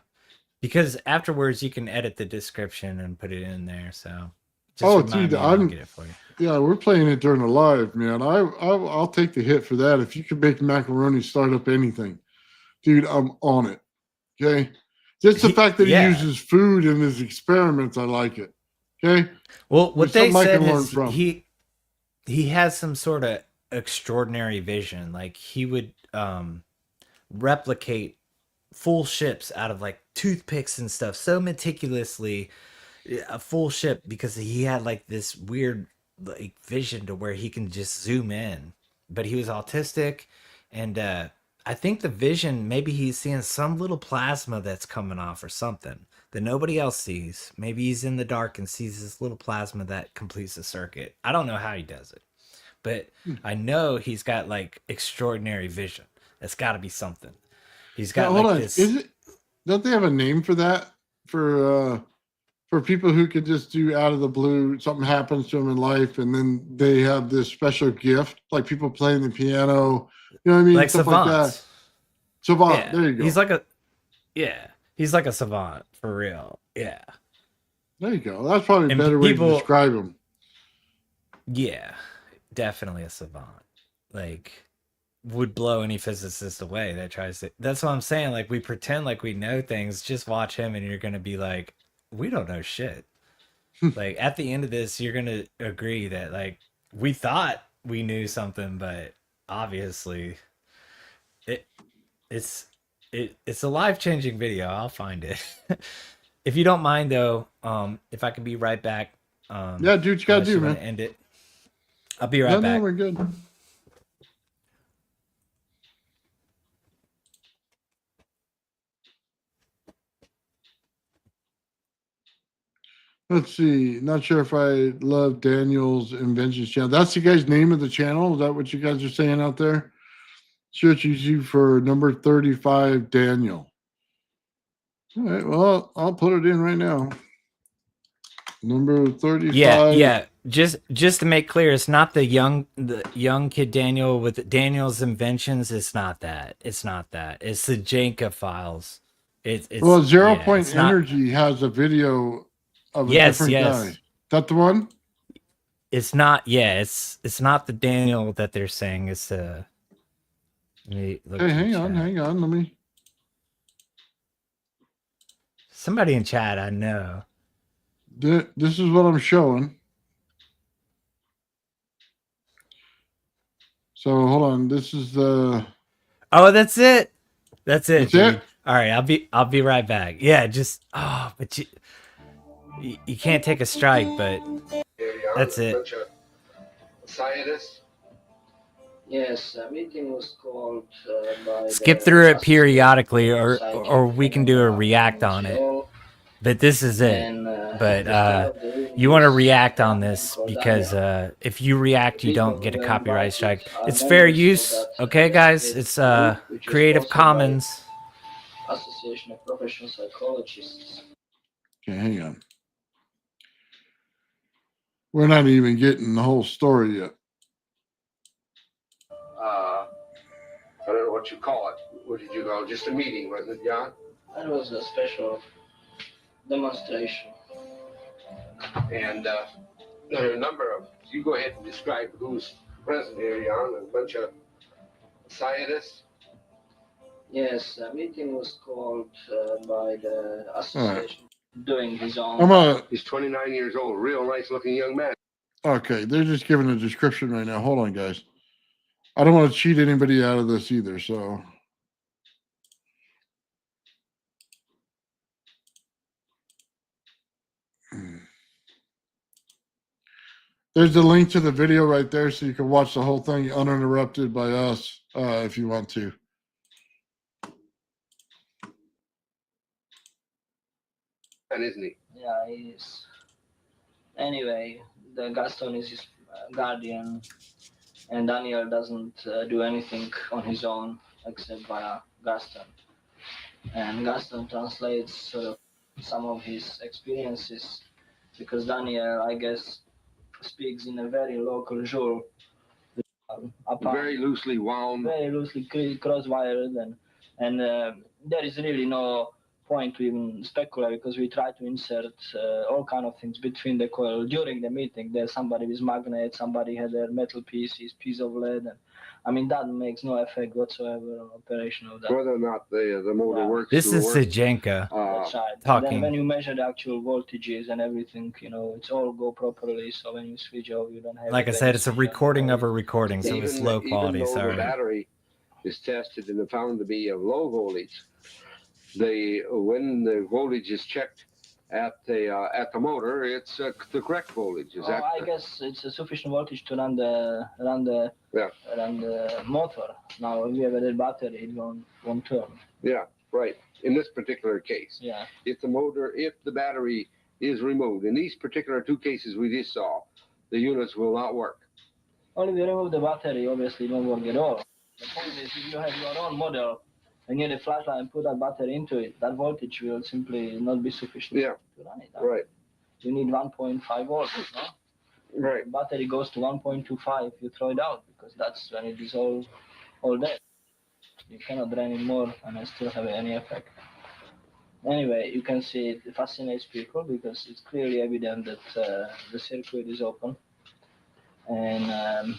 Speaker 3: because afterwards you can edit the description and put it in there. So just remind
Speaker 2: dude,
Speaker 3: me and I'll get it for you.
Speaker 2: Yeah, we're playing it during the live, man. I'll take the hit for that. If you can make macaroni start up anything, dude, I'm on it. Okay, just the fact that he uses food in his experiments, I like it. Okay.
Speaker 3: Well, what they said is
Speaker 2: from.
Speaker 3: he has some sort of extraordinary vision. Like he would replicate full ships out of like toothpicks and stuff so meticulously, a full ship, because he had like this weird like vision to where he can just zoom in, but he was autistic. And I think the vision, maybe he's seeing some little plasma that's coming off or something that nobody else sees. Maybe he's in the dark and sees this little plasma that completes the circuit. I don't know how he does it, but I know he's got like extraordinary vision. That's got to be something. He's got
Speaker 2: hold
Speaker 3: like
Speaker 2: on.
Speaker 3: this.
Speaker 2: Is it? Don't they have a name for that? For people who could just do out of the blue, something happens to them in life, and then they have this special gift, like people playing the piano. You know what I mean?
Speaker 3: Like
Speaker 2: Stuff
Speaker 3: savants.
Speaker 2: like that. Savant.
Speaker 3: Yeah.
Speaker 2: There you go.
Speaker 3: He's like a he's like a savant for real. Yeah.
Speaker 2: There you go. That's probably a
Speaker 3: And
Speaker 2: better way to describe him.
Speaker 3: Yeah, definitely a savant. Like, would blow any physicist away that tries to. That's what I'm saying. Like, we pretend like we know things. Just watch him, and you're gonna be like, we don't know shit. Like at the end of this, you're gonna agree that like we thought we knew something, but obviously, it's a life-changing video. I'll find it. If you don't mind though, if I can be right back.
Speaker 2: Yeah, dude, you gotta do, man.
Speaker 3: End it. I'll be right back.
Speaker 2: No, we're good. Let's see. Not sure if I love Daniel's Inventions channel. That's the guy's name of the channel. Is that what you guys are saying out there? Search YouTube for number 35, Daniel. All right. Well, I'll put it in right now. Number 35.
Speaker 3: Yeah. Just to make clear, it's not the young kid Daniel with Daniel's Inventions. It's not that. It's the Jenka files. It's
Speaker 2: well, Zero Point Energy has a video of a different guy. Is that the one?
Speaker 3: It's not. Yeah, it's not the Daniel that they're saying. It's the.
Speaker 2: Hey, hang on. Let me.
Speaker 3: Somebody in chat, I know.
Speaker 2: This is what I'm showing. So hold on. This is the.
Speaker 3: Oh, that's it. That's it,
Speaker 2: That's
Speaker 3: dude.
Speaker 2: it?
Speaker 3: All right, I'll be right back. Yeah, just but you can't take a strike, but that's it.
Speaker 1: Bunch of scientists.
Speaker 4: Yes, a meeting was called by
Speaker 3: Skip
Speaker 4: the
Speaker 3: through it
Speaker 4: Association
Speaker 3: periodically,
Speaker 4: of
Speaker 3: or we can do a react on it. But this is it.
Speaker 4: And
Speaker 3: But
Speaker 4: the start of the evening
Speaker 3: you want to
Speaker 4: was
Speaker 3: react
Speaker 4: a
Speaker 3: on
Speaker 4: man
Speaker 3: this
Speaker 4: called
Speaker 3: because
Speaker 4: Daniel.
Speaker 3: if you react, you
Speaker 4: People
Speaker 3: don't get
Speaker 4: who
Speaker 3: a
Speaker 4: were
Speaker 3: copyright
Speaker 4: invited
Speaker 3: strike.
Speaker 4: are
Speaker 3: It's fair
Speaker 4: members of
Speaker 3: use,
Speaker 4: that
Speaker 3: okay, guys?
Speaker 4: secret
Speaker 3: It's
Speaker 4: group, which is
Speaker 3: Creative
Speaker 4: sponsored by
Speaker 3: Commons.
Speaker 4: Association of Professional Psychologists.
Speaker 2: Okay, hang on. We're not even getting the whole story yet.
Speaker 1: I don't know what you call it. What did you call it? Just a meeting, wasn't it, John?
Speaker 4: That was a special demonstration.
Speaker 1: And there are a number of. You go ahead and describe who's present here, John. A bunch of scientists.
Speaker 4: Yes, a meeting was called by the association doing his own.
Speaker 1: He's 29 years old. Real nice-looking young man.
Speaker 2: Okay, they're just giving a description right now. Hold on, guys. I don't want to cheat anybody out of this either, so. There's the link to the video right there, so you can watch the whole thing uninterrupted by us if you want to.
Speaker 1: And isn't he?
Speaker 4: Yeah, he is. Anyway, the Gaston is his guardian, and Daniel doesn't do anything on his own except via Gaston. And Gaston translates some of his experiences because Daniel, I guess, speaks in a very local Joule.
Speaker 1: Very loosely wound.
Speaker 4: Very loosely cross-wired, and there is really no point to even speculate because we try to insert all kind of things between the coil during the meeting. There's somebody with magnet, somebody had their metal pieces, piece of lead, and I mean that makes no effect whatsoever on operation of that.
Speaker 1: Whether or not the motor works.
Speaker 3: This is Sajenka
Speaker 4: That's right.
Speaker 3: talking.
Speaker 4: And then when you measure the actual voltages and everything, it's all go properly. So when you switch off, you don't have.
Speaker 3: Like I said, it's a recording of a recording, so it's low quality.
Speaker 1: Even though
Speaker 3: Sorry.
Speaker 1: the battery is tested and found to be of low voltage, when the voltage is checked at the motor, it's the correct voltage. Is that?
Speaker 4: I guess it's a sufficient voltage to run the motor. Now, if you have a dead battery, it won't turn.
Speaker 1: Yeah, right. In this particular case,
Speaker 4: yeah.
Speaker 1: If the battery is removed, in these particular two cases we just saw, the units will not work.
Speaker 4: Only if you remove the battery, obviously, it won't work at all. The point is, if you have your own model and you need a flashlight and put that battery into it, that voltage will simply not be sufficient to run it.
Speaker 1: Right.
Speaker 4: You need 1.5 volts, no?
Speaker 1: Right.
Speaker 4: The battery goes to 1.25, you throw it out, because that's when it is all dead. You cannot drain it more and still have any effect. Anyway, you can see it fascinates people because it's clearly evident that the circuit is open. And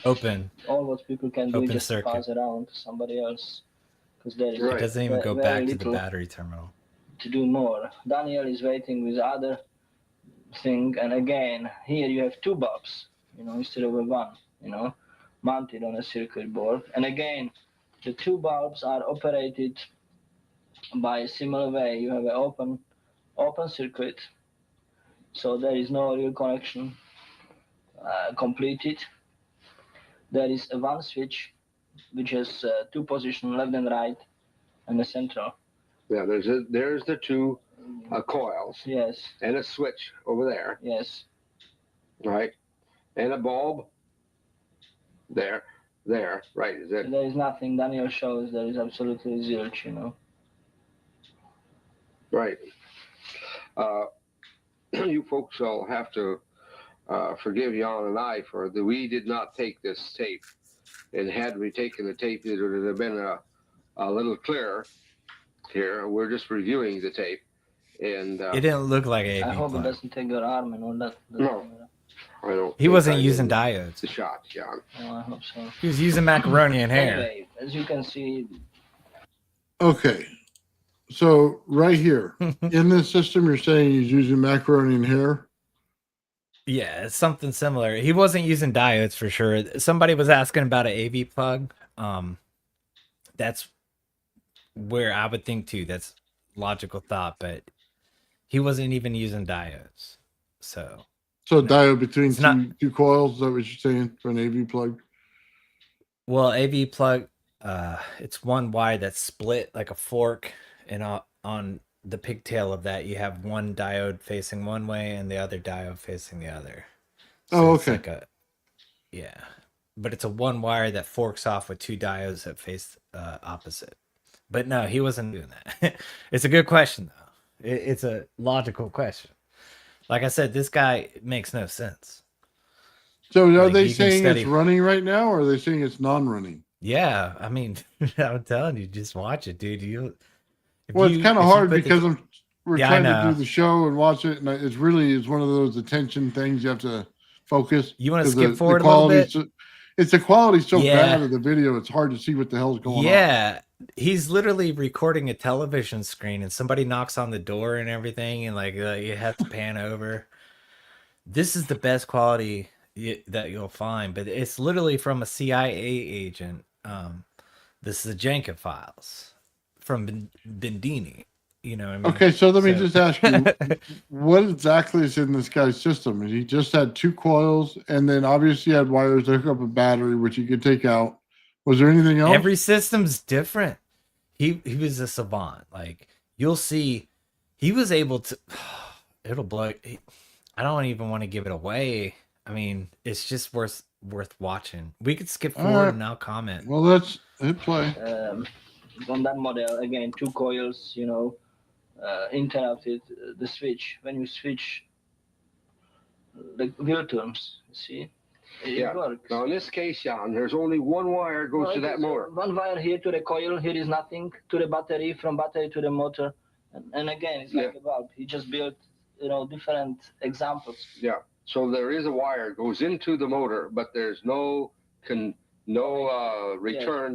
Speaker 4: all what people can do is just pass it around to somebody else. Because there is
Speaker 3: it doesn't even go back to the battery terminal.
Speaker 4: To do more. Daniel is waiting with other thing, and again, here you have two bulbs, instead of a one, mounted on a circuit board. And again, the two bulbs are operated by a similar way. You have an open circuit, so there is no real connection completed. There is a one switch, which has two positions, left and right, and a central.
Speaker 1: Yeah, there's the two coils.
Speaker 4: Yes.
Speaker 1: And a switch over there.
Speaker 4: Yes.
Speaker 1: Right. And a bulb. There. Right. Is that?
Speaker 4: There is nothing. Daniel shows there is absolutely zilch,
Speaker 1: Right. You folks will have to forgive Jan and I for we did not take this tape. And had we taken the tape, it would have been a little clearer. Here, we're just reviewing the tape, and
Speaker 3: it didn't look like a.
Speaker 4: I hope it doesn't take your arm and all that.
Speaker 1: No, I don't.
Speaker 3: He wasn't using diodes.
Speaker 1: The shot, John.
Speaker 4: No, I hope so.
Speaker 3: He was using macaroni and hair.
Speaker 4: Anyway, as you can see.
Speaker 2: Okay, So right here in this system, you're saying he's using macaroni and hair.
Speaker 3: Yeah, it's something similar. He wasn't using diodes for sure. Somebody was asking about an AV plug. That's where I would think too. That's logical thought, but he wasn't even using diodes. So
Speaker 2: So
Speaker 3: no,
Speaker 2: diode between
Speaker 3: it's not.
Speaker 2: two coils. Is that what you're saying for an AV plug?
Speaker 3: Well, AV plug, it's one wire that's split like a fork, and on the pigtail of that, you have one diode facing one way and the other diode facing the other. So
Speaker 2: Oh,
Speaker 3: it's
Speaker 2: okay.
Speaker 3: like a, yeah, but it's a one wire that forks off with two diodes that face opposite. But no, he wasn't doing that. It's a good question though. It's a logical question. Like I said, this guy makes no sense.
Speaker 2: So are
Speaker 3: Like
Speaker 2: they
Speaker 3: you can
Speaker 2: saying it's
Speaker 3: study.
Speaker 2: running right now, or are they saying it's non-running?
Speaker 3: Yeah, I mean, I'm telling you, just watch it, dude. You
Speaker 2: Well, it's kind of
Speaker 3: if you
Speaker 2: hard
Speaker 3: put
Speaker 2: because
Speaker 3: the
Speaker 2: we're
Speaker 3: yeah, I
Speaker 2: trying to do
Speaker 3: know.
Speaker 2: the show and watch it, and it's one of those attention things. You have to focus
Speaker 3: You want to
Speaker 2: because
Speaker 3: skip
Speaker 2: the
Speaker 3: forward a little
Speaker 2: quality.
Speaker 3: bit?
Speaker 2: It's the quality so
Speaker 3: Yeah,
Speaker 2: bad of the video. It's hard to see what the hell's going on.
Speaker 3: yeah. He's literally recording a television screen, and somebody knocks on the door and everything, and like you have to pan over. This is the best quality that you'll find, but it's literally from a CIA agent. This is the Jenka files from Bendini. You know what I mean?
Speaker 2: Okay, so let me
Speaker 3: So
Speaker 2: just ask you, what exactly is in this guy's system? He just had two coils, and then obviously had wires to hook up a battery, which you could take out. Was there anything else?
Speaker 3: every system's different. He was a savant. Like you'll see, he was able to. It'll blow. I don't even want to give it away. I mean, it's just worth watching. We could skip
Speaker 2: All
Speaker 3: forward
Speaker 2: right.
Speaker 3: and I'll comment.
Speaker 2: Well, let's hit play.
Speaker 4: On that model, again, two coils, interrupted the switch. When you switch the wheel terms, see, it works.
Speaker 5: Now in this case, Jan, there's only one wire goes
Speaker 4: No,
Speaker 5: to
Speaker 4: it
Speaker 5: that
Speaker 4: is,
Speaker 5: motor.
Speaker 4: one wire here to the coil, here is nothing, to the battery, from battery to the motor. And again, it's like a bulb. He just built, different examples.
Speaker 5: Yeah. So there is a wire goes into the motor, but there's no return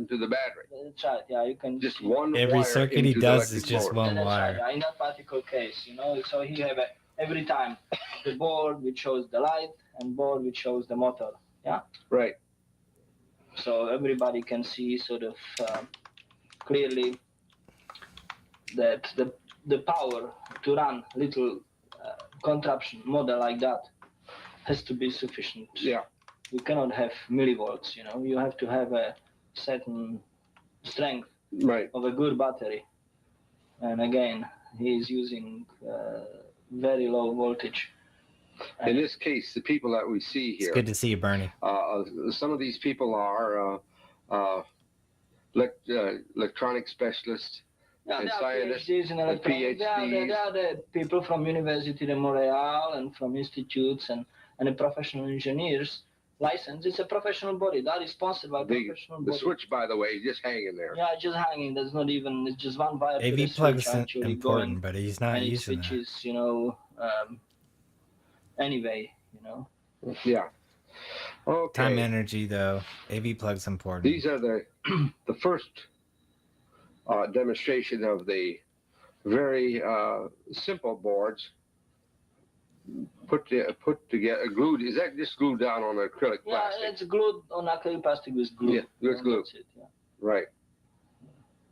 Speaker 5: to the battery.
Speaker 4: That's right. Yeah, you can
Speaker 5: Just
Speaker 4: see.
Speaker 5: one
Speaker 3: Every
Speaker 5: wire
Speaker 3: circuit he
Speaker 5: into the
Speaker 3: does is
Speaker 5: electric
Speaker 3: just
Speaker 5: motor.
Speaker 3: one
Speaker 4: And that's
Speaker 3: wire.
Speaker 4: right. Yeah, in that particular case, so he have every time the board which shows the light and board which shows the motor. Yeah.
Speaker 5: Right.
Speaker 4: So everybody can see sort of clearly that the power to run little contraption model like that has to be sufficient.
Speaker 5: Yeah.
Speaker 4: You cannot have millivolts. You have to have a certain strength
Speaker 5: Right.
Speaker 4: of a good battery. And again, he is using very low voltage.
Speaker 5: In this case, the people that we see
Speaker 3: It's
Speaker 5: here,
Speaker 3: good to see you, Bernie.
Speaker 5: some of these people are electronic specialists.
Speaker 4: Yeah,
Speaker 5: and
Speaker 4: they are
Speaker 5: scientists,
Speaker 4: PhDs in electronics. They
Speaker 5: PhDs.
Speaker 4: are the people from University de Montreal and from institutes and the professional engineers license. It's a professional body that is sponsored by professional
Speaker 5: The
Speaker 4: body.
Speaker 5: switch, by the way, is just hanging there.
Speaker 4: Yeah, just hanging. There's not even. It's just one wire to the
Speaker 3: AV plug's
Speaker 4: switch actually
Speaker 3: important,
Speaker 4: going,
Speaker 3: but he's not
Speaker 4: and it
Speaker 3: using that.
Speaker 4: switches. Anyway.
Speaker 5: Yeah. Okay.
Speaker 3: Time energy though. AV plug's important.
Speaker 5: These are the first demonstration of the very simple boards put together, glued. Is that just glued down on acrylic plastic?
Speaker 4: Yeah, it's glued on acrylic plastic with glue.
Speaker 5: Yeah, with glue.
Speaker 4: That's it, yeah.
Speaker 5: Right.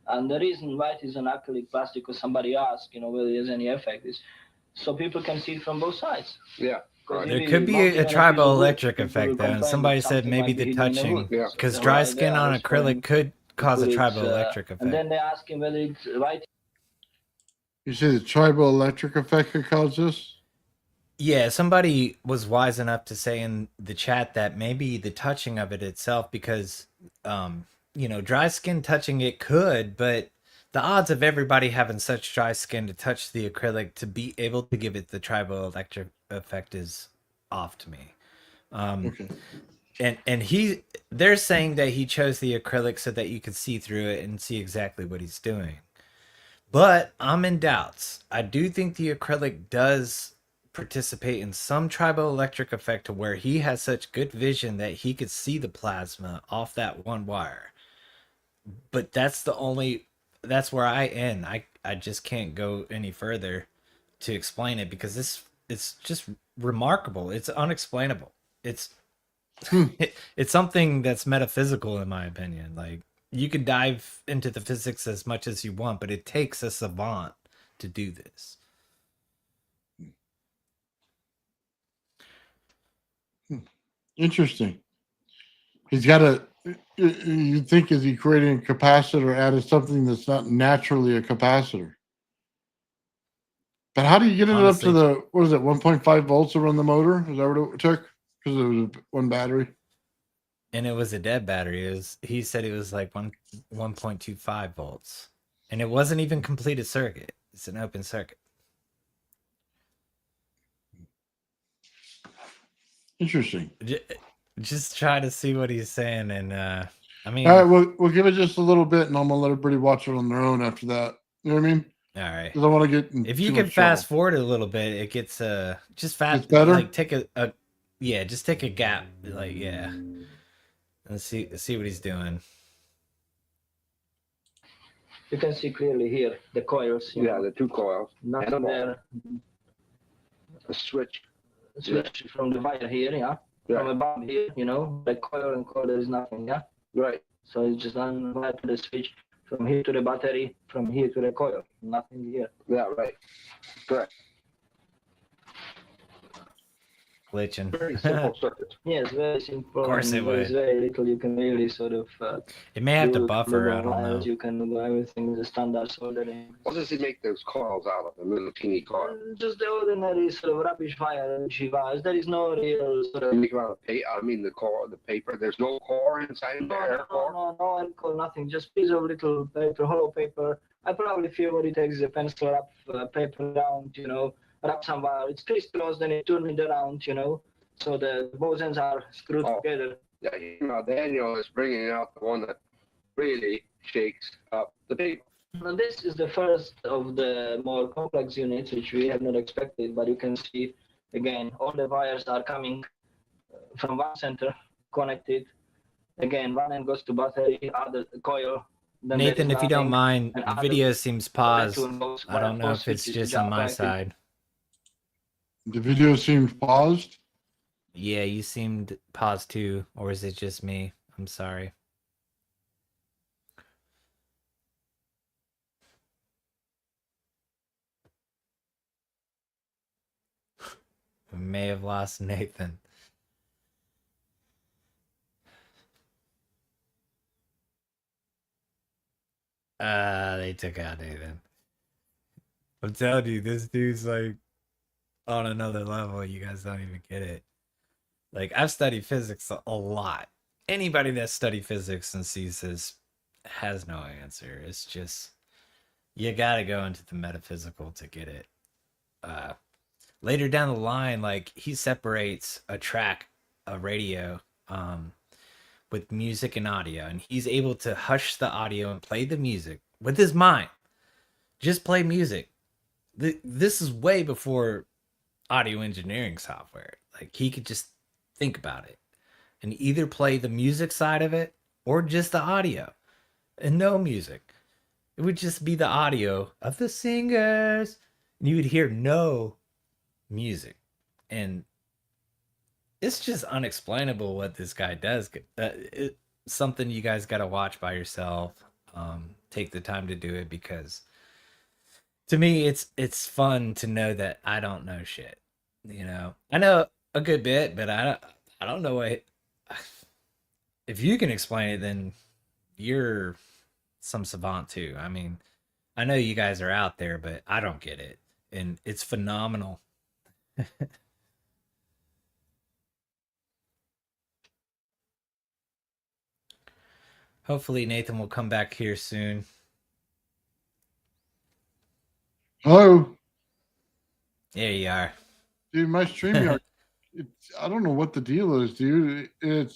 Speaker 4: And the reason why it is on acrylic plastic, because somebody asked, whether there's any effect, is so people can see it from both sides.
Speaker 5: Yeah. Right.
Speaker 3: There could be a triboelectric effect though, and somebody said maybe the touching,
Speaker 5: Yeah.
Speaker 3: because dry skin on acrylic could cause a triboelectric
Speaker 4: And
Speaker 3: effect.
Speaker 4: then they ask him whether it's right.
Speaker 2: You say the triboelectric effect could cause this?
Speaker 3: Yeah, somebody was wise enough to say in the chat that maybe the touching of it itself, because dry skin touching it could, but the odds of everybody having such dry skin to touch the acrylic to be able to give it the triboelectric effect is off to me.
Speaker 2: Okay.
Speaker 3: And they're saying that he chose the acrylic so that you could see through it and see exactly what he's doing. But I'm in doubts. I do think the acrylic does participate in some triboelectric effect to where he has such good vision that he could see the plasma off that one wire. But that's where I end. I just can't go any further to explain it because it's just remarkable. It's unexplainable. It's it's something that's metaphysical in my opinion. Like you can dive into the physics as much as you want, but it takes a savant to do this.
Speaker 2: Interesting. He's got a. You think is he creating a capacitor out of something that's not naturally a capacitor? But how do you get it
Speaker 3: Honestly,
Speaker 2: up to the what is it 1.5 volts to run the motor? Is that what it took? Because it was one battery.
Speaker 3: and it was a dead battery. He said it was like 1.25 volts, and it wasn't even completed circuit. It's an open circuit.
Speaker 2: Interesting.
Speaker 3: Just try to see what he's saying, and I mean,
Speaker 2: All right, we'll give it just a little bit, and I'm gonna let everybody watch it on their own after that. You know what I mean?
Speaker 3: all right.
Speaker 2: Because I want to get.
Speaker 3: If you can fast forward a little bit, it gets just fast.
Speaker 2: It's better?
Speaker 3: Like take a yeah, just take a gap. Like yeah, let's see what he's doing.
Speaker 4: You can see clearly here the coils.
Speaker 5: Yeah, the two coils.
Speaker 4: Nothing there.
Speaker 5: A switch.
Speaker 4: Switch from the wire here, yeah.
Speaker 5: Yeah.
Speaker 4: From above here, the coil and coil, there is nothing, yeah.
Speaker 5: Right.
Speaker 4: So it's just one wire to the switch, from here to the battery, from here to the coil. Nothing here.
Speaker 5: Yeah, right. Correct.
Speaker 3: Glitching.
Speaker 5: Very simple circuit.
Speaker 4: Yes, very simple.
Speaker 3: Of course
Speaker 4: and
Speaker 3: it would.
Speaker 4: There's very little you can really sort of.
Speaker 3: It may have to
Speaker 4: do
Speaker 3: buffer. I
Speaker 4: with
Speaker 3: don't
Speaker 4: wires.
Speaker 3: know.
Speaker 4: You can do everything with the standard soldering.
Speaker 5: What does he make those coils out of? The little teeny coil.
Speaker 4: Just the ordinary sort of rubbish wire wires. There is no real sort of.
Speaker 5: You make them out of I mean the core, the paper. There's no core inside the air core.
Speaker 4: No alcohol, nothing. Just piece of little paper, hollow paper. I probably feel what it takes is a pencil, wrap paper around, wrap some wire. It's crisscrossed, then you turn it around, so the both ends are screwed together.
Speaker 5: Yeah, now Daniel is bringing out the one that really shakes up the paper.
Speaker 4: Now this is the first of the more complex units, which we have not expected, but you can see, again, all the wires are coming from one center, connected. Again, one end goes to battery, other coil. Then
Speaker 3: Nathan, if you don't mind, the video seems paused.
Speaker 4: Goes,
Speaker 3: I don't know if it's just on my side.
Speaker 2: The video seems paused.
Speaker 3: Yeah, you seemed paused too, or is it just me? I'm sorry. We may have lost Nathan. They took out Nathan. I'm telling you, this dude's like on another level. You guys don't even get it. Like, I've studied physics a lot. Anybody that studied physics and sees this has no answer. It's just, you gotta go into the metaphysical to get it. Later down the line, like, he separates a radio, with music and audio, and he's able to hush the audio and play the music with his mind. Just play music. This is way before audio engineering software. Like, he could just think about it and either play the music side of it or just the audio and no music. It would just be the audio of the singers and you would hear no music. And it's just unexplainable what this guy does. It's something you guys got to watch by yourself. Take the time to do it, because to me it's fun to know that I don't know shit. I know a good bit, but I don't know what. If you can explain it, then you're some savant too. I mean, I know you guys are out there, but I don't get it, and it's phenomenal. Hopefully Nathan will come back here soon.
Speaker 2: Hello.
Speaker 3: There you are.
Speaker 2: Dude, my StreamYard, I don't know what the deal is, dude. It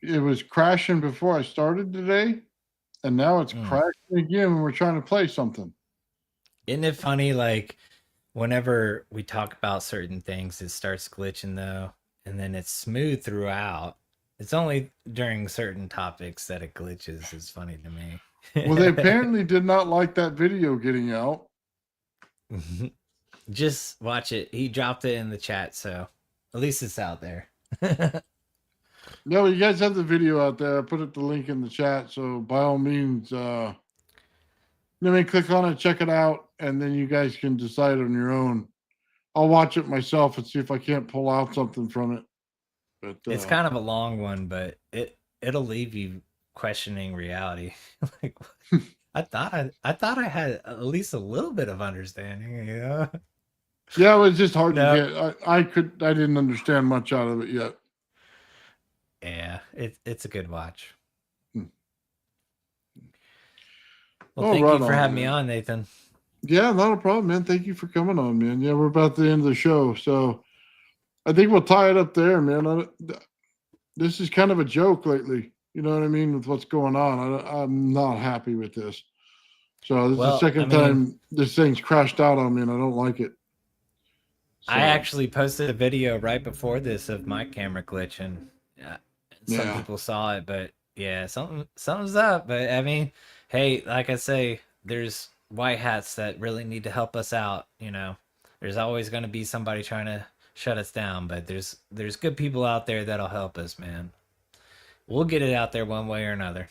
Speaker 2: was crashing before I started today, and now it's crashing again when we're trying to play something.
Speaker 3: Isn't it funny, like, whenever we talk about certain things, it starts glitching, though, and then it's smooth throughout. It's only during certain topics that it glitches. It's funny to me.
Speaker 2: Well, they apparently did not like that video getting out.
Speaker 3: Just watch it. He dropped it in the chat, so at least it's out there.
Speaker 2: No, you guys have the video out there. I put the link in the chat, so by all means, click on it, check it out, and then you guys can decide on your own. I'll watch it myself and see if I can't pull out something from it. But
Speaker 3: It's kind of a long one, but it'll leave you questioning reality. Like, I thought I had at least a little bit of understanding, you know?
Speaker 2: Yeah, it was just hard to get. I didn't understand much out of it yet.
Speaker 3: Yeah, it's a good watch.
Speaker 2: Hmm.
Speaker 3: Well, thank you for having me on, Nathan.
Speaker 2: Yeah, not a problem, man. Thank you for coming on, man. Yeah, we're about at the end of the show, so I think we'll tie it up there, man. This is kind of a joke lately. You know what I mean? With what's going on, I'm not happy with this. So this is the second time this thing's crashed out on me, and I don't like it. So,
Speaker 3: I actually posted a video right before this of my camera glitch, and some people saw it, but yeah, something's up. But I mean, hey, like I say, there's white hats that really need to help us out. You know, there's always going to be somebody trying to shut us down, but there's good people out there that'll help us, man. We'll get it out there one way or another.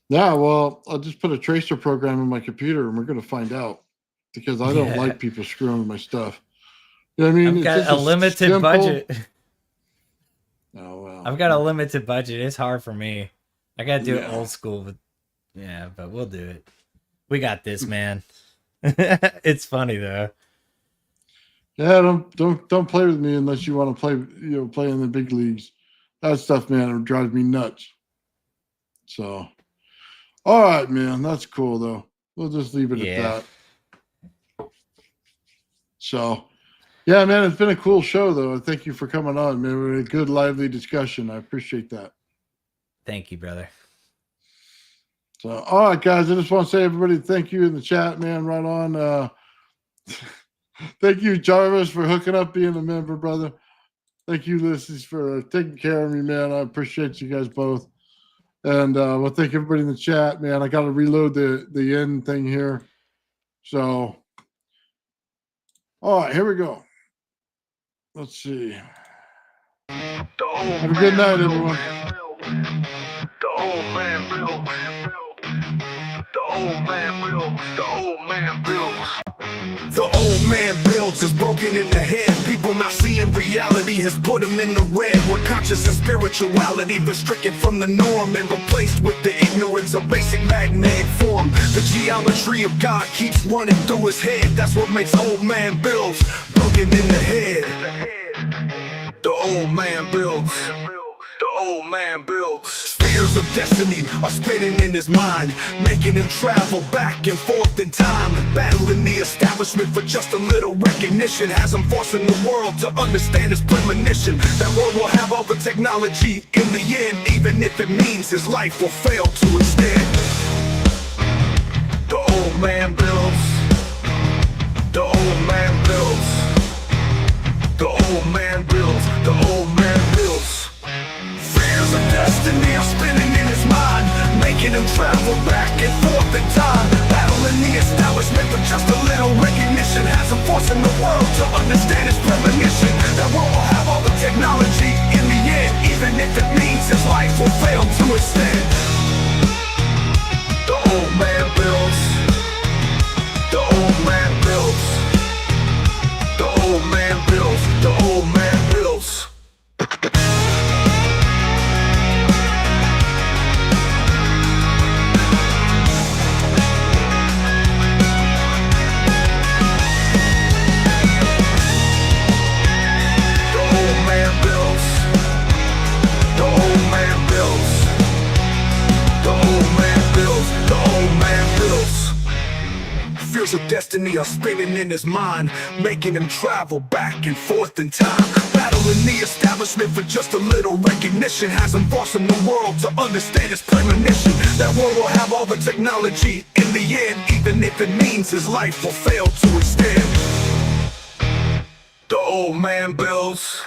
Speaker 2: Yeah, well, I'll just put a tracer program in my computer, and we're going to find out, because I don't like people screwing with my stuff. You know what I mean?
Speaker 3: I've got a limited budget.
Speaker 2: Oh, well.
Speaker 3: I've got a limited budget. It's hard for me. I got to do it old school, but we'll do it. We got this, man. It's funny though.
Speaker 2: Yeah, don't play with me unless you want to play in the big leagues. That stuff, man, it drives me nuts. So, all right, man, that's cool though. We'll just leave it at that. So, yeah, man, it's been a cool show though. Thank you for coming on, man. We had a good, lively discussion. I appreciate that.
Speaker 3: Thank you, brother.
Speaker 2: So, all right, guys, I just want to say, everybody, thank you in the chat, man. Right on. Thank you, Jarvis, for hooking up, being a member, brother. Thank you, Ulysses, for taking care of me, man. I appreciate you guys both. And well, thank everybody in the chat, man. I got to reload the end thing here. So, all right, here we go. Let's see. Have a good night, everyone.
Speaker 1: The old man Bill. The old man Bill. The old man Bill. The old man builds is broken in the head. People not seeing reality has put them in the red. Where conscious and spirituality been stricken from the norm and replaced with the ignorance of basic magnetic form. The geometry of God keeps running through his head. That's what makes old man builds broken in the head. The old man builds. The old man builds. Spheres of destiny are spinning in his mind, making him travel back and forth in time, battling the establishment for just a little recognition. Has him forcing the world to understand his premonition. That world will have all the technology in the end, even if it means his life will fail to extend. The old man builds. The old man builds. The old man builds. The old man builds. Fears of destiny are spinning in his mind, making him travel back and forth in time, battling the establishment for just a little recognition. Has him forcing the world to understand his premonition. That world will have all the technology in the end, even if it means his life will fail to extend. The old man builds. The old man builds. The old man builds. The old man builds. Fears of destiny are spinning in his mind, making him travel back and forth in time, battling the establishment for just a little recognition. Has him forcing the world to understand his premonition. That world will have all the technology in the end, even if it means his life will fail to extend. The old man builds.